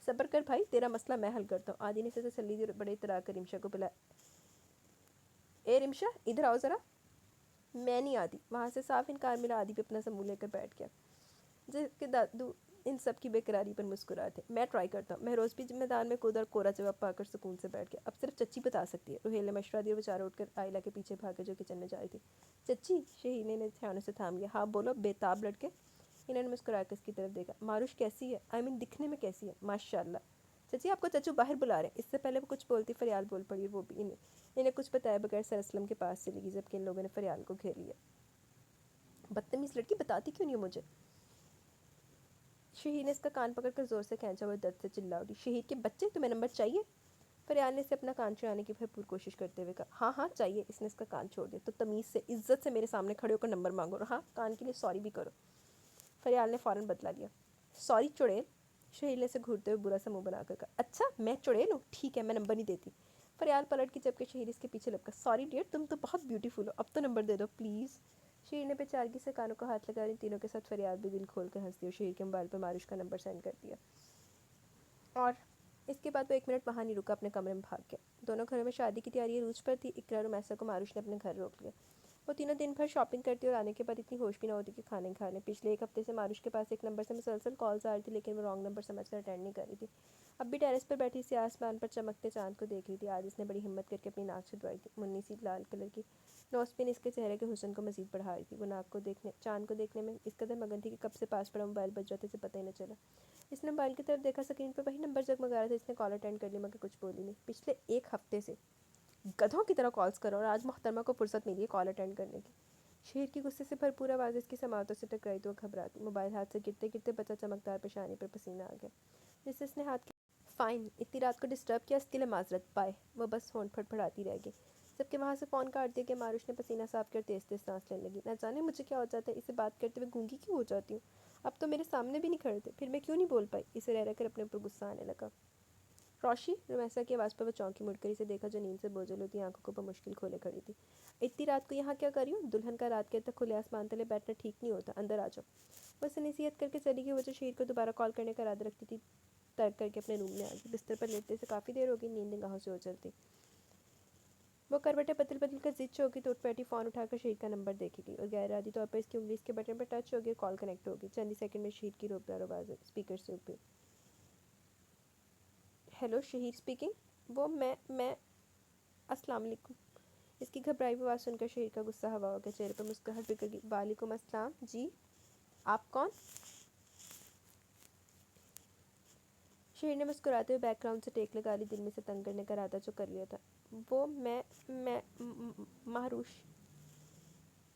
[SPEAKER 1] صبر کر بھائی، تیرا مسئلہ میں حل کرتا ہوں۔ آدی نے اسے تسلی دی اور بڑے اطراء کر رمشا کو بلایا۔ اے رمشا ادھر آؤ ذرا۔ میں نہیں آتی۔ وہاں سے صاف انکار ملا۔ آدی پہ اپنا سا منہ لے کر بیٹھ گیا، جس کے دادو ان سب کی بے قراری پر مسکرائے تھے۔ میں ٹرائی کرتا ہوں۔ مہروز بھی میدان میں کود اور کورا جواب پا کر سکون سے بیٹھ گیا۔ اب صرف چچی بتا سکتی ہے، روہیل نے مشورہ دیا اور وہ چاروں اٹھ کر آئلہ کے پیچھے بھاگے جو کچن میں جا رہی تھی۔ چچی، شہید نے انہیں دھیانوں سے تھام لیا۔ ہاں بولو بےتاب لڑکے۔ انہوں نے مسکرا کر اس کی طرف دیکھا۔ ماروش کیسی ہے؟ آئی مین دکھنے میں کیسی ہے؟ ماشاء اللہ۔ چچی آپ کو چچو باہر بلا رہے ہیں۔ اس سے پہلے وہ کچھ بولتی فریال بول پڑی، وہ بھی انہیں کچھ بتائے بغیر سر اسلم کے پاس چلی گئی، جبکہ ان لوگوں نے فریال کو گھیر لیا۔ بدتمیز لڑکی، بتاتی کیوں نہیں ہو مجھے؟ شہید نے اس کا کان پکڑ کر زور سے کھینچا اور درد سے چلا اٹھی۔ شہید کے بچے، تمہیں نمبر چاہیے؟ فریال نے اسے اپنا کان چھڑانے کی بھرپور کوشش کرتے ہوئے کہا۔ ہاں ہاں چاہیے۔ اس نے اس کا کان چھوڑ دیا۔ تو تمیز سے، عزت سے میرے سامنے کھڑے ہو کر نمبر مانگو، اور ہاں کان کے لیے سوری بھی کرو۔ فریال نے فوراً بدلا لیا۔ سوری چڑیل؟ شہید نے اسے گھورتے ہوئے برا سا منہ بنا کر کہا۔ اچھا میں چڑیل ہوں؟ ٹھیک ہے، میں نمبر نہیں دیتی۔ فریال پلٹ کی، جبکہ شہید اس کے پیچھے لپکا۔ سوری ڈیئر، تم تو بہت بیوٹیفل ہو، اب تو نمبر دے دو پلیز۔ شہید نے بیچارگی سے کانوں کو ہاتھ لگا، ان تینوں کے ساتھ فریال بھی دل کھول کر ہنس دی اور شہید کے موبائل پر ماروش کا نمبر سینڈ کر دیا، اور اس کے بعد وہ 1 منٹ وہاں نہیں رکا، اپنے کمرے میں بھاگ گیا۔ دونوں گھروں میں شادی کی تیاری عروج پر تھی۔ اقرا اور میسا کو ماروش نے اپنے گھر روک لیا۔ وہ تینوں دن بھر شاپنگ کرتی اور آنے کے بعد اتنی ہوش بھی نہ ہوتی کہ کھانے کھا لیں۔ پچھلے 1 ہفتے سے ماروش کے پاس ایک نمبر سے مسلسل کالز آ رہی تھی، لیکن وہ رانگ نمبر سمجھ کر اٹینڈ نہیں کر رہی تھی۔ اب بھی ٹیرس پر بیٹھی سی آسمان پر چمکتے چاند کو دیکھ رہی تھی. آج اس نے بڑی ہمت کر کے اپنی ناک چھدوائی تھی. منی سی لال کلر کی نوز پن اس کے چہرے کے حسن کو مزید بڑھا رہی تھی. وہ ناک کو دیکھنے چاند کو دیکھنے میں اس قدر مگن تھی کہ کب سے پاس پڑا موبائل بج جاتے سے پتہ ہی نہ چلا. اس نے موبائل کی طرف دیکھا. اسکرین پر وہی نمبر جگمگا رہا تھا. اس نے کال اٹینڈ کر لی مگر کچھ بولی نہیں. پچھلے ایک ہفتے سے گدھوں کی طرح کالز کرو اور آج محترمہ کو فرصت ملی ہے کال اٹینڈ کرنے کی. شیر کی غصے سے بھرپور آواز اس کی سماعتوں سے ٹکرائی تو وہ گھبراتی. موبائل ہاتھ سے گرتے گرتے بچا. چمکدار پیشانی پر پسینہ آ گیا جس سے اس نے ہاتھ فائن اتنی رات کو ڈسٹرب کیا. اس کے لیے معذرت. بائے. وہ بس فون پھڑپڑاتی رہ گئی. جب کہ وہاں سے فون کاٹ دیا کہ ماروش نے پسینہ صاف کر تیز تیز سانس لینے لگی. نہ جانے مجھے کیا ہو جاتا ہے اسے بات کرتے ہوئے گونگی کیوں ہو جاتی ہوں. اب تو میرے سامنے بھی نہیں کھڑے تھے پھر میں کیوں نہیں بول پائی. اسے رہ کر اپنے اوپر غصہ آنے لگا. روشی. رمیسا کی آواز پر وہ چونکی مڑ کر اسے دیکھا جو نیند سے بوجھل ہوتی آنکھوں کو بمشکل کھولے کھڑی تھی. اتنی رات کو یہاں کیا کر رہی ہوں. دلہن کا رات کے تک کھلے آسمان تلے بیٹھنا ٹھیک نہیں ہوتا. اندر آ جاؤ. وہ اسے نصیحت کر کے چلی گئی. وہ جو شیر کو دوبارہ کال کرنے کا ارادہ رکھتی تھی ترک کر کے اپنے روم میں آ گئی. بستر پر لیٹنے سے کافی دیر ہو گئی. نیند نگاہوں سے اوجھل تھی. وہ کروٹیں بدل بدل کر ضد چوکی تو اٹھ بیٹھی. فون اٹھا کر شیر کا نمبر دیکھے گی اور غیر ارادی طور پر اس کی انگلی اس کے بٹن پر ٹچ ہو گئی. کال کنیکٹ ہو گئی. چند ہی سیکنڈ میں شیر کی روبدار آواز اسپیکر سے اٹھی. Hello Shaheer speaking. وہ میں السلام علیکم. اس کی گھبرائی ہوئی آواز سن کر شہیر کا غصہ ہوا ہو گیا. چہرے پر مسکراہٹ بکھر گئی. وعلیکم السلام. جی آپ کون. شہیر نے مسکراتے ہوئے بیک گراؤنڈ سے ٹیک لگا لی. دل میں سے تنگ کرنے کا ارادہ جو کر لیا تھا. وہ میں مہروش.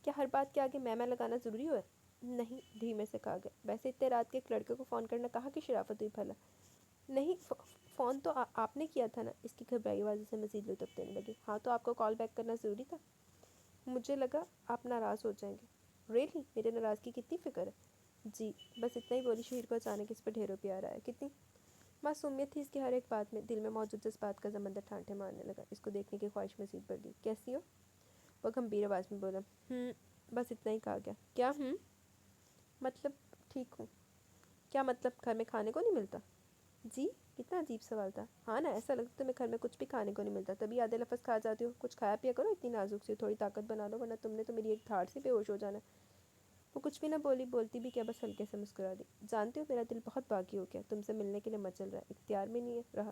[SPEAKER 1] کیا ہر بات کے آگے میں لگانا ضروری ہوا. نہیں دھیمے سے کہا گیا. ویسے اتنے رات کے ایک لڑکے کو فون کرنا کہاں کی شرافت ہوئی بھلا. نہیں فون تو آپ نے کیا تھا نا. اس کی گھبرائی آواز سے مزید لطف دینے لگی. ہاں تو آپ کو کال بیک کرنا ضروری تھا. مجھے لگا آپ ناراض ہو جائیں گے. ریئلی میرے ناراضگی کتنی فکر ہے. جی بس اتنا ہی بولی. شہیر کو اچانک اس پر ڈھیروں پیار آیا. کتنی معصومیت تھی اس کی ہر ایک بات میں. دل میں موجود جذبات کا سمندر ٹھانٹے مارنے لگا. اس کو دیکھنے کی خواہش مزید بڑھ گئی. کیسی ہو. وہ گمبھیر آواز میں بولا. بس اتنا ہی کہا گیا. کیا مطلب ٹھیک ہوں. کیا مطلب گھر میں کھانے کو نہیں ملتا. جی کتنا عجیب سوال تھا. ہاں نا ایسا لگتا تمہیں گھر میں کچھ بھی کھانے کو نہیں ملتا تبھی آدھے لفظ کھا جاتی ہو. کچھ کھایا پیا کرو. اتنی نازک سی تھوڑی طاقت بنا لو ورنہ تم نے تو میری ایک دھاڑ سے بے ہوش ہو جانا. وہ کچھ بھی نہ بولی. بولتی بھی کیا بس ہلکے سے مسکرا دی. جانتے ہو میرا دل بہت باغی ہو گیا. تم سے ملنے کے لیے مچل رہا ہے. اختیار میں نہیں ہے رہا.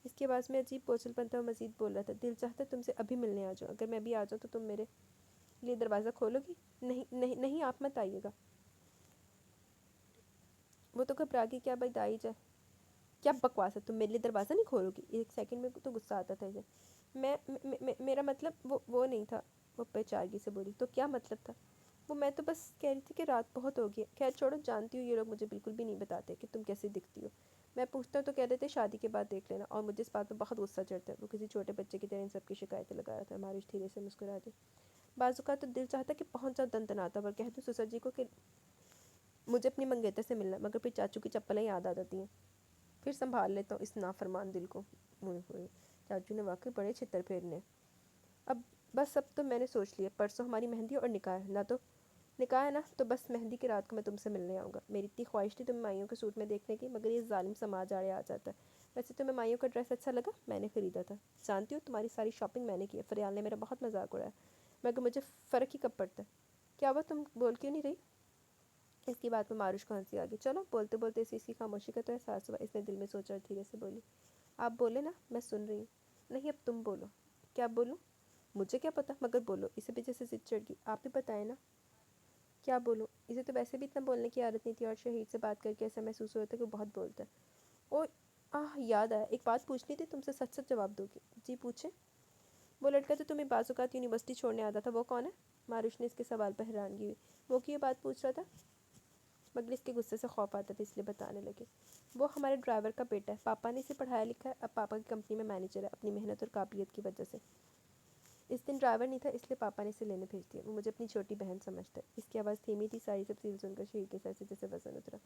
[SPEAKER 1] اس کے آواز میں عجیب بوجھل پن تھا. وہ مزید بول رہا تھا. دل چاہتا ہے تم سے ابھی ملنے آ جاؤ. اگر میں ابھی آ جاؤں تو تم میرے لیے دروازہ کھولو گی. نہیں نہیں نہیں آپ مت آئیے گا. وہ تو گھبرا گئی. کیا بھائی آئی جائے. کیا بکواس ہے. تم میرے لیے دروازہ نہیں کھولو گی. ایک سیکنڈ میں تو غصہ آتا تھا اسے. میرا مطلب وہ نہیں تھا. وہ پیچارگی سے بولی. تو کیا مطلب تھا. وہ میں تو بس کہہ رہی تھی کہ رات بہت ہو گئی ہے. خیر چھوڑو. جانتی ہو یہ لوگ مجھے بالکل بھی نہیں بتاتے کہ تم کیسی دکھتی ہو. میں پوچھتا ہوں تو کہہ دیتے شادی کے بعد دیکھ لینا. اور مجھے اس بات پہ بہت غصہ چڑھتا ہے. وہ کسی چھوٹے بچے کی طرح ان سب کی شکایتیں لگا رہا تھا. ماروش دھیرے سے مسکرا دی. بعض اوقات تو دل چاہتا کہ پہنچ جاؤ دنتناتا پر کہہ دوں سسر جی کو کہ مجھے اپنی منگیتر سے ملنا. مگر پھر چاچو کی چپلیں یاد آ جاتی ہیں. پھر سنبھال لیتا ہوں اس نافرمان دل کو. چاچو نے واقعی بڑے چھتر پھیرنے. اب تو میں نے سوچ لیا. پرسوں ہماری مہندی اور نکاح ہے. نہ تو نکاح ہے نا تو بس مہندی کی رات کو میں تم سے ملنے آؤں گا. میری اتنی خواہش تھی تمہیں مائیوں کے سوٹ میں دیکھنے کی مگر یہ ظالم سماج آڑے آ جاتا ہے. ویسے تمہیں مائیوں کا ڈریس اچھا لگا. میں نے خریدا تھا. جانتی ہو تمہاری ساری شاپنگ میں نے کی ہے. فریال نے میرا بہت مذاق اڑایا مگر مجھے فرق ہی کب پڑتا ہے. کیا ہوا تم بول کیوں نہیں رہی. اس کی بات میں ماروش کو ہنسی آ گئی. چلو بولتے بولتے اس کی خاموشی کا تو احساس ہوا. اس نے دل میں سوچا اور دھیرے سے بولی. آپ بولے نا میں سن رہی ہوں. نہیں اب تم بولو. کیا بولوں. مجھے کیا پتا مگر بولو. اسے پیچھے سے ضد چڑھ گئی. آپ ہی بتائیں نا کیا بولوں. اسے تو ویسے بھی اتنا بولنے کی عادت نہیں تھی اور شہید سے بات کر کے ایسا محسوس ہوتا ہے کہ وہ بہت بولتا ہے. او یاد آیا. ایک بات پوچھنی تھی تم سے. سچ سچ جواب دو گی. جی پوچھیں. وہ لڑکا تو تمہیں بعض اوقات یونیورسٹی چھوڑنے آتا تھا وہ کون ہے. ماروش نے اس کے سوال پر حیرانگی ہوئی. وہ کی یہ بات پوچھ رہا تھا مگر اس کے غصے سے خوف آتا تھا اس لیے بتانے لگے. وہ ہمارے ڈرائیور کا بیٹا ہے. پاپا نے اسے پڑھایا لکھا ہے. اب پاپا کی کمپنی میں مینیجر ہے. اپنی محنت اور قابلیت کی وجہ سے. اس دن ڈرائیور نہیں تھا اس لیے پاپا نے اسے لینے بھیج دیا. وہ مجھے اپنی چھوٹی بہن سمجھتا ہے. اس کی آواز دھیمی تھی. ساری تفصیل سن کر شہید کے سر سے جیسے وزن اترا.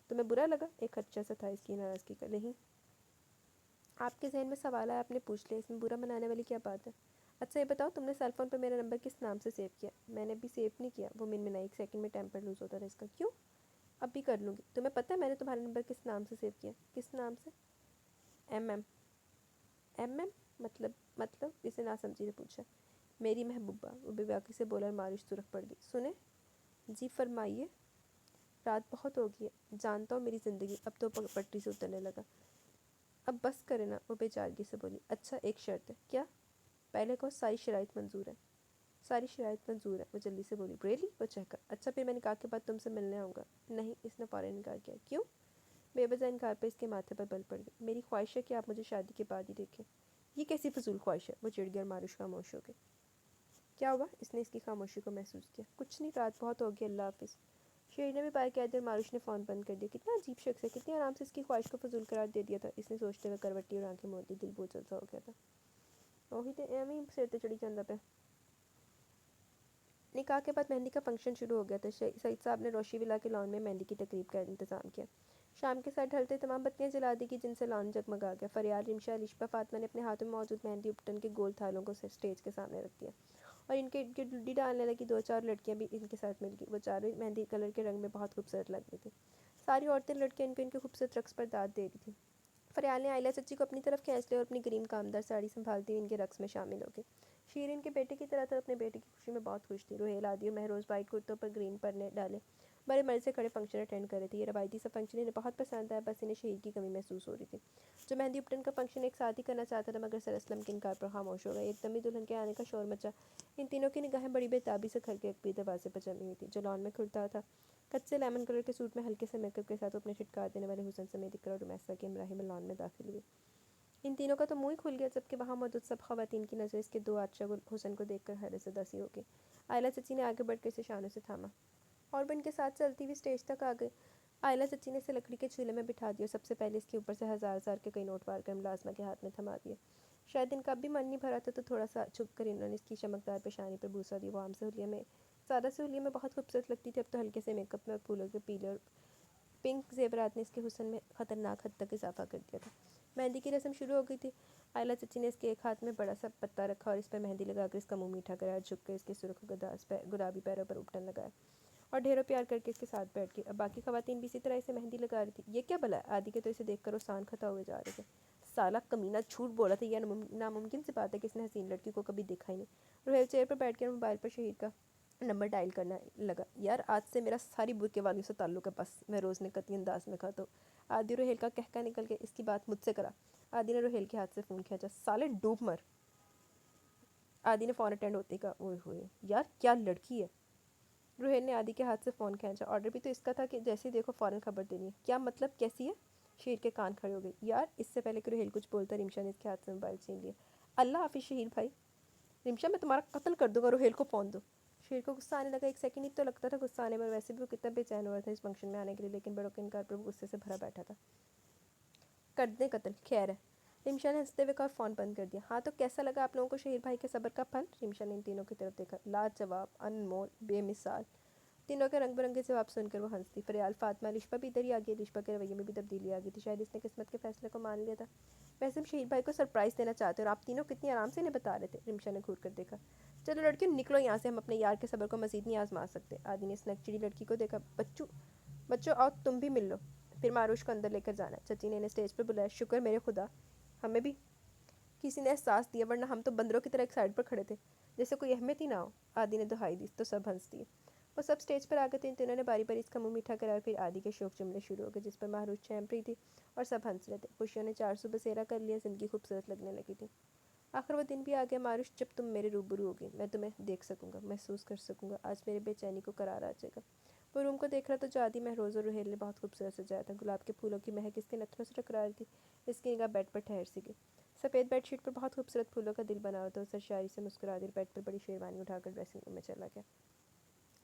[SPEAKER 1] تمہیں برا لگا. ایک خدشہ سا تھا اس کی ناراضگی کا. نہیں آپ کے ذہن میں سوال آیا آپ نے پوچھ لیا. اس میں برا منانے والی کیا بات ہے. اچھا یہ بتاؤ تم نے سیل فون پہ میرا نمبر کس نام سے سیو کیا. میں نے بھی سیو نہیں کیا. وہ منمنائی. ایک سیکنڈ میں ٹیمپر لوز ہوتا رہا اس کا. کیوں. اب بھی کر لوں گی. تمہیں پتہ ہے میں نے تمہارا نمبر کس نام سے سیو کیا. کس نام سے. ایم مطلب اسے نہ سمجھی نے پوچھا. میری محبوبہ. وہ بے باکی سے بولا اور ماروش سرخ پڑ گئی. سنیں. جی فرمائیے. رات بہت ہو گئی ہے. جانتا ہوں میری زندگی. اب تو پٹری سے اترنے لگا. اب بس کرے نا، وہ بیچارگی سے بولی۔ اچھا ایک شرط ہے۔ کیا؟ پہلے کہو ساری شرائط منظور ہے۔ ساری شرائط منظور ہے، وہ جلدی سے بولی۔ ریلی؟ وہ چہکا۔ اچھا پھر میں نکاح کے بعد تم سے ملنے آؤں گا؟ نہیں، اس نے فوراً انکار کیا۔ کیوں؟ بے وجہ انکار پہ اس کے ماتھے پر بل پڑ گئی۔ میری خواہش ہے کہ آپ مجھے شادی کے بعد ہی دیکھیں۔ یہ کیسی فضول خواہش ہے؟ وہ چڑ گیا اور ماروش خاموش ہو گئی۔ کیا ہوا؟ اس نے اس کی خاموشی کو محسوس کیا۔ کچھ نہیں، رات بہت ہو گئی، اللہ حافظ۔ شیر نے بھی بائک کہہ دی اور ماروش نے فون بند کر دیا۔ کتنا عجیب شخص ہے، کتنی آرام سے اس کی خواہش کو فضول قرار دے دیا تھا، اس نے سوچتے ہوئے کروٹی اور آنکھیں موڑ لی۔ دل بوجھل سا ہو گیا تھا۔ وہی تے ایویں سر تے چڑھی جاندہ پہ۔ نکاح کے بعد مہندی کا فنکشن شروع ہو گیا تھا۔ سعید صاحب نے روشی ولا کے لان میں مہندی کی تقریب کا انتظام کیا۔ شام کے ساتھ ڈھلتے تمام بتیاں جلا دی گئی، جن سے لان جگمگا گیا۔ فریال، رمشا، الشبہ، فاطمہ نے اپنے ہاتھوں میں موجود مہندی اپٹن کے گول تھالوں کو سٹیج کے سامنے رکھ دیا اور ان کے ارد گرد ڈڈی ڈالنے لگی۔ دو چار لڑکیاں بھی ان کے ساتھ مل گئی۔ وہ چاروں مہندی کلر کے رنگ میں بہت خوبصورت لگ رہی تھیں۔ ساری عورتیں لڑکیاں ان کے خوبصورت رقص پر داد دے رہی تھیں۔ فریال نے آئلہ چچی کو اپنی طرف کھینچ لیا اور اپنی گرین کامدار ساڑی سنبھالتی ہوئی ان کے رقص میں شامل ہو گئی۔ شیرین کے بیٹے کی طرح تو اپنے بیٹے کی خوشی میں بہت خوش تھی۔ روہیل، عادی اور مہروز وائٹ کرتوں پر گرین پرنے ڈالے بڑے مرض سے کھڑے فنکشن اٹینڈ کر رہے تھے۔ یہ روایتی سا فنکشن انہیں بہت پسند آیا، بس انہیں شہیر کی کمی محسوس ہو رہی تھی، جو مہندی اپٹن کا فنکشن ایک ساتھ ہی کرنا چاہتا تھا، مگر سر اسلم کے انکار پر خاموش ہو گئے۔ ایک دم ہی دلہن کے آنے کا شور مچا۔ ان تینوں کی نگاہیں بڑی بےتابی سے گھر کے ایک دروازے پر جمی ہوئی تھی، جو لان میں کھلتا تھا۔ کچے لیمن کلر کے سوٹ میں ہلکے سے میک اپ کے ساتھ وہ اپنے چھٹکار دینے والے حسن سمیت اقرا اور رمیسا کے ہمراہی میں لان میں داخل ہوئی۔ ان تینوں کا تو منہ ہی کھل گیا، جبکہ وہاں موجود سب خواتین کی نظریں اس کے دو عطشہ حسن کو دیکھ کر حیرت زدہ سی ہو گئی۔ آئلہ چچی نے آگے بڑھ کر اسے شانوں سے تھاما اور وہ ان کے ساتھ چلتی ہوئی اسٹیج تک آ گئی۔ آئلہ چچی نے اسے لکڑی کے جھولے میں بٹھا دیا اور سب سے پہلے اس کے اوپر سے ہزار ہزار کے کئی نوٹ وار کر ملازمہ کے ہاتھ میں تھما دیے۔ شاید ان کا اب بھی من نہیں بھرا تھا، تو تھوڑا سا چھپ کر انہوں نے اس کی چمکدار پیشانی پر بوسہ دیا۔ وہ عام سہولیے میں سادہ سہولیے میں بہت خوبصورت لگتی تھی، اب تو ہلکے سے میک اپ میں اور پھولوں کے پیلے اور پنک زیورات نے اس کے حسن میں خطرناک حد تک اضافہ کر دیا تھا۔ مہندی کی رسم شروع ہو گئی تھی۔ آئلہ چچی نے اس کے ایک ہاتھ میں بڑا سا پتا رکھا اور اس پر مہندی لگا کر اس کا منہ میٹھا کرایا، جھک کر اس کے سرخ گلابی پیروں پر اپٹن لگایا اور ڈھیروں پیار کر کے اس کے ساتھ بیٹھ گئی۔ اب باقی خواتین بھی اسی طرح اسے مہندی لگا رہی تھی۔ یہ کیا بلا ہے؟ عادی کے تو اسے دیکھ کر وہ سان کھتا ہوئے جا رہے تھے۔ سالہ کمینہ، جھوٹ بولا تھا، یہ ناممکن سی بات ہے کہ اس نے حسین لڑکی کو کبھی دیکھا ہی نہیں۔ روہیل چیئر پر بیٹھ کر موبائل پر شہیر کا نمبر ڈائل کرنا لگا۔ یار آج سے میرا ساری برقے والیوں سے تعلق ہے بس، مہروز نے قطعی انداز میں کہا تو عادی روہیل کا کہکا نکل کے اس کی بات مجھ سے کرا۔ عادی نے روہیل کے ہاتھ سے فون کھینچا۔ سالے ڈوب مر! عادی نے فون اٹینڈ ہوتے کا اوئے ہوئے یار کیا لڑکی ہے! روہیل نے عادی کے ہاتھ سے فون کھینچا۔ آرڈر بھی تو اس کا تھا کہ جیسے ہی دیکھو فوراً خبر دینی ہے۔ کیا مطلب، کیسی ہے؟ شہیر کے کان کھڑے ہو گئے۔ یار اس سے پہلے کہ روہیل کچھ بولتا، رمشا نے اس کے ہاتھ سے موبائل چھین لیا۔ اللہ حافظ شہیر بھائی! رمشا میں تمہارا قتل کر دوں گا، روہیل کو فون دو۔ شہیر کو غصہ آنے لگا۔ ایک سیکنڈ ہی تو لگتا تھا غصہ آنے میں، ویسے بھی وہ کتنا بے چین ہو رہا تھا اس فنکشن میں آنے کے لیے، لیکن بڑوں کے انکار پر وہ غصے سے بھرا بیٹھا تھا۔ کر دیں قتل، خیر ہے۔ رمشا نے ہنستے ہوئے کہا اور فون بند کر دیا۔ ہاں تو کیسا لگا آپ لوگوں کو شہیر بھائی کے صبر کا پھل؟ رمشا نے ان تینوں کی طرف دیکھا۔ لاجواب، انمول، بے مثال! تینوں کے رنگ برنگے جواب سن کر وہ ہنس دی۔ فریال، فاطمہ، الشبہ بھی ادھر ہی آ گئی۔ الشبہ کے رویے میں بھی تبدیلی آ گئی تھی، شاید اس نے قسمت کے فیصلے کو مان لیا تھا۔ ویسے ہم شہیر بھائی کو سرپرائز دینا چاہتے ہیں اور آپ تینوں کتنی آرام سے انہیں بتا رہے تھے۔ رمشا نے گھور کر دیکھا۔ چلو لڑکیوں نکلو یہاں سے، ہم اپنے یار کے صبر کو مزید نہیں آزما سکتے۔ عادی نے اس نکچڑی لڑکی کو دیکھا۔ بچوں آؤ تم بھی مل لو، پھر ماروش کو اندر لے کر جانا۔ چچی نے انہیں اسٹیج پر بلایا۔ شکر میرے خدا ہمیں بھی کسی نے احساس دیا، ورنہ ہم تو بندروں کی طرح ایک سائڈ پر کھڑے تھے، جیسے کوئی اہمیت ہی نہ ہو۔ عادی نے دہائی دی تو سب ہنس دیے۔ وہ سب اسٹیج پر آ گئے تھے۔ ان تینوں نے باری باری اس کا منہ میٹھا کرایا اور پھر عادی کے شوق جملے شروع ہو گئے، جس پر مہروش چہم رہی تھی اور سب ہنس رہے تھے۔ خوشیوں نے 400 بسیرا کر لیا، زندگی خوبصورت لگنے لگی تھی۔ آخر وہ دن بھی آ گیا ماروش، جب تم میرے روبرو ہوگی، میں تمہیں دیکھ سکوں گا، محسوس کر سکوں گا، آج میرے بے چینی کو قرار آ جائے گا۔ وہ روم کو دیکھ رہا تھا جو عادی، مہروز اور روہیل نے بہت خوبصورت سجایا تھا۔ گلاب کے پھولوں کی مہک اس کے نتنوں سے ٹکرا رہی تھی۔ اس کی نگاہ بیڈ پر ٹھہر سی گئی۔ سفید بیڈ شیٹ پر بہت خوبصورت پھولوں کا دل بنا ہوا تھا۔ وہ سرشاری سے مسکرا دی اور بیڈ پر بڑی شیروانی اٹھا کر ڈریسنگ روم میں چلا گیا۔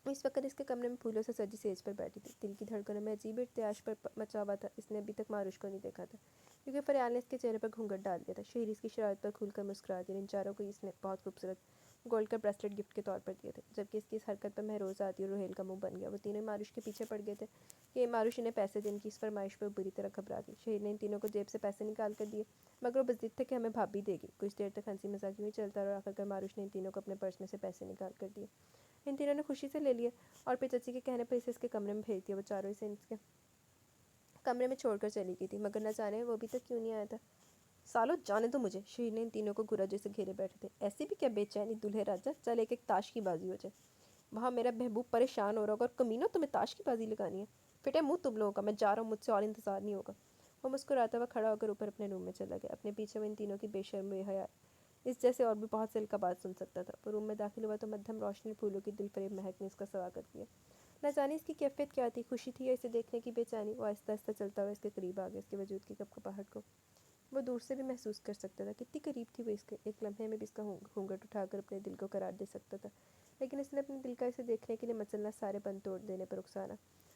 [SPEAKER 1] اس وقت اس کے کمرے میں پھولوں سے سجی سیج پر بیٹھی تھی۔ دل کی دھڑکنوں میں عجیب ارتعاش پر مچا ہوا تھا۔ اس نے ابھی تک ماروش کو نہیں دیکھا تھا، کیونکہ فریال نے اس کے چہرے پر گھونگھٹ ڈال دیا تھا۔ شہیر اس کی شرارت پر کھل کر مسکرا دیا اور ان چاروں کو اس نے بہت خوبصورت گولڈ کا بریسلیٹ گفٹ کے طور پر دیا تھا، جبکہ اس کی اس حرکت پر مہروز، عادی اور روہیل کا منہ بن گیا۔ وہ تینوں ماروش کے پیچھے پڑ گئے تھے کہ ماروش انہیں پیسے دے۔ ان کی اس فرمائش پر وہ بری طرح گھبرا گئی۔ شہیر نے ان تینوں کو جیب سے پیسے نکال کر دیے، مگر وہ بضد تھے کہ ہمیں بھابھی دے گی۔ کچھ دیر تک ہنسی مذاق یوں ہی چلتا رہا اور آخر کار ماروش نے ان تینوں کو اپنے پرس میں سے پیسے نکال کر دیے۔ ان تینوں نے خوشی سے لے لیے اور پھر چچی کے کہنے پر اسے اس کے کمرے میں بھیج دیا۔ وہ چاروں اسے اس کے کمرے میں چھوڑ کر چلی گئی تھی، مگر نہ جانے وہ ابھی تک کیوں نہیں آیا تھا۔ سالو جانے دو مجھے! شہیر نے ان تینوں کو گھورا جیسے گھیرے بیٹھے تھے۔ ایسی بھی کیا بے چینی دلہے راجہ، چل ایک ایک تاش کی بازی ہو جائے۔ وہاں میرا محبوب پریشان ہو رہا ہوگا اور کمینوں تمہیں تاش کی بازی لگانی ہے۔ پھٹے منہ تم لوگوں کا، میں جا رہا ہوں، مجھ سے اور انتظار نہیں ہوگا۔ وہ مسکراتا ہوا کھڑا ہو کر اوپر اپنے روم میں چلا گیا. اپنے پیچھے وہ ان تینوں کی بے شرم بے حیا اس جیسے اور بھی بہت سے القابات سن سکتا تھا. وہ روم میں داخل ہوا تو مدھم روشنی پھولوں کی دل فریب مہک نے اس کا سواگت کیا. نہ جانے اس کی کیفیت کیا تھی, خوشی تھی یا اسے دیکھنے کی بے چینی. وہ آہستہ آہستہ چلتا ہوا اس کے قریب آ گیا. اس کے وجود کی کپکپاہٹ کو وہ دور سے بھی محسوس کر سکتا تھا. کتنی قریب تھی وہ اس کے. ایک لمحے میں بھی اس کا گھونگھٹ اٹھا کر اپنے دل کو قرار دے سکتا تھا, لیکن اس نے اپنے دل کا اسے دیکھنے کے لیے مچلنا سارے بند توڑ دینے پر رخسانہ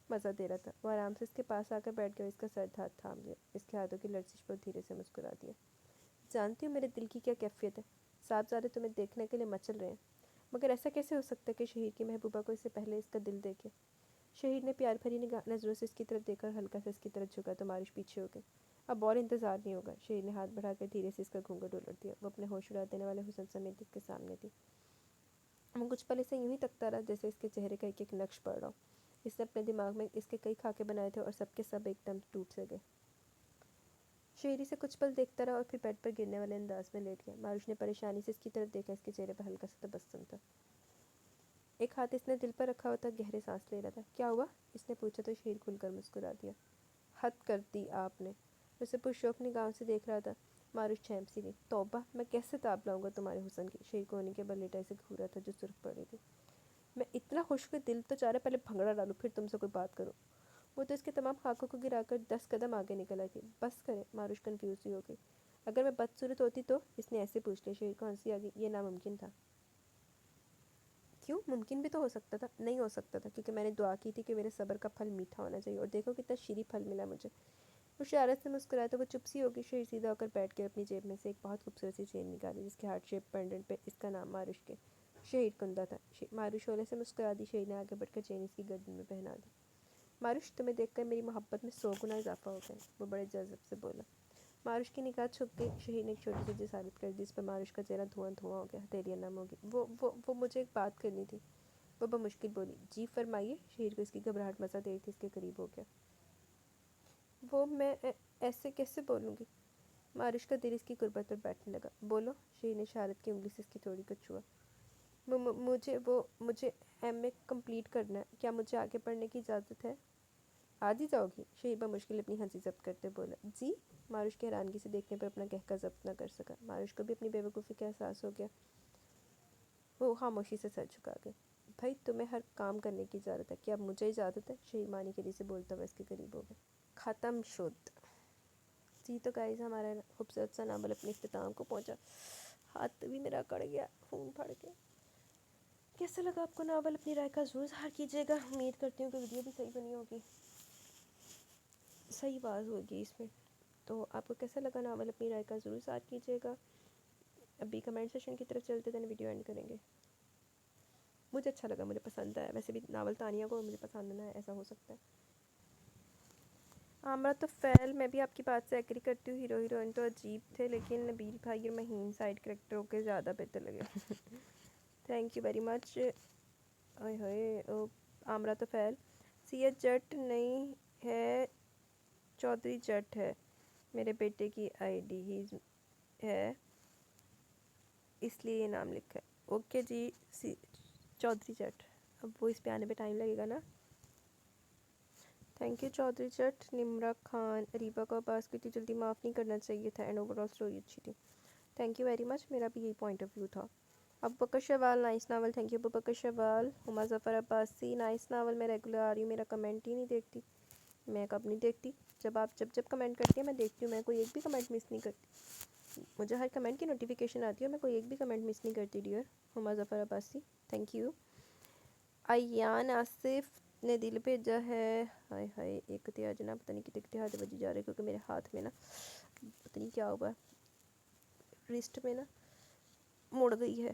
[SPEAKER 1] مزہ دے رہا تھا. وہ آرام سے اس کے پاس آ کر بیٹھ گیا. اس کا سر ہاتھ تھام لیا. اس کے ہاتھوں کی لرزش پر دھیرے سے مسکرا دیا. جانتی ہوں میرے دل کی کیا کیفیت ہے. صاحبزادے تمہیں دیکھنے کے لیے مچل رہے ہیں, مگر ایسا کیسے ہو سکتا ہے کہ شہیر کی محبوبہ کو اس سے پہلے اس کا دل دیکھے. شہیر نے پیار بھری نظروں سے اس کی طرف دیکھ کر ہلکا سے اس کی طرف جھکا تو مارش پیچھے ہو گئی. اب اور انتظار نہیں ہوگا. شہیر نے ہاتھ بڑھا کر دھیرے سے اس کا گھونگھٹ الٹ دیا. وہ اپنے ہوش اڑا دینے والے حسن سمیت اس کے سامنے تھی. وہ کچھ پل اسے یوں ہی تکتا رہا جیسے اس کے چہرے کا ایک ایک نقش پڑ رہا ہو. اس نے اپنے دماغ میں اس کے کئی خاکے بنائے تھے اور سب کے سب ایک دم ٹوٹ سے گئے. شہری سے کچھ پل دیکھتا رہا اور پھر بیڈ پر گرنے والے انداز میں لیٹ گیا. ماروش نے پریشانی سے اس کی طرف دیکھا. اس کے چہرے پر ہلکا سا تبسم تھا. ایک ہاتھ اس نے دل پر رکھا ہوا تھا. گہرے سانس لے رہا تھا. کیا ہوا, اس نے پوچھا تو شہیر کھل کر مسکرا دیا. حد کر دی آپ نے. اسے پرشوق نگاہوں سے دیکھ رہا تھا. ماروش چھینپ سی گئی. توبہ, میں کیسے تاب لاؤں گا تمہارے حسن کی. شہیر کونے کے بل لیٹا اسے گھورا تھا جو سرخ پڑی تھی. میں اتنا خوش کہ دل تو چاہ رہا پہلے بھنگڑا ڈالوں پھر تم سے کوئی بات کروں. وہ تو اس کے تمام خاکوں کو گرا کر 10 قدم آگے نکل آئی تھی. بس کرے. ماروش کنفیوز سی ہو گئی. اگر میں بدصورت ہوتی تو, اس نے ایسے پوچھ لیا. شہیر کو ہنسی آ گئی. یہ ناممکن تھا. کیوں, ممکن بھی تو ہو سکتا تھا. نہیں ہو سکتا تھا کیونکہ میں نے دعا کی تھی کہ میرے صبر کا پھل میٹھا ہونا چاہیے, اور دیکھو کتنا شیریں پھل ملا مجھے. وہ شرارت سے مسکرایا تو وہ چپ سی ہوگی. شہیر سیدھا ہو کر بیٹھ کے اپنی جیب میں سے ایک بہت خوبصورت سی چین نکالی جس کے ہارٹ شیپ پینڈنٹ پہ اس کا نام ماروش کے شہیر کندہ تھا. ماروش شعلے سے مسکرا دی. شہیر نے آگے بڑھ کر چین اس کی گردن میں پہنا دی. ماروش, تمہیں دیکھ کر میری محبت میں 100 گنا اضافہ ہو گیا. وہ بڑے جذب سے بولا. ماروش کی نگاہ چھپ گئی. شہیر نے ایک چھوٹی سی جسارت کر دی. اس پر ماروش کا چہرہ دھواں دھواں ہو گیا. ہتھیلیاں نم ہو گئی. وہ مجھے ایک بات کرنی تھی. وہ بمشکل بولی. جی فرمائیے. شہیر کو اس کی گھبراہٹ مزہ دے رہی تھی. اس کے قریب ہو گیا. وہ میں ایسے کیسے بولوں گی. ماروش کا دل اس کی قربت پر بیٹھنے لگا. بولو. شہیر نے اشارت کی انگلی سے اس کی تھوڑی کو چھوا. مجھے ایم اے کمپلیٹ کرنا ہے. کیا مجھے آگے پڑھنے کی اجازت ہے. آج ہی جاؤ گی. شہیر بمشکل اپنی ہنسی ضبط کرتے بولا. جی. ماروش کے حیرانگی سے دیکھنے پر اپنا کہکہ ضبط نہ کر سکا. ماروش کو بھی اپنی بے وقوفی کا احساس ہو گیا. وہ خاموشی سے سر جھکا گیا. بھائی تمہیں ہر کام کرنے کی اجازت ہے, کیا اب مجھے اجازت ہے. شہیر معنی کے لیے سے بولتا ہوا اس کے قریب ہو گیا. ختم شد. جی تو گائز ہمارا خوبصورت سا ناول اپنے اختتام کو پہنچا. ہاتھ بھی میرا کڑ گیا, خون پھڑ گیا. کیسا لگا آپ کو ناول, اپنی رائے کا ضرور اظہار کیجیے گا. امید کرتی ہوں کہ ویڈیو بھی صحیح بنی ہوگی, صحیح آواز ہوگی اس میں. تو آپ کو کیسا لگا ناول, اپنی رائے کا ضرور اظہار کیجیے گا. ابھی کمنٹ سیشن کی طرف چلتے دین ویڈیو اینڈ کریں گے. مجھے اچھا لگا, مجھے پسند ہے. ویسے بھی ناول تانیہ کو مجھے پسند نہ ہے, ایسا ہو سکتا ہے. عامرہ تو فعل, میں بھی آپ کی بات سے ایگری کرتی ہوں. ہیرو ہیروئن تو عجیب تھے, لیکن نبیل بھائی اور مہین سائڈ کریکٹروں کے زیادہ بہتر لگے. تھینک یو ویری مچ. اوئے ہوئے. عامرہ تو فعل. سید جٹ نہیں ہے, چودھری جٹ ہے. میرے بیٹے کی آئی ڈی ہی ہے, اس لیے یہ نام لکھا ہے. اوکے جی. چودھری جٹ. اب وہ اس پہ آنے پہ ٹائم لگے گا نا. تھینک یو چودھری جٹ. نمرا خان, اریبہ کو عباس کو اتنی جلدی معاف نہیں کرنا چاہیے تھا, اینڈ اوور آل اسٹوری اچھی تھی. Thank you very much. میرا بھی یہی پوائنٹ آف ویو تھا. Abubakar Shawal, nice novel. Thank you Abubakar Shawal. Huma Zafar Abbasi, nice novel. میں ریگولر آ رہی ہوں, میرا کمنٹ ہی نہیں دیکھتی. میں کب نہیں دیکھتی, جب آپ جب کمنٹ کرتی ہیں میں دیکھتی ہوں. میں کوئی ایک بھی کمنٹ مس نہیں کرتی. مجھے ہر کمنٹ کی نوٹیفیکیشن آتی ہے, میں کوئی ایک بھی کمنٹ مس نہیں کرتی ڈیئر. ہما ظفر عباسی, تھینک یو. ایان آصف نے دل بھیجا ہے. ہائے ہائے, ایک تیا جناب پتہ نہیں کتنے کتنے ہاتھ بجی جا رہے, کیونکہ میرے ہاتھ میں نا پتہ نہیں کیا ہوا, رسٹ میں نا مڑ گئی ہے.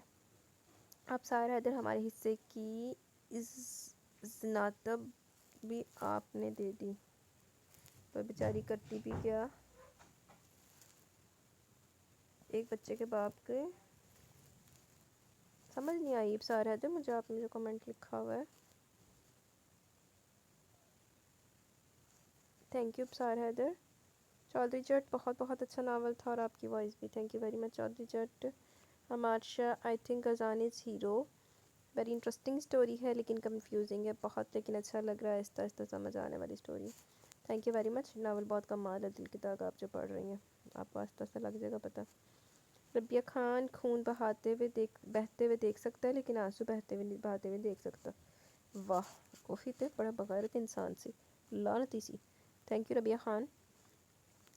[SPEAKER 1] آپ سارا حیدر ہمارے حصے کی زناتب بھی آپ نے دے دی, پر بیچاری کرتی بھی کیا. ایک بچے کے باپ کے سمجھ نہیں آئی سارا حیدر مجھے, آپ نے جو کمنٹ لکھا ہوا ہے. تھینک یو سار حیدر. چودھری جٹ بہت بہت اچھا ناول تھا, اور آپ کی وائس بھی. Thank you very much Chaudhry Jatt. Hammad Shah, I think Ghazan is hero. Very interesting story ہے لیکن کنفیوزنگ ہے بہت, لیکن اچھا لگ رہا ہے, آہستہ آہستہ سمجھ آنے والی story. Thank you very much. Novel بہت کمال ہے، دل کی داغ آپ جو پڑھ رہی ہیں، آپ کو آہستہ آہستہ لگ جائے گا پتہ. ربیہ خان خون بہتے ہوئے دیکھ سکتا ہے لیکن آنسو بہاتے ہوئے دیکھ سکتا. واہ کافی تے بڑا بغیرت انسان سی، لعنتی سی. Thank you Rabia Khan.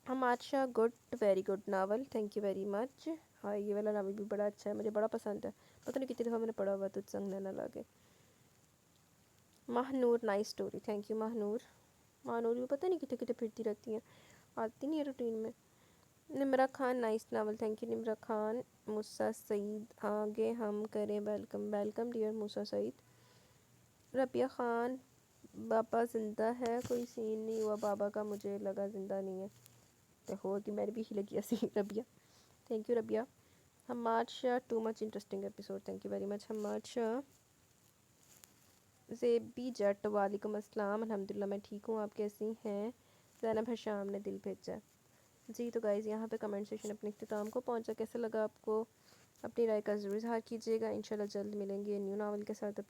[SPEAKER 1] Hammad Shah good, very good novel, thank you very much. ہاں یہ والا ناول بھی بڑا اچھا ہے، مجھے بڑا پسند ہے، پتہ نہیں کتنی دفعہ میں نے پڑھا ہوا تجھ سنگ نہ لگے. ماہ نور نائس اسٹوری، تھینک یو ماہ نور. ماہ نور بھی پتہ نہیں کتنے کتنے پھرتی رہتی ہیں، آتی نہیں ہے روٹین میں. Nimra Khan nice novel, thank you Nimra Khan. Musa Saeed آگے ہم کریں welcome, welcome dear Musa Saeed. Rabia Khan بابا زندہ ہے، کوئی سین نہیں ہوا بابا کا، مجھے لگا زندہ نہیں ہے تو ہو کہ میری بھی ہی لگی ایسی. Rabia thank you Rabia. Hammad Shah too much interesting episode, thank you very much Hammad Shah. Zebi Jatt وعلیکم السلام، الحمدللہ میں ٹھیک ہوں، آپ کیسی ہیں؟ زینب حشام نے دل بھیجا. جی تو گائز یہاں پہ کمنٹ سیکشن اپنے اختتام کو پہنچا. کیسا لگا آپ کو؟ اپنی رائے کا ضرور اظہار کیجیے گا. انشاءاللہ جلد ملیں گے نیو ناول کے ساتھ.